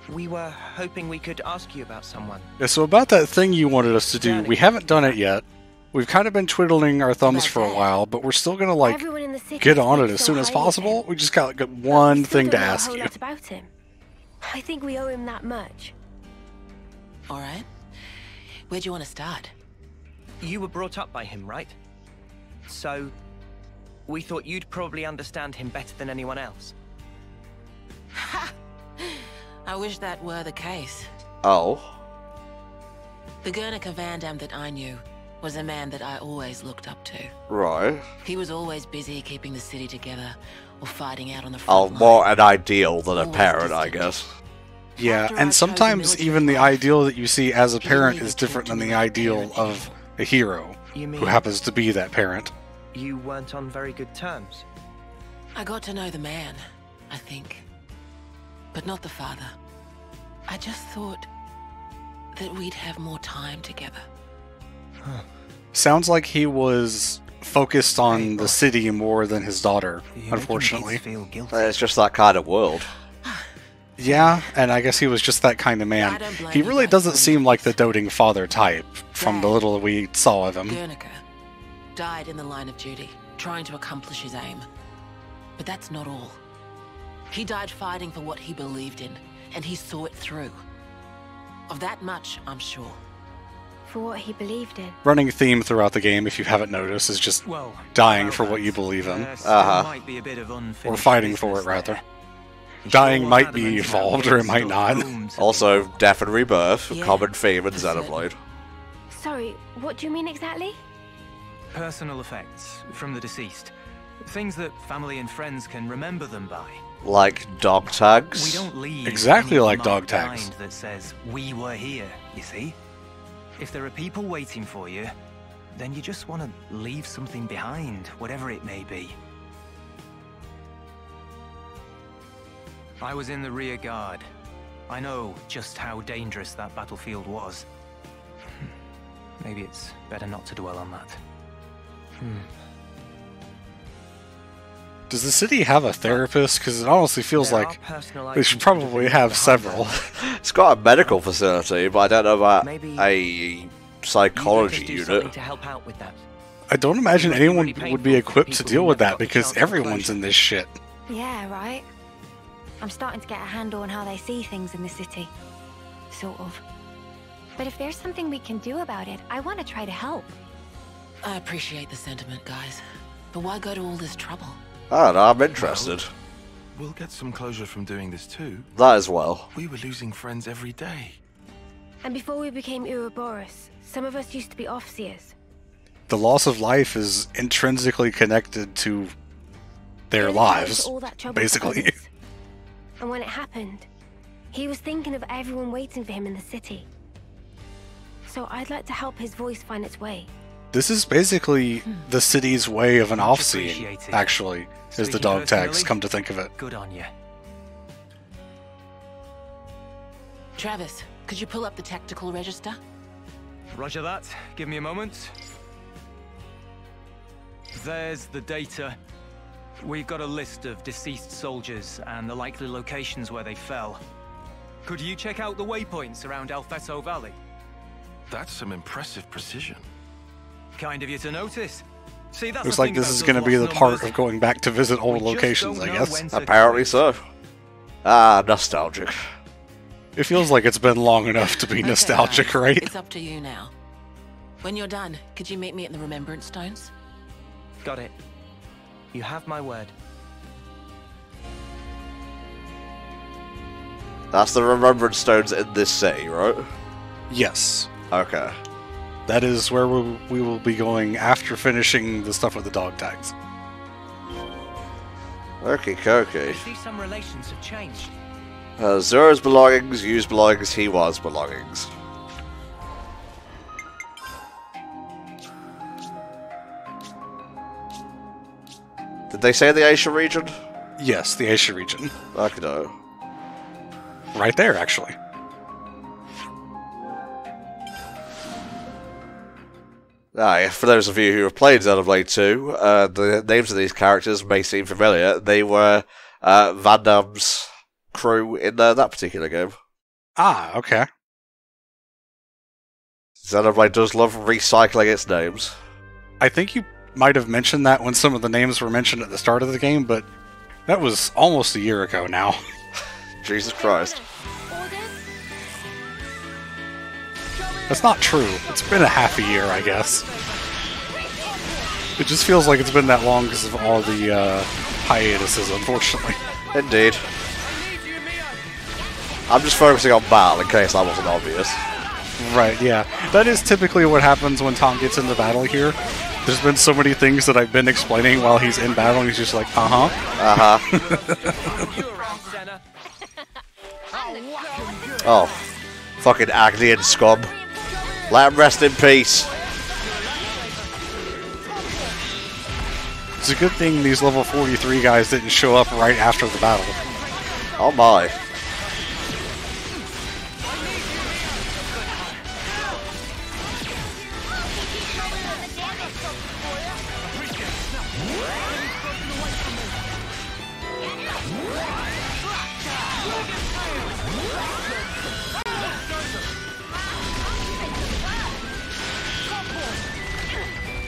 Speaker 12: We were hoping we could ask you about someone.
Speaker 4: Yeah, so about that thing you wanted us to do, we haven't done it yet. We've kind of been twiddling our thumbs for a while, but we're still gonna, like, get on it as soon as possible. We just got one thing to ask you.
Speaker 5: About him. I think we owe him that much.
Speaker 13: Alright. Where do you want to start?
Speaker 12: You were brought up by him, right? So, we thought you'd probably understand him better than anyone else.
Speaker 13: Ha! I wish that were the case.
Speaker 1: Oh.
Speaker 13: The Guernica Vandam that I knew was a man that I always looked up to.
Speaker 1: Right.
Speaker 13: He was always busy keeping the city together or fighting out on the front line.
Speaker 1: More an ideal than a parent, I guess.
Speaker 4: Yeah, and sometimes even the ideal that you see as a parent is different than the ideal of a hero who happens to be that parent.
Speaker 12: You weren't on very good terms.
Speaker 13: I got to know the man, I think. But not the father. I just thought that we'd have more time together.
Speaker 12: Huh.
Speaker 4: Sounds like he was focused on the city more than his daughter, unfortunately.
Speaker 1: It's just that kind of world.
Speaker 4: Yeah, and I guess he was just that kind of man. He really doesn't seem like the doting father type, from the little we saw of him.
Speaker 13: Guernica died in the line of duty, trying to accomplish his aim. But that's not all. He died fighting for what he believed in, and he saw it through. Of that much, I'm sure.
Speaker 5: For what he believed in.
Speaker 4: Running theme throughout the game, if you haven't noticed, is just dying for what you believe in. Or fighting for it, rather. Dying might be evolved, or it might not.
Speaker 1: Also, death and rebirth, a common theme in Xenoblade.
Speaker 5: Sorry, what do you mean exactly?
Speaker 14: Personal effects from the deceased. Things that family and friends can remember them by.
Speaker 1: Like dog tags?
Speaker 14: We don't leave
Speaker 4: exactly like dog tags.
Speaker 14: That says, we were here, you see? If there are people waiting for you, then you just want to leave something behind, whatever it may be. I was in the rear guard. I know just how dangerous that battlefield was. Maybe it's better not to dwell on that.
Speaker 4: Does the city have a therapist? Because it honestly feels like they should probably have several.
Speaker 1: It's got a medical facility, but I don't know about a psychology unit.
Speaker 4: I don't imagine anyone would be equipped to deal with that because everyone's in this shit.
Speaker 9: Yeah, right. I'm starting to get a handle on how they see things in the city. Sort of. But if there's something we can do about it, I want to try to help.
Speaker 13: I appreciate the sentiment, guys. But why go to all this trouble?
Speaker 1: I don't know, I'm interested.
Speaker 8: We'll get some closure from doing this too.
Speaker 1: That as well.
Speaker 8: We were losing friends every day.
Speaker 5: And before we became Ouroboros, some of us used to be Offseers.
Speaker 4: The loss of life is intrinsically connected to their lives, basically.
Speaker 5: And when it happened, he was thinking of everyone waiting for him in the city. So I'd like to help his voice find its way.
Speaker 4: This is basically the city's way of an off-seeing, actually, as the dog tags come to think of it.
Speaker 14: Good on you.
Speaker 13: Travis, could you pull up the tactical register?
Speaker 14: Roger that. Give me a moment. There's the data. We've got a list of deceased soldiers and the likely locations where they fell. Could you check out the waypoints around Alfeto Valley?
Speaker 8: That's some impressive precision.
Speaker 14: Kind of you to notice. See, that's
Speaker 4: Looks like this is going to be the part of going back to visit old locations, I guess.
Speaker 1: Apparently so. Ah, nostalgic.
Speaker 4: It feels like it's been long enough to be nostalgic, right?
Speaker 13: It's up to you now. When you're done, could you meet me at the Remembrance Stones?
Speaker 12: Got it. You have my word.
Speaker 1: That's the Remembrance Stones in this city, right?
Speaker 4: Yes.
Speaker 1: Okay.
Speaker 4: That is where we will be going after finishing the stuff with the dog tags.
Speaker 1: Okie dokie.
Speaker 12: I see some relations have changed.
Speaker 1: Zero's belongings, Yu's belongings, he was belongings. Did they say the Asia region?
Speaker 4: Yes, the Asia region.
Speaker 1: I could know.
Speaker 4: Right there, actually.
Speaker 1: For those of you who have played Xenoblade 2, the names of these characters may seem familiar. They were Van Damme's crew in that particular game.
Speaker 4: Ah, okay.
Speaker 1: Xenoblade does love recycling its names.
Speaker 4: I think you might have mentioned that when some of the names were mentioned at the start of the game, but that was almost a year ago now.
Speaker 1: Jesus Christ.
Speaker 4: That's not true. It's been a half a year, I guess. It just feels like it's been that long because of all the hiatuses, unfortunately.
Speaker 1: Indeed. I'm just focusing on battle in case that wasn't obvious.
Speaker 4: Right, yeah. That is typically what happens when Tom gets into battle here. There's been so many things that I've been explaining while he's in battle, and he's just like, uh-huh.
Speaker 1: Oh. Fucking Agnian scum. Let him rest in peace.
Speaker 4: It's a good thing these level 43 guys didn't show up right after the battle.
Speaker 1: Oh my.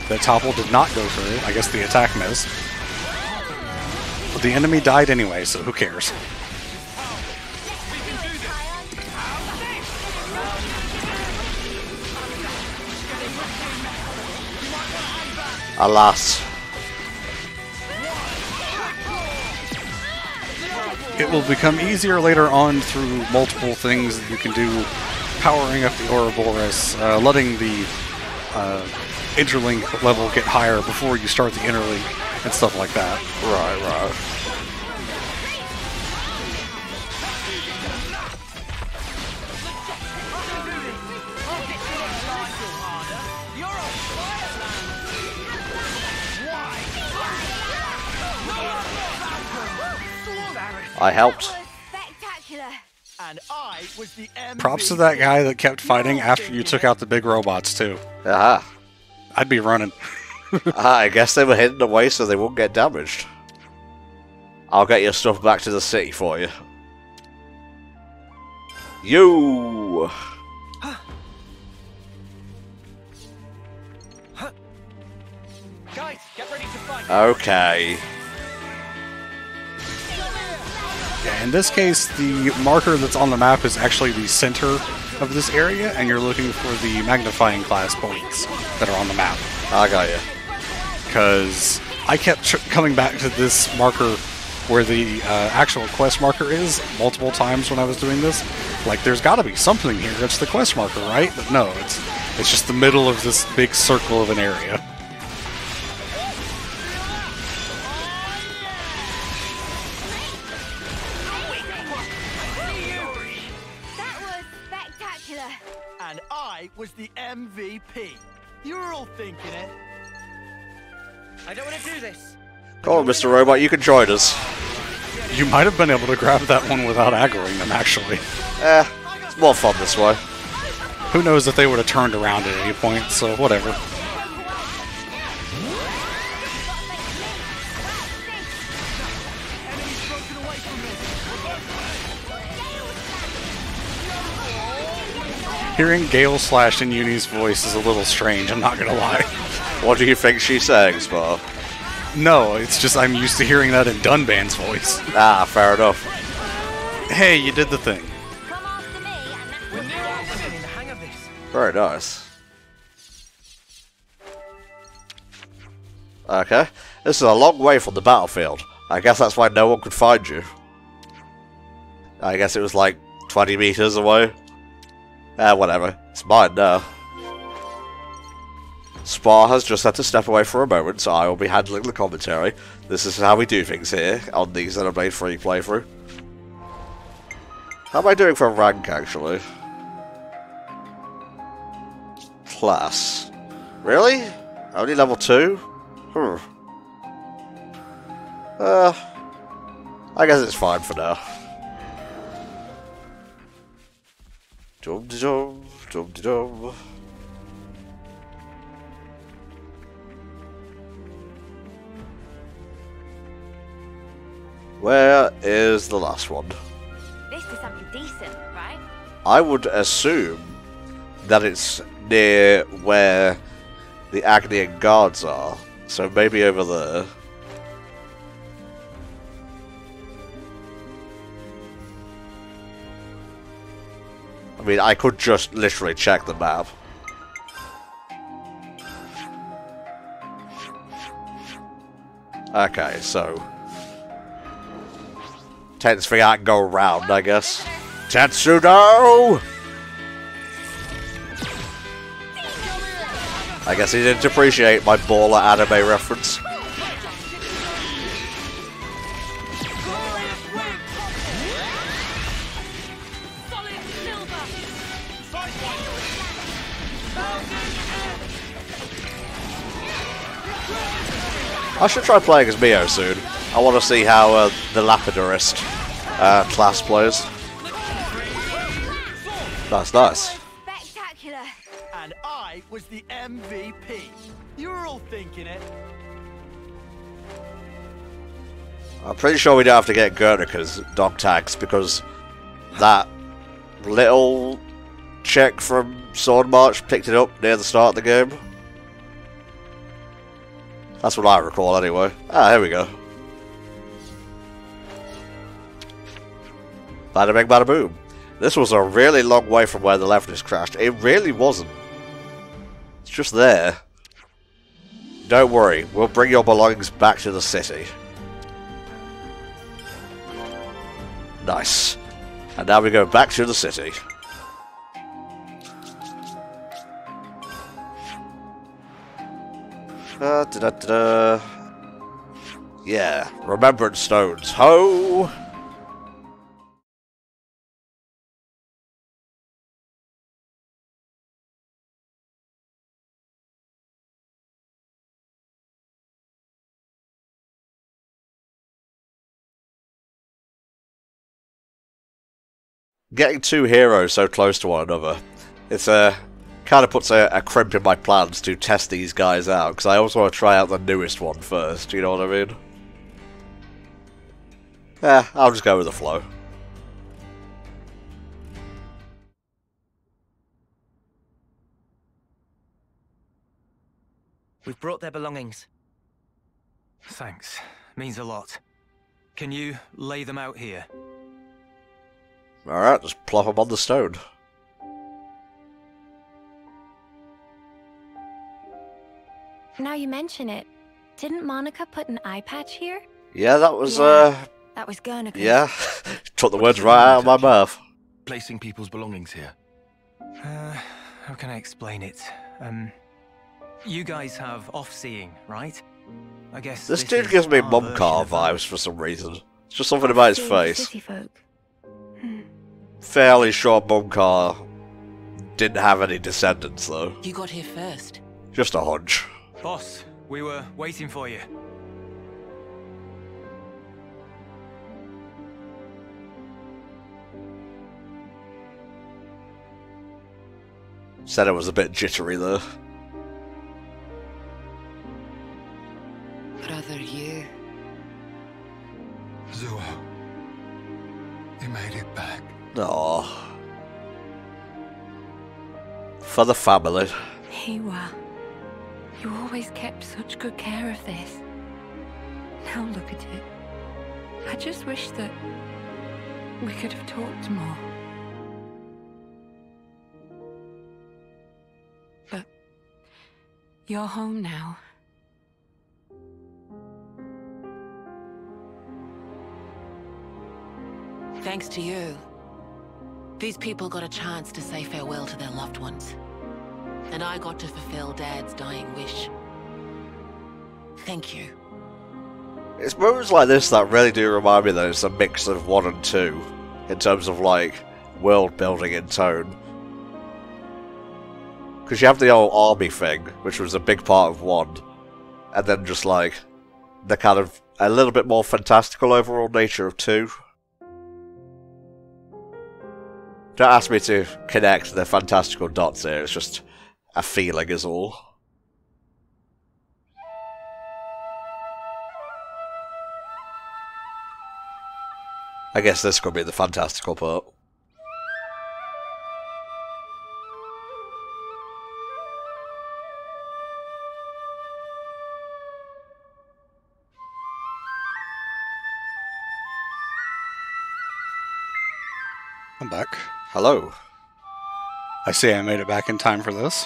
Speaker 4: That topple did not go through. I guess the attack missed. But the enemy died anyway, so who cares?
Speaker 1: Alas.
Speaker 4: It will become easier later on through multiple things that you can do. Powering up the Ouroboros, letting the interlink level get higher before you start the interlink and stuff like that.
Speaker 1: Right. I helped.
Speaker 2: And I was the MVP.
Speaker 4: Props to that guy that kept fighting after you took out the big robots, too.
Speaker 1: Aha.
Speaker 4: I'd be running.
Speaker 1: I guess they were hidden away so they wouldn't get damaged. I'll get your stuff back to the city for you. You.
Speaker 2: Guys, get ready to fight.
Speaker 1: Okay.
Speaker 4: Yeah, in this case, the marker that's on the map is actually the center of this area, and you're looking for the magnifying glass points that are on the map.
Speaker 1: I got you.
Speaker 4: Because I kept coming back to this marker where the actual quest marker is multiple times when I was doing this. Like, there's got to be something here. It's the quest marker, right? But no, it's just the middle of this big circle of an area.
Speaker 2: And I was the MVP. You were all thinking it.
Speaker 12: I don't want to do this.
Speaker 1: Come on, Mr. Robot, you can join us.
Speaker 4: You might have been able to grab that one without aggroing them, actually.
Speaker 1: It's more fun this way.
Speaker 4: Who knows if they would have turned around at any point, so whatever. Hearing Gale slash in Uni's voice is a little strange, I'm not gonna lie.
Speaker 1: What do you think she's saying, Spar?
Speaker 4: No, it's just I'm used to hearing that in Dunban's voice.
Speaker 1: Ah, fair enough.
Speaker 4: Hey, you did the thing.
Speaker 1: Very nice. Okay, this is a long way from the battlefield. I guess that's why no one could find you. I guess it was like 20 meters away. Whatever. It's mine now. Spar has just had to step away for a moment, so I will be handling the commentary. This is how we do things here on the Xenoblade 3 playthrough. How am I doing for rank, actually? Class. Really? Only level 2? I guess it's fine for now. Dum-de-dum, dum-de-dum. Where is the last one?
Speaker 9: This is something decent, right?
Speaker 1: I would assume that it's near where the Agnian guards are, so maybe over there. I mean, I could just literally check the map. Okay, so... Tense thing I can go around, I guess. Tetsudo! I guess he didn't appreciate my baller anime reference. I should try playing as Mio soon. I want to see how the Lapidarist class plays. That's nice.
Speaker 11: Spectacular.
Speaker 3: And I was the MVP. You were all thinking it.
Speaker 1: I'm pretty sure we don't have to get Guernica's dog tags because that little chick from Sword March picked it up near the start of the game. That's what I recall anyway. Ah, here we go. Bada bing, bada boom. This was a really long way from where the Leftist crashed. It really wasn't. It's just there. Don't worry, we'll bring your belongings back to the city. Nice. And now we go back to the city. Yeah, remembrance stones. Ho! Getting two heroes so close to one another, it's kind of puts a crimp in my plans to test these guys out, because I also want to try out the newest one first, you know what I mean? Yeah, I'll just go with the flow.
Speaker 12: We've brought their belongings.
Speaker 14: Thanks. Means a lot. Can you lay them out here?
Speaker 1: Alright, just plop them on the stone.
Speaker 9: Now you mention it, didn't Monica put an eye patch here?
Speaker 1: Yeah, that was,
Speaker 9: That was Guernica.
Speaker 1: yeah, took the words right out of my mouth.
Speaker 8: Placing people's belongings here.
Speaker 14: How can I explain it? You guys have off-seeing, right? I guess
Speaker 1: This dude gives me Mumcar vibes for some reason. It's just something about his face.
Speaker 5: City folk.
Speaker 1: Fairly sure Mumcar didn't have any descendants, though.
Speaker 13: You got here first.
Speaker 1: Just a hunch.
Speaker 14: Boss, we were waiting for you.
Speaker 1: Said it was a bit jittery, though.
Speaker 15: Brother, you.
Speaker 16: Zuo. You made it back.
Speaker 1: Aww. For the family.
Speaker 6: Hiwa, you always kept such good care of this. Now look at it. I just wish that we could have talked more. But you're home now.
Speaker 13: Thanks to you, these people got a chance to say farewell to their loved ones. And I got to fulfill Dad's dying wish. Thank you.
Speaker 1: It's moments like this that really do remind me that it's a mix of 1 and 2. in terms of, like, world building in tone. Because you have the old army thing, which was a big part of 1, and then just, like, the kind of a little bit more fantastical overall nature of 2. Don't ask me to connect the fantastical dots here, it's just a feeling is all. I guess this could be the fantastical part.
Speaker 4: I'm back.
Speaker 1: Hello.
Speaker 4: I see I made it back in time for this.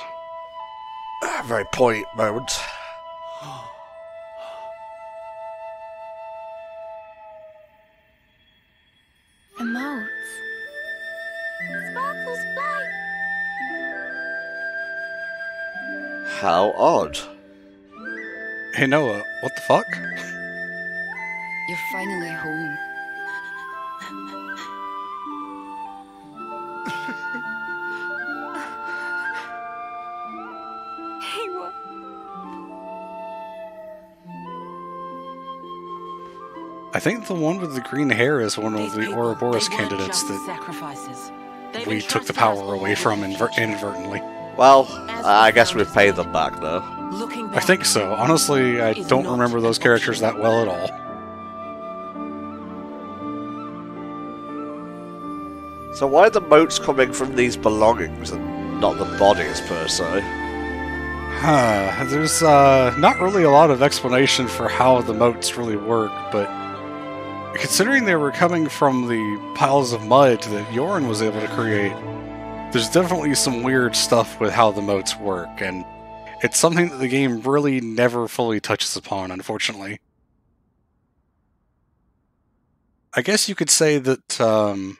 Speaker 1: Very poignant moment.
Speaker 9: Emotes. Sparkles fly.
Speaker 1: How odd.
Speaker 4: Hey Noah, what the fuck?
Speaker 15: You're finally home.
Speaker 4: I think the one with the green hair is one of the Ouroboros candidates that
Speaker 13: sacrifices.
Speaker 4: we took the power away from inadvertently.
Speaker 1: Well, I guess we've paid them back now.
Speaker 4: I think so. Honestly, I don't remember those characters that well at all.
Speaker 1: So why are the motes coming from these belongings and not the bodies per se?
Speaker 4: There's not really a lot of explanation for how the motes really work, but considering they were coming from the piles of mud that Yoren was able to create, there's definitely some weird stuff with how the motes work, and it's something that the game really never fully touches upon, unfortunately. I guess you could say that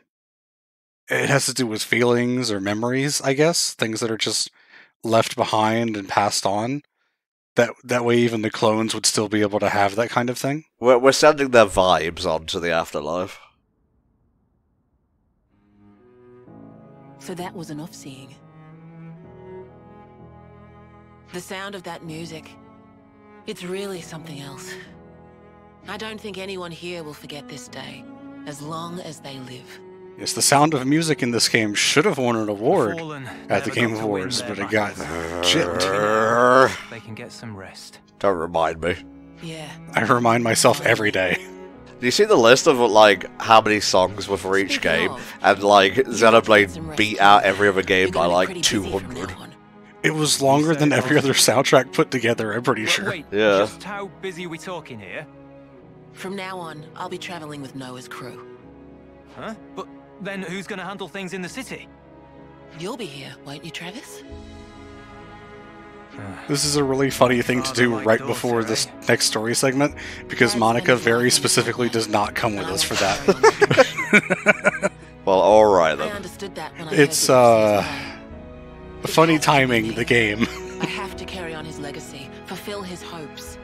Speaker 4: it has to do with feelings or memories, I guess. Things that are just left behind and passed on. That way even the clones would still be able to have that kind of thing.
Speaker 1: We're sending their vibes on to the afterlife.
Speaker 13: So that was enough seeing. The sound of that music, it's really something else. I don't think anyone here will forget this day, as long as they live.
Speaker 4: Yes, the sound of music in this game should have won an award at the Game Awards, but it got shit.
Speaker 14: They can get some rest.
Speaker 1: Don't remind me.
Speaker 13: Yeah.
Speaker 4: I remind myself every day.
Speaker 1: Do you see the list of, like, how many songs were for each game? And, like, Xenoblade beat out every other game by, like, 200.
Speaker 4: It was longer than every other soundtrack put together, I'm pretty sure.
Speaker 14: Wait,
Speaker 1: yeah.
Speaker 14: Just how busy are we talking here?
Speaker 13: From now on, I'll be traveling with Noah's crew.
Speaker 14: Huh? But then who's going to handle things in the city?
Speaker 13: You'll be here, won't you, Travis?
Speaker 4: This is a really funny thing to do right before this next story segment, because Monica very specifically does not come with us for that.
Speaker 1: Well, alright then.
Speaker 4: It's, funny timing, the game.
Speaker 13: I have to carry on his legacy, fulfill his hopes.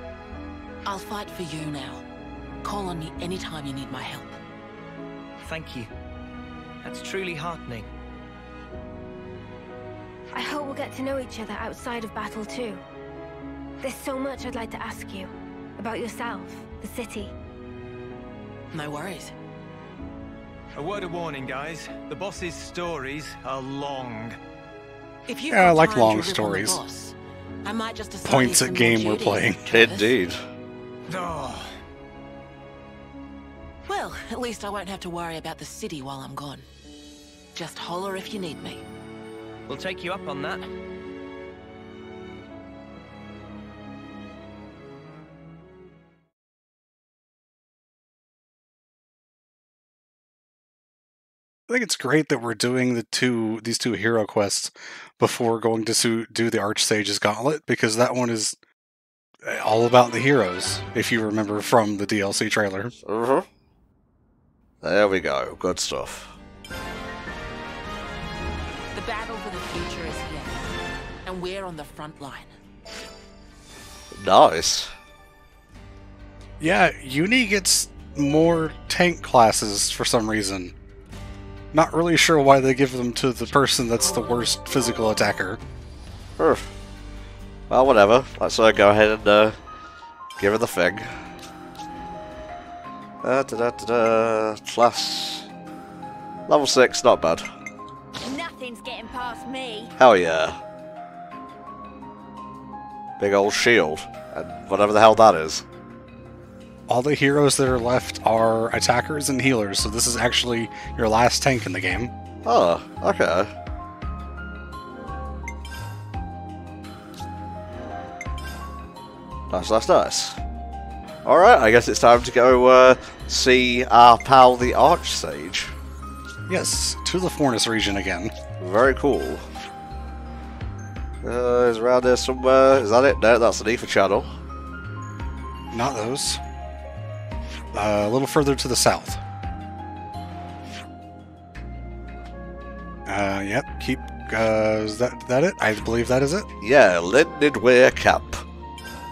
Speaker 13: I'll fight for you now. Call on me anytime you need my help.
Speaker 12: Thank you. That's truly heartening.
Speaker 5: I hope we'll get to know each other outside of battle too. There's so much I'd like to ask you. About yourself, the city.
Speaker 13: No worries.
Speaker 14: A word of warning, guys. The boss's stories are long.
Speaker 13: If you
Speaker 4: I like long stories.
Speaker 13: Boss, I might just assign
Speaker 4: Points
Speaker 13: you
Speaker 4: at
Speaker 13: some
Speaker 4: game
Speaker 13: more
Speaker 4: we're
Speaker 13: duties,
Speaker 4: playing.
Speaker 13: Travis.
Speaker 1: Indeed.
Speaker 14: Oh.
Speaker 13: Well, at least I won't have to worry about the city while I'm gone. Just holler if you need me.
Speaker 12: We'll take you up on that.
Speaker 4: I think it's great that we're doing these two hero quests before going to do the Archsage's Gauntlet, because that one is all about the heroes, if you remember from the DLC trailer.
Speaker 1: Mm-hmm. There we go. Good stuff.
Speaker 13: The battle for the future is here, and we're on the front line.
Speaker 1: Nice.
Speaker 4: Yeah, Uni gets more tank classes for some reason. Not really sure why they give them to the person that's the worst physical attacker.
Speaker 1: Well, whatever. Let's go ahead and give her the thing. Class level 6, not bad.
Speaker 9: Nothing's getting past me.
Speaker 1: Hell yeah. Big old shield, and whatever the hell that is.
Speaker 4: All the heroes that are left are attackers and healers, so this is actually your last tank in the game.
Speaker 1: Oh, okay. Nice. Alright, I guess it's time to go see our pal the Archsage.
Speaker 4: Yes, to the Fornus region again.
Speaker 1: Very cool. Is around there somewhere. Is that it? No, that's the Aether channel.
Speaker 4: Not those. A little further to the south. Yep, keep... is that it? I believe that is it?
Speaker 1: Yeah, Lindidware Camp.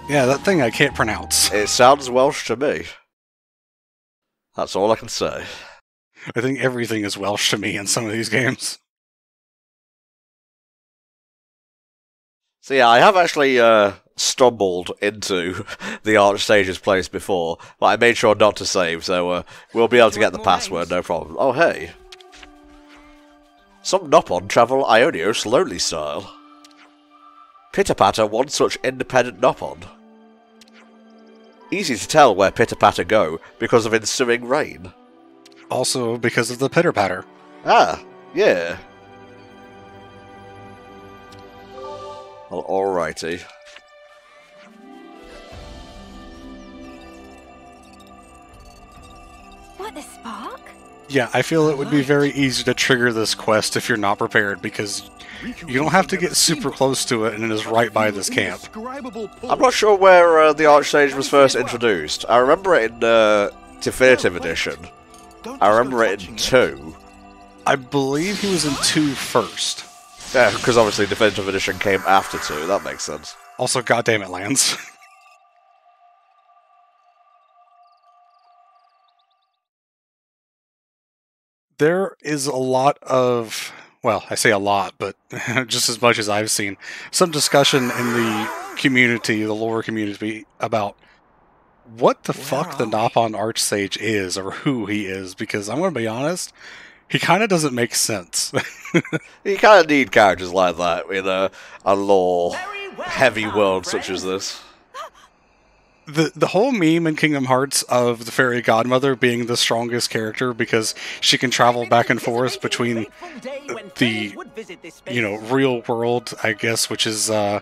Speaker 4: Yeah, that thing I can't pronounce.
Speaker 1: It sounds Welsh to me. That's all I can say.
Speaker 4: I think everything is Welsh to me in some of these games.
Speaker 1: So yeah, I have actually stumbled into the Archsage's place before, but I made sure not to save, so we'll be able to get the password, no problem. Oh hey. Some Nopon travel Ionio slowly style. Pitter-Patter, one such independent Nopon. Easy to tell where Pitter-Patter go because of ensuing rain.
Speaker 4: Also because of the pitter-patter.
Speaker 1: Ah, yeah. Well, alrighty.
Speaker 9: What, the spark?
Speaker 4: Yeah, I feel it would be very easy to trigger this quest if you're not prepared, because you don't have to get super close to it, and it is right by this camp.
Speaker 1: I'm not sure where the Archsage was first introduced. I remember it in Definitive Edition. I remember it in 2.
Speaker 4: I believe he was in 2 first.
Speaker 1: Yeah, because obviously Definitive Edition came after 2, that makes sense.
Speaker 4: Also, goddammit, Lance. There is a lot of, well, I say a lot, but just as much as I've seen, some discussion in the community, the lore community, about what the fuck the Nopon Archsage is, or who he is, because I'm going to be honest, he kind of doesn't make sense.
Speaker 1: You kind of need characters like that in a lore-heavy world such as this.
Speaker 4: The whole meme in Kingdom Hearts of the fairy godmother being the strongest character because she can travel back and forth between the, real world, I guess, which is, or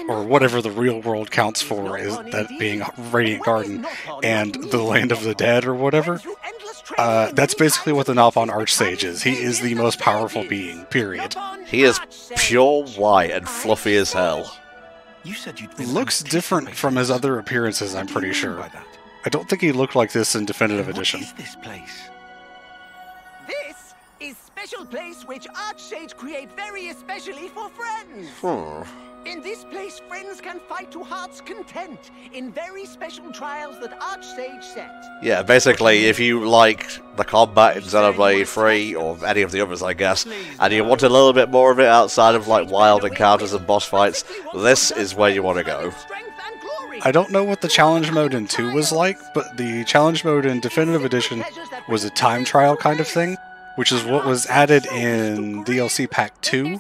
Speaker 4: whatever the real world counts for, is that being Radiant Garden, and the Land of the Dead or whatever. That's basically what the Nopon Archsage is. He is the most powerful being, period.
Speaker 1: He is pure white and fluffy as hell.
Speaker 8: You said you'd
Speaker 4: Looks different from his other appearances, I'm pretty sure. I don't think he looked like this in Definitive Edition.
Speaker 8: What is this place?
Speaker 17: This is special place which Archsage create very especially for friends. In this place, friends can fight to heart's content in very special trials that Archsage set.
Speaker 1: Yeah, basically, if you like the combat in Xenoblade 3, or any of the others, I guess, and you want a little bit more of it outside of like wild encounters and boss fights, this is where you want to go.
Speaker 4: I don't know what the challenge mode in 2 was like, but the challenge mode in Definitive Edition was a time trial kind of thing, which is what was added in DLC Pack 2,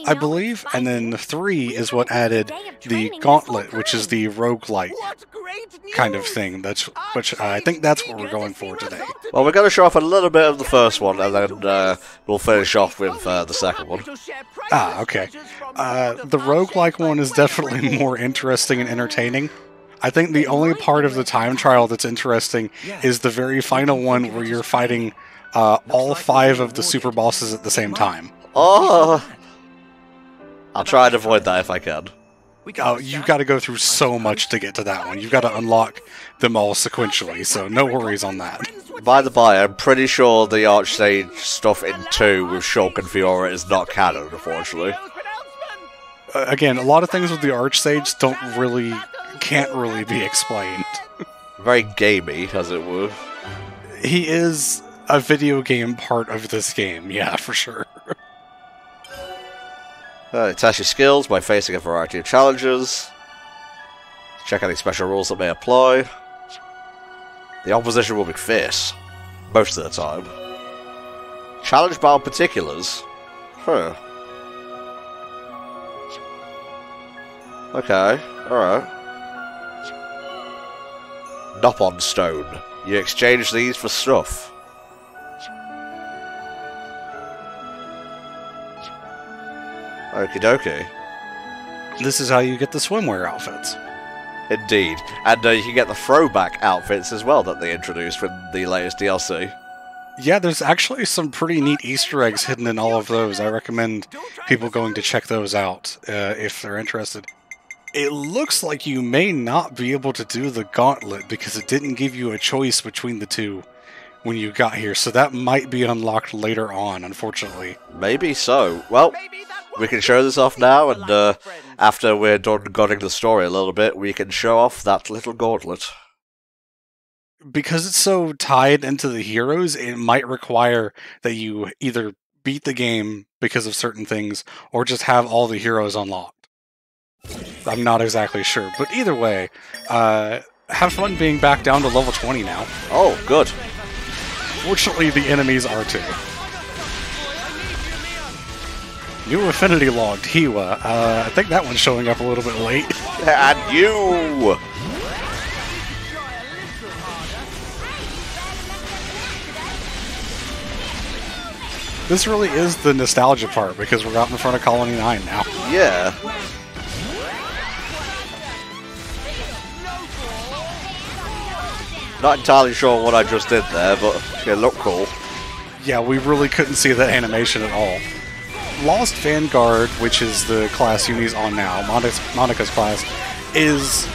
Speaker 4: I believe, and then 3 is what added the Gauntlet, which is the roguelike kind of thing, which I think that's what we're going for today.
Speaker 1: Well, we're going to show off a little bit of the first one, and then we'll finish off with the second one.
Speaker 4: Ah, okay. The roguelike one is definitely more interesting and entertaining. I think the only part of the time trial that's interesting is the very final one where you're fighting all 5 of the super bosses at the same time.
Speaker 1: Oh! I'll try and avoid that if I can.
Speaker 4: Oh, you've got to go through so much to get to that one. You've got to unlock them all sequentially, so no worries on that.
Speaker 1: By the by, I'm pretty sure the Archsage stuff in 2 with Shulk and Fiora is not canon, unfortunately.
Speaker 4: Again, a lot of things with the Archsage can't really be explained.
Speaker 1: Very gamey, as it were.
Speaker 4: He is a video game part of this game, yeah, for sure.
Speaker 1: Test your skills by facing a variety of challenges. Check any special rules that may apply. The opposition will be fierce, most of the time. Challenge bound particulars? Huh. Okay, alright. Nopon stone. You exchange these for stuff. Okie dokie.
Speaker 4: This is how you get the swimwear outfits.
Speaker 1: Indeed. And you can get the throwback outfits as well that they introduced with the latest DLC.
Speaker 4: Yeah, there's actually some pretty neat Easter eggs hidden in all of those. I recommend people going to check those out if they're interested. It looks like you may not be able to do the gauntlet because it didn't give you a choice between the two when you got here, so that might be unlocked later on, unfortunately.
Speaker 1: Maybe so. Well, we can show this off now, and after we're done gutting the story a little bit, we can show off that little gauntlet.
Speaker 4: Because it's so tied into the heroes, it might require that you either beat the game because of certain things, or just have all the heroes unlocked. I'm not exactly sure, but either way, have fun being back down to level 20 now.
Speaker 1: Oh, good.
Speaker 4: Fortunately, the enemies are too. New affinity logged, Hiwa. I think that one's showing up a little bit late.
Speaker 1: And you!
Speaker 4: This really is the nostalgia part, because we're out in front of Colony 9 now.
Speaker 1: Yeah. Not entirely sure what I just did there, but it looked cool.
Speaker 4: Yeah, we really couldn't see that animation at all. Lost Vanguard, which is the class Uni's on now, Monica's class, is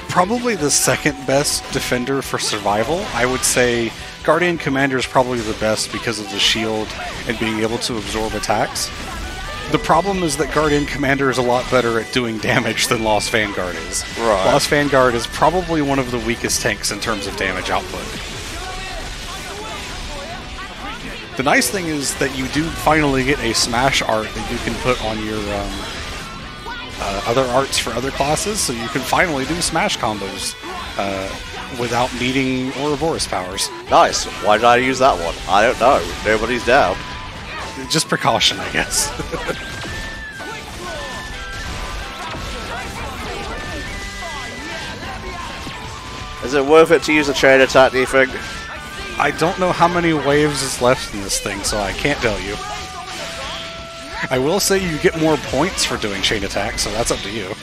Speaker 4: probably the second best defender for survival. I would say Guardian Commander is probably the best because of the shield and being able to absorb attacks. The problem is that Guardian Commander is a lot better at doing damage than Lost Vanguard is.
Speaker 1: Right.
Speaker 4: Lost Vanguard is probably one of the weakest tanks in terms of damage output. The nice thing is that you do finally get a Smash art that you can put on your other arts for other classes, so you can finally do Smash combos without needing Ouroboros powers.
Speaker 1: Nice. Why did I use that one? I don't know. Nobody's down.
Speaker 4: Just precaution, I guess.
Speaker 1: Is it worth it to use a chain attack, do you think?
Speaker 4: I don't know how many waves is left in this thing, so I can't tell you. I will say you get more points for doing chain attack, so that's up to you.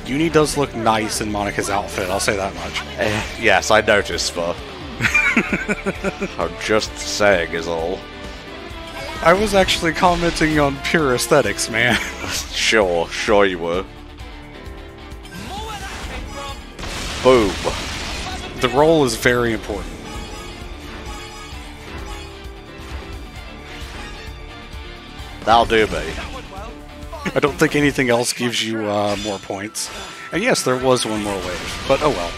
Speaker 4: Uni does look nice in Monica's outfit, I'll say that much.
Speaker 1: Yes, I noticed, but I'm just saying is all.
Speaker 4: I was actually commenting on pure aesthetics, man.
Speaker 1: Sure you were. Boom.
Speaker 4: The roll is very important.
Speaker 1: That'll do me.
Speaker 4: I don't think anything else gives you more points. And yes, there was one more wave, but oh well.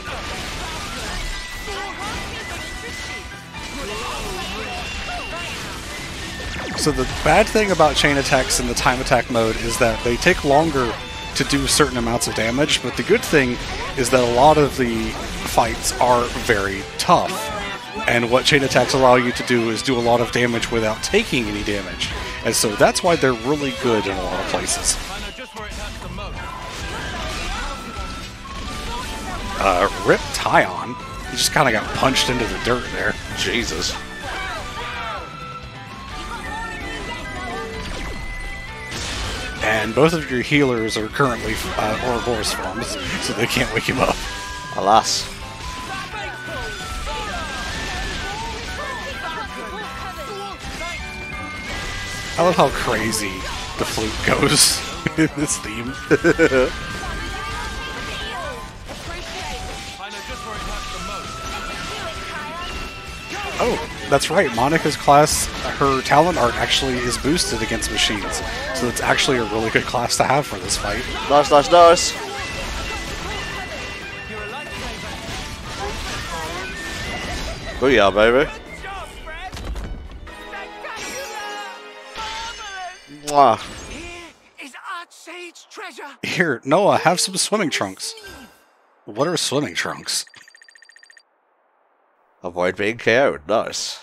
Speaker 4: So the bad thing about chain attacks in the time attack mode is that they take longer to do certain amounts of damage, but the good thing is that a lot of the fights are very tough. And what chain attacks allow you to do is do a lot of damage without taking any damage. And so that's why they're really good in a lot of places. Rip Tyon. He just kind of got punched into the dirt there.
Speaker 1: Jesus.
Speaker 4: And both of your healers are currently Ouroboros forms, so they can't wake him up.
Speaker 1: Alas.
Speaker 4: I love how crazy the flute goes in this theme. Oh, that's right. Monica's class, her talent art actually is boosted against machines. So it's actually a really good class to have for this fight.
Speaker 1: Nice, nice, nice. Booyah, baby. Mwah.
Speaker 17: Is Archsage treasure.
Speaker 4: Here, Noah, have some swimming trunks. What are swimming trunks?
Speaker 1: Avoid being KO'd. Nice.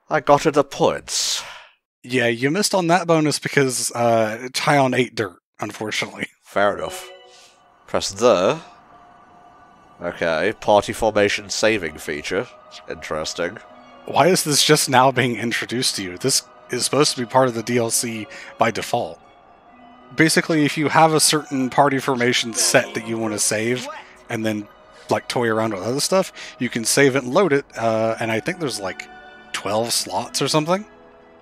Speaker 1: I got to the points.
Speaker 4: Yeah, you missed on that bonus because Tyon ate dirt, unfortunately.
Speaker 1: Fair enough. Press the. Okay, party formation saving feature. Interesting.
Speaker 4: Why is this just now being introduced to you? This is supposed to be part of the DLC by default. Basically, if you have a certain party formation set that you want to save, and then like toy around with other stuff, you can save it and load it, and I think there's like 12 slots or something.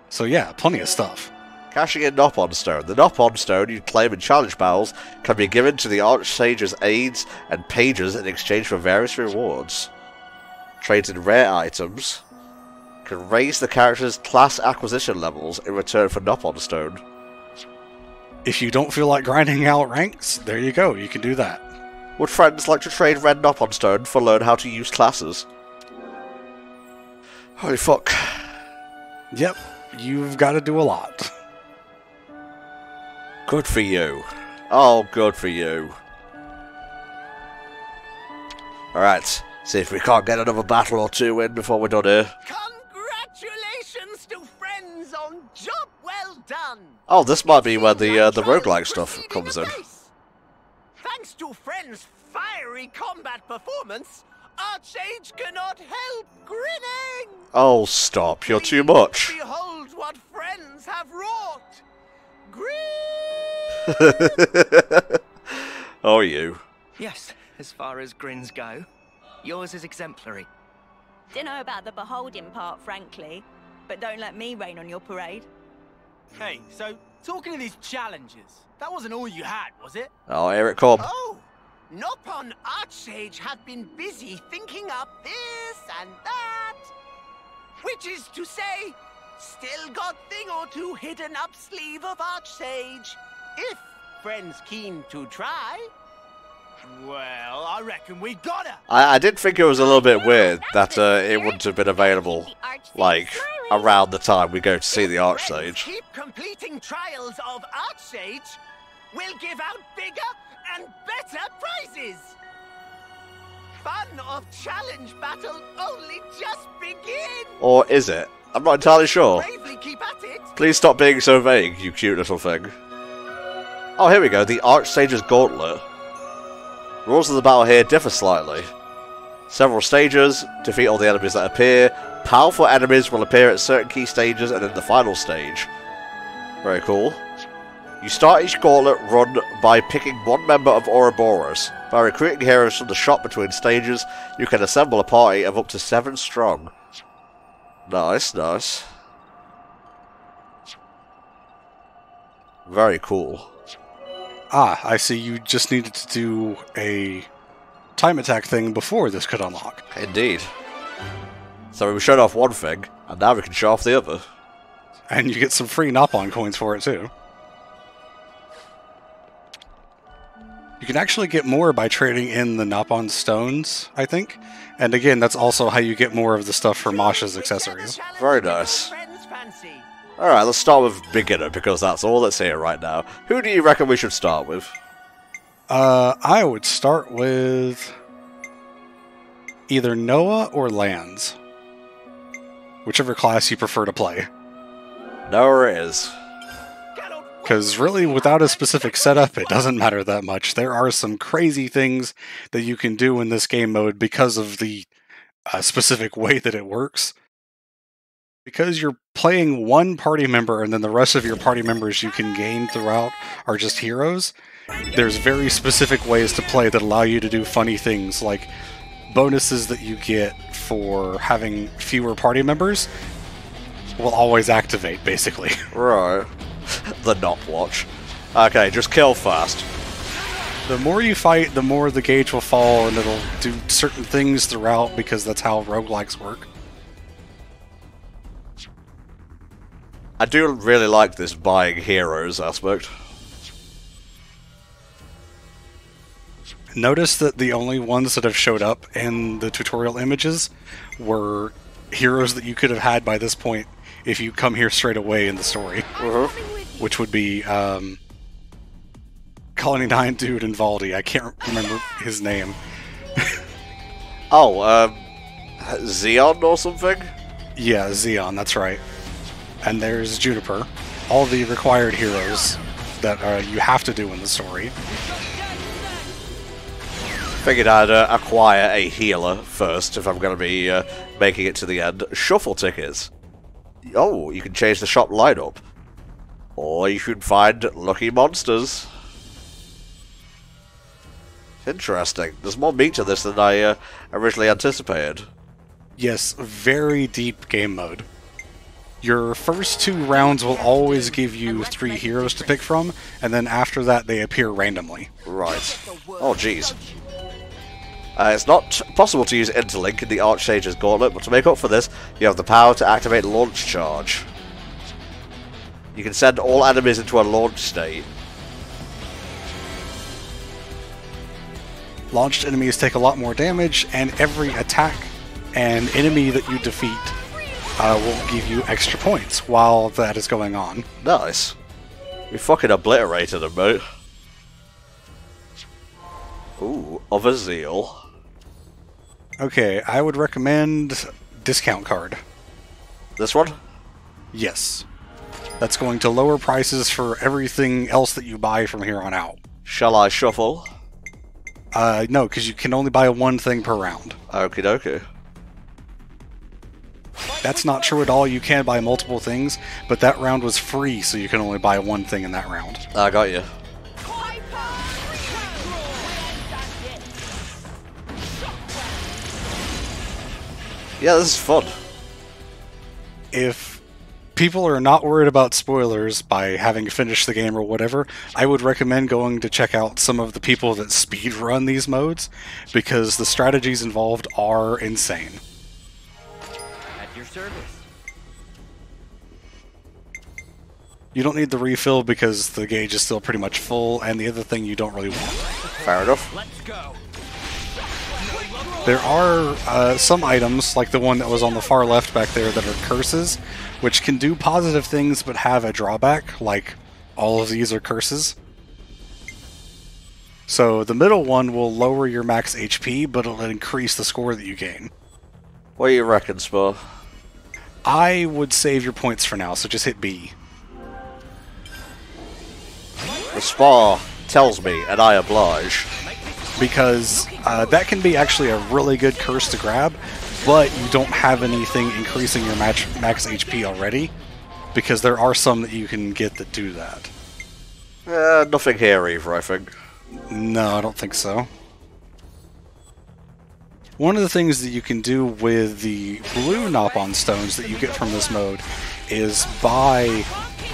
Speaker 4: So yeah, plenty of stuff.
Speaker 1: Cashing in Nopon Stone. The Nopon Stone you claim in challenge battles can be given to the Archsage's aides and pages in exchange for various rewards. Trades in rare items. Can raise the character's class acquisition levels in return for Nopon Stone.
Speaker 4: If you don't feel like grinding out ranks, there you go, you can do that.
Speaker 1: Would friends like to trade red Nopon Stone for learn how to use classes? Holy fuck.
Speaker 4: Yep, you've got to do a lot.
Speaker 1: Good for you. Oh, good for you. Alright, see if we can't get another battle or two in before we're done here.
Speaker 17: Congratulations to friends on job well done.
Speaker 1: Oh, this might be where the roguelike stuff comes in.
Speaker 17: Thanks to friends' fiery combat performance, Archsage cannot help grinning.
Speaker 1: Oh, stop. You're too much.
Speaker 17: Behold what friends have wrought.
Speaker 1: Oh, you.
Speaker 12: Yes, as far as grins go, yours is exemplary.
Speaker 18: Dunno about the beholding part, frankly, but don't let me rain on your parade.
Speaker 3: Hey, so talking of these challenges, that wasn't all you had, was it?
Speaker 1: Oh, here it come.
Speaker 17: Oh, Nopon Archsage have been busy thinking up this and that. Which is to say, still got thing or two hidden up sleeve of Archsage. If friends keen to try.
Speaker 3: Well, I reckon we gotta.
Speaker 1: I did think it was a little bit weird that it wouldn't have been available, like, around the time we go to see the Archsage.
Speaker 17: Keep completing trials of Archsage, we'll give out bigger and better prizes. Fun of challenge battle only just begin.
Speaker 1: Or is it? I'm not entirely sure.
Speaker 17: Bravely keep at it.
Speaker 1: Please stop being so vague, you cute little thing. Oh, here we go, the Archsage's Gauntlet. Rules of the battle here differ slightly. Several stages, defeat all the enemies that appear. Powerful enemies will appear at certain key stages and in the final stage. Very cool. You start each gauntlet run by picking one member of Ouroboros. By recruiting heroes from the shop between stages, you can assemble a party of up to 7 strong. Nice, nice. Very cool.
Speaker 4: Ah, I see you just needed to do a time attack thing before this could unlock.
Speaker 1: Indeed. So we showed off one thing, and now we can show off the other.
Speaker 4: And you get some free Nopon coins for it too. You can actually get more by trading in the Nopon stones, I think. And again, that's also how you get more of the stuff for Masha's accessories.
Speaker 1: Very nice. Alright, let's start with beginner, because that's all that's here right now. Who do you reckon we should start with?
Speaker 4: I would start with either Noah or Lanz. Whichever class you prefer to play.
Speaker 1: Noah it is.
Speaker 4: Because really, without a specific setup, it doesn't matter that much. There are some crazy things that you can do in this game mode because of the specific way that it works. Because you're playing one party member and then the rest of your party members you can gain throughout are just heroes, there's very specific ways to play that allow you to do funny things, like bonuses that you get for having fewer party members will always activate, basically.
Speaker 1: Right. The Nop Watch. Okay, just kill fast.
Speaker 4: The more you fight, the more the gauge will fall, and it'll do certain things throughout, because that's how roguelikes work.
Speaker 1: I do really like this buying heroes aspect.
Speaker 4: Notice that the only ones that have showed up in the tutorial images were heroes that you could have had by this point if you come here straight away in the story. Which would be Colony 9 dude and Valdi. I can't remember his name.
Speaker 1: Xeon or something?
Speaker 4: Yeah, Xeon, that's right. And there's Juniper. All the required heroes that you have to do in the story.
Speaker 1: Figured I'd acquire a healer first if I'm going to be making it to the end. Shuffle tickets. Oh, you can change the shop lineup. Or you can find lucky monsters. Interesting. There's more meat to this than I originally anticipated.
Speaker 4: Yes, very deep game mode. Your first 2 rounds will always give you 3 heroes to pick from, and then after that they appear randomly.
Speaker 1: Right. Oh, jeez. It's not possible to use Interlink in the Archsage's Gauntlet, but to make up for this, you have the power to activate Launch Charge. You can send all enemies into a launch state.
Speaker 4: Launched enemies take a lot more damage, and every attack and enemy that you defeat will give you extra points while that is going on.
Speaker 1: Nice. We fucking obliterated them, mate. Ooh, of a zeal.
Speaker 4: Okay, I would recommend discount card.
Speaker 1: This one?
Speaker 4: Yes. That's going to lower prices for everything else that you buy from here on out.
Speaker 1: Shall I shuffle?
Speaker 4: No, because you can only buy 1 thing per round.
Speaker 1: Okie dokie.
Speaker 4: That's not true at all. You can buy multiple things, but that round was free, so you can only buy 1 thing in that round.
Speaker 1: I got you. Yeah, this is fun.
Speaker 4: If people are not worried about spoilers by having finished the game or whatever, I would recommend going to check out some of the people that speedrun these modes, because the strategies involved are insane.
Speaker 12: At your service.
Speaker 4: You don't need the refill because the gauge is still pretty much full, and the other thing you don't really want.
Speaker 1: Fair enough.
Speaker 12: Let's go.
Speaker 4: There are some items, like the one that was on the far left back there, that are curses, which can do positive things but have a drawback, like all of these are curses. So the middle one will lower your max HP, but it'll increase the score that you gain.
Speaker 1: What do you reckon, Spa?
Speaker 4: I would save your points for now, so just hit B.
Speaker 1: The Spa tells me, and I oblige.
Speaker 4: Because that can be actually a really good curse to grab, but you don't have anything increasing your max HP already, because there are some that you can get that do that.
Speaker 1: Nothing here either, I think.
Speaker 4: No, I don't think so. One of the things that you can do with the blue Nopon stones that you get from this mode is buy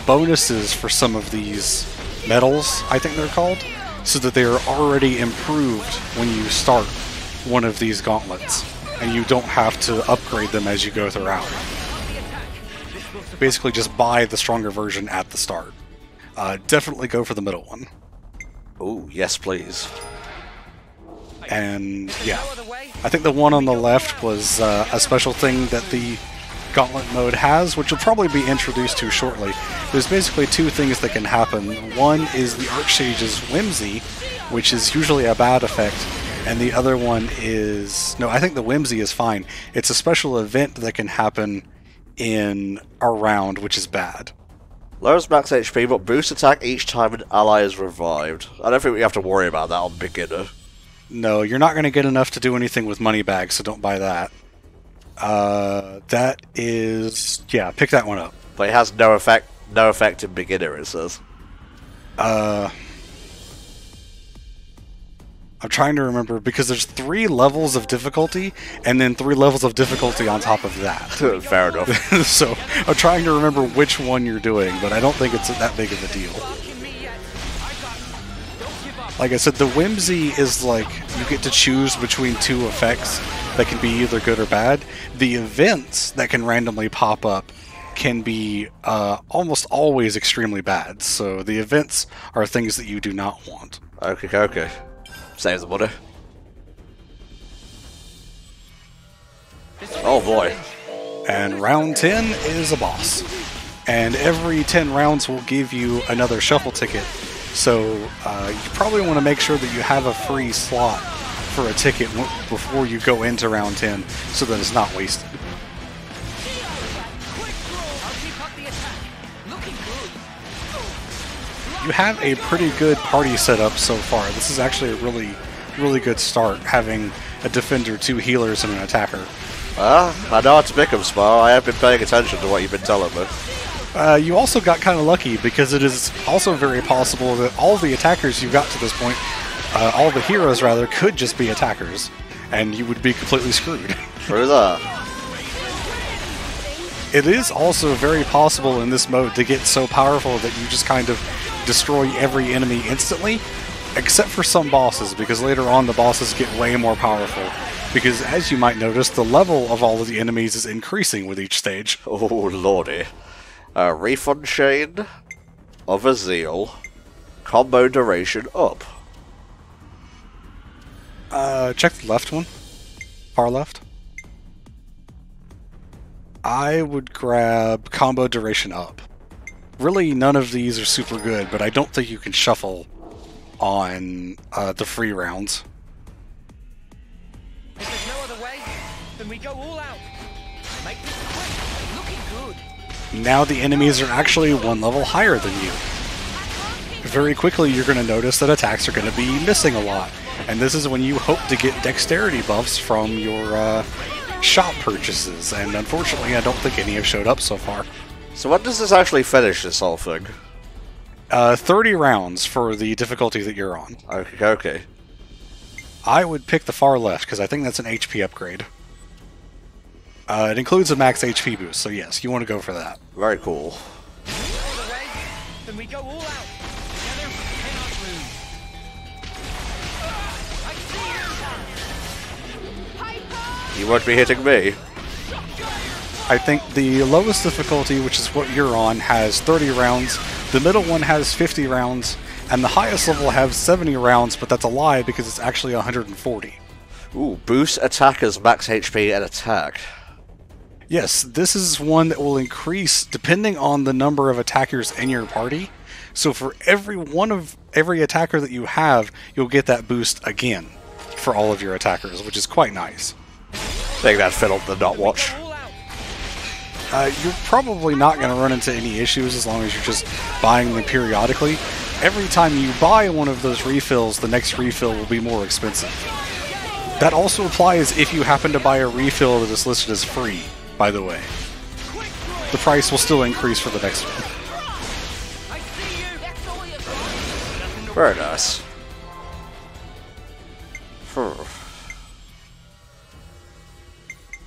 Speaker 4: bonuses for some of these medals, I think they're called, so that they are already improved when you start one of these gauntlets, and you don't have to upgrade them as you go throughout. Basically just buy the stronger version at the start. Definitely go for the middle one.
Speaker 1: Ooh, yes please.
Speaker 4: And yeah, I think the one on the left was a special thing that the Gauntlet mode has, which will probably be introduced to shortly. There's basically 2 things that can happen. One is the Archsage's Whimsy, which is usually a bad effect, and the other one is... No, I think the Whimsy is fine. It's a special event that can happen in a round, which is bad.
Speaker 1: Lowers max HP, but boosts attack each time an ally is revived. I don't think we have to worry about that on beginner.
Speaker 4: No, you're not going to get enough to do anything with money bags, so don't buy that. That is... yeah, pick that one up.
Speaker 1: But it has no effect in beginner, it says.
Speaker 4: I'm trying to remember, because there's 3 levels of difficulty, and then 3 levels of difficulty on top of that.
Speaker 1: Fair enough.
Speaker 4: So, I'm trying to remember which one you're doing, but I don't think it's that big of a deal. Like I said, the Whimsy is like, you get to choose between 2 effects that can be either good or bad. The events that can randomly pop up can be almost always extremely bad, so the events are things that you do not want.
Speaker 1: Okay. Saves the money. Oh boy.
Speaker 4: And round 10 is a boss. And every 10 rounds will give you another shuffle ticket. So you probably want to make sure that you have a free slot for a ticket before you go into round 10 so that it's not wasted. You have a pretty good party setup so far. This is actually a really good start, having a defender, 2 healers, and an attacker.
Speaker 1: I know how to pick them, Spar. I have been paying attention to what you've been telling me.
Speaker 4: You also got kind of lucky, because it is also very possible that all the attackers you got to this point, all the heroes rather, could just be attackers, and you would be completely screwed.
Speaker 1: True that.
Speaker 4: It is also very possible in this mode to get so powerful that you just kind of destroy every enemy instantly, except for some bosses, because later on the bosses get way more powerful. Because as you might notice, the level of all of the enemies is increasing with each stage.
Speaker 1: Oh lordy. Refund chain of a zeal. Combo duration up.
Speaker 4: Check the left one. Far left. I would grab combo duration up. Really, none of these are super good, but I don't think you can shuffle on the free rounds.
Speaker 12: If there's no other way, then we go all out. Make this quick. Looking good.
Speaker 4: Now the enemies are actually 1 level higher than you. Very quickly you're going to notice that attacks are going to be missing a lot. And this is when you hope to get dexterity buffs from your shop purchases. And unfortunately I don't think any have showed up so far.
Speaker 1: So when does this actually finish, this whole thing?
Speaker 4: 30 rounds for the difficulty that you're on.
Speaker 1: Okay.
Speaker 4: I would pick the far left, because I think that's an HP upgrade. It includes a max HP boost, so yes, you want to go for that.
Speaker 1: Very cool.
Speaker 12: Then we go all out. Together we cannot lose.
Speaker 1: You won't be hitting me.
Speaker 4: I think the lowest difficulty, which is what you're on, has 30 rounds. The middle one has 50 rounds. And the highest level has 70 rounds, but that's a lie because it's actually 140.
Speaker 1: Ooh, boost attackers max HP and attack.
Speaker 4: Yes, this is one that will increase depending on the number of attackers in your party. So for every attacker that you have, you'll get that boost again for all of your attackers, which is quite nice.
Speaker 1: Take that, Fiddle, the not watch.
Speaker 4: You're probably not going to run into any issues as long as you're just buying them periodically. Every time you buy one of those refills, the next refill will be more expensive. That also applies if you happen to buy a refill that is listed as free, by the way. The price will still increase for the next one.
Speaker 1: Very nice.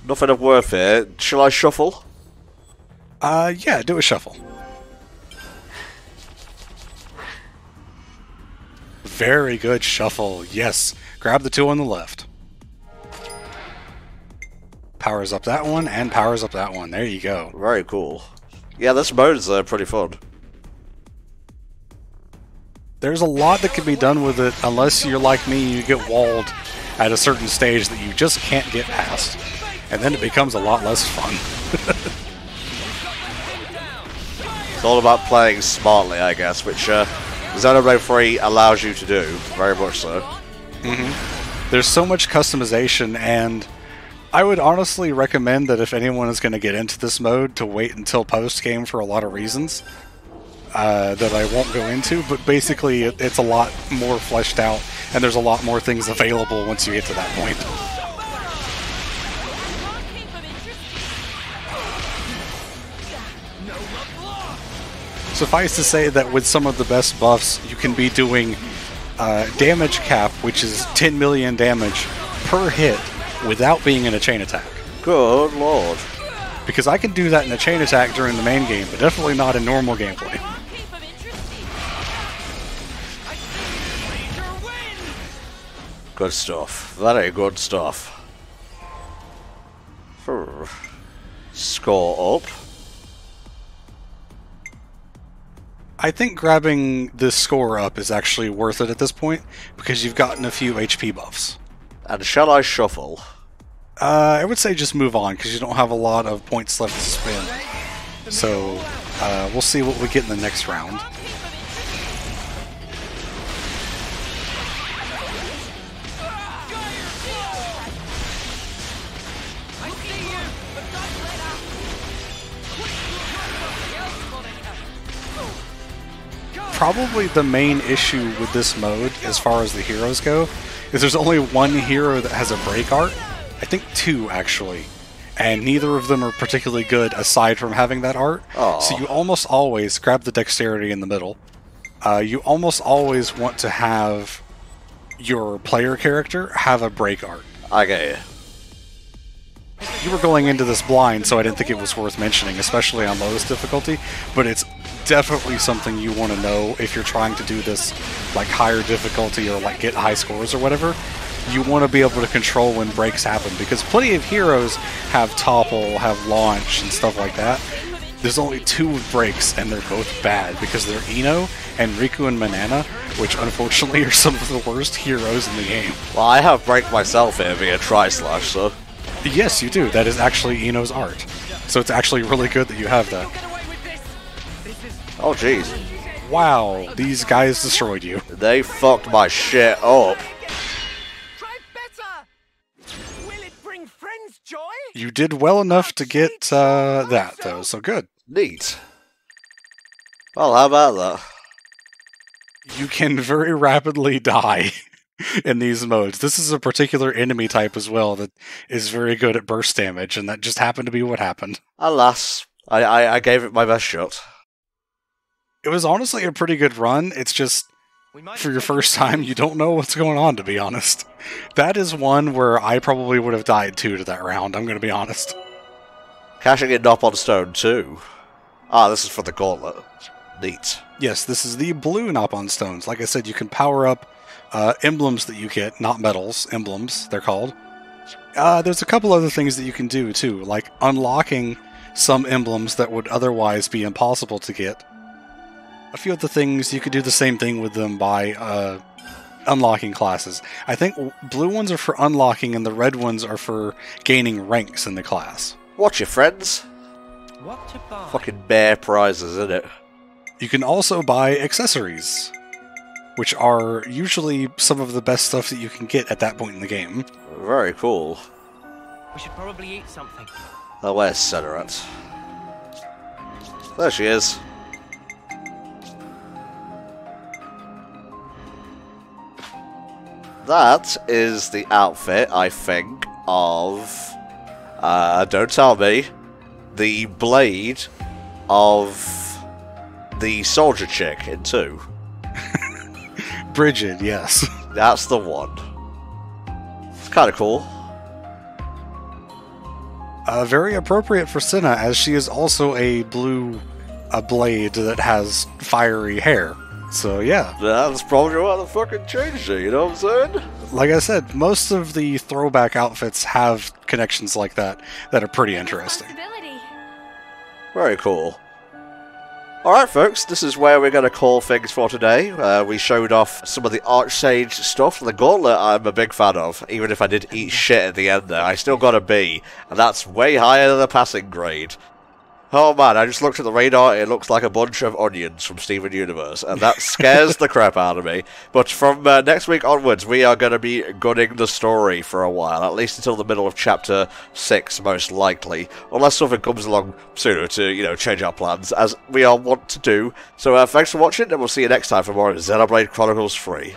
Speaker 1: Nothing of worth here. Shall I shuffle?
Speaker 4: Yeah, do a shuffle. Very good shuffle, yes. Grab the 2 on the left. Powers up that one, and powers up that one. There you go.
Speaker 1: Very cool. Yeah, this mode is pretty fun.
Speaker 4: There's a lot that can be done with it, unless you're like me, you get walled at a certain stage that you just can't get past. And then it becomes a lot less fun.
Speaker 1: It's all about playing smartly, I guess, which Xenoblade 3 allows you to do, very much so.
Speaker 4: There's so much customization, and I would honestly recommend that if anyone is going to get into this mode, to wait until post-game for a lot of reasons that I won't go into, but basically it's a lot more fleshed out, and there's a lot more things available once you get to that point. Suffice to say that with some of the best buffs, you can be doing damage cap, which is 10 million damage per hit without being in a chain attack.
Speaker 1: Good lord.
Speaker 4: Because I can do that in a chain attack during the main game, but definitely not in normal gameplay.
Speaker 1: Good stuff. Very good stuff. Score up.
Speaker 4: I think grabbing this score up is actually worth it at this point, because you've gotten a few HP buffs.
Speaker 1: And shall I shuffle?
Speaker 4: I would say just move on, because you don't have a lot of points left to spend. So, we'll see what we get in the next round. Probably the main issue with this mode, as far as the heroes go, is there's only one hero that has a break art. I think two, actually. And neither of them are particularly good aside from having that art.
Speaker 1: Aww.
Speaker 4: So you almost always grab the dexterity in the middle. You almost always want to have your player character have a break art.
Speaker 1: I get you.
Speaker 4: You were going into this blind, so I didn't think it was worth mentioning, especially on lowest difficulty, but it's definitely something you want to know if you're trying to do this like higher difficulty or like get high scores or whatever. You want to be able to control when breaks happen, because plenty of heroes have topple, have launch, and stuff like that. There's only two with breaks, and they're both bad, because they're Ino and Riku and Manana, which unfortunately are some of the worst heroes in the game.
Speaker 1: Well, I have break myself here via Tri-Slash, so...
Speaker 4: Yes, you do. That is actually Ino's art. So it's actually really good that you have that.
Speaker 1: Oh, jeez.
Speaker 4: Wow, these guys destroyed you.
Speaker 1: They fucked my shit up.
Speaker 4: You did well enough to get that, though, so good.
Speaker 1: Neat. Well, how about that?
Speaker 4: You can very rapidly die in these modes. This is a particular enemy type as well that is very good at burst damage, and that just happened to be what happened.
Speaker 1: Alas, I gave it my best shot.
Speaker 4: It was honestly a pretty good run. It's just, for your first time, you don't know what's going on, to be honest. That is one where I probably would have died too to that round, I'm going to be honest.
Speaker 1: Cashing in Nop on Stone too. Ah, this is for the gauntlet. Neat.
Speaker 4: Yes, this is the blue Nop on Stones. Like I said, you can power up emblems that you get, not medals, emblems, they're called. There's a couple other things that you can do too, like unlocking some emblems that would otherwise be impossible to get. A few other things, you could do the same thing with them by unlocking classes. I think blue ones are for unlocking and the red ones are for gaining ranks in the class.
Speaker 1: Watch your friends.
Speaker 12: What to buy?
Speaker 1: Fucking bare prizes, isn't it?
Speaker 4: You can also buy accessories, which are usually some of the best stuff that you can get at that point in the game.
Speaker 1: Very cool.
Speaker 12: We should probably eat something.
Speaker 1: Oh, where's Senna at? There she is. That is the outfit, I think, of... don't tell me. The blade of the soldier chick in 2.
Speaker 4: Bridget, yes.
Speaker 1: That's the one. It's kind of cool.
Speaker 4: Very appropriate for Senna, as she is also a blue blade that has fiery hair. So, yeah.
Speaker 1: That's probably why they fucking changed it, you know what I'm saying?
Speaker 4: Like I said, most of the throwback outfits have connections like that are pretty interesting.
Speaker 1: Very cool. Alright folks, this is where we're going to call things for today. We showed off some of the Archsage stuff. The gauntlet I'm a big fan of. Even if I did eat shit at the end there, I still got a B. And that's way higher than the passing grade. Oh man, I just looked at the radar, it looks like a bunch of onions from Steven Universe, and that scares the crap out of me. But from next week onwards, we are going to be gunning the story for a while, at least until the middle of Chapter 6, most likely. Unless something comes along sooner to, you know, change our plans, as we all want to do. So thanks for watching, and we'll see you next time for more Xenoblade Chronicles 3.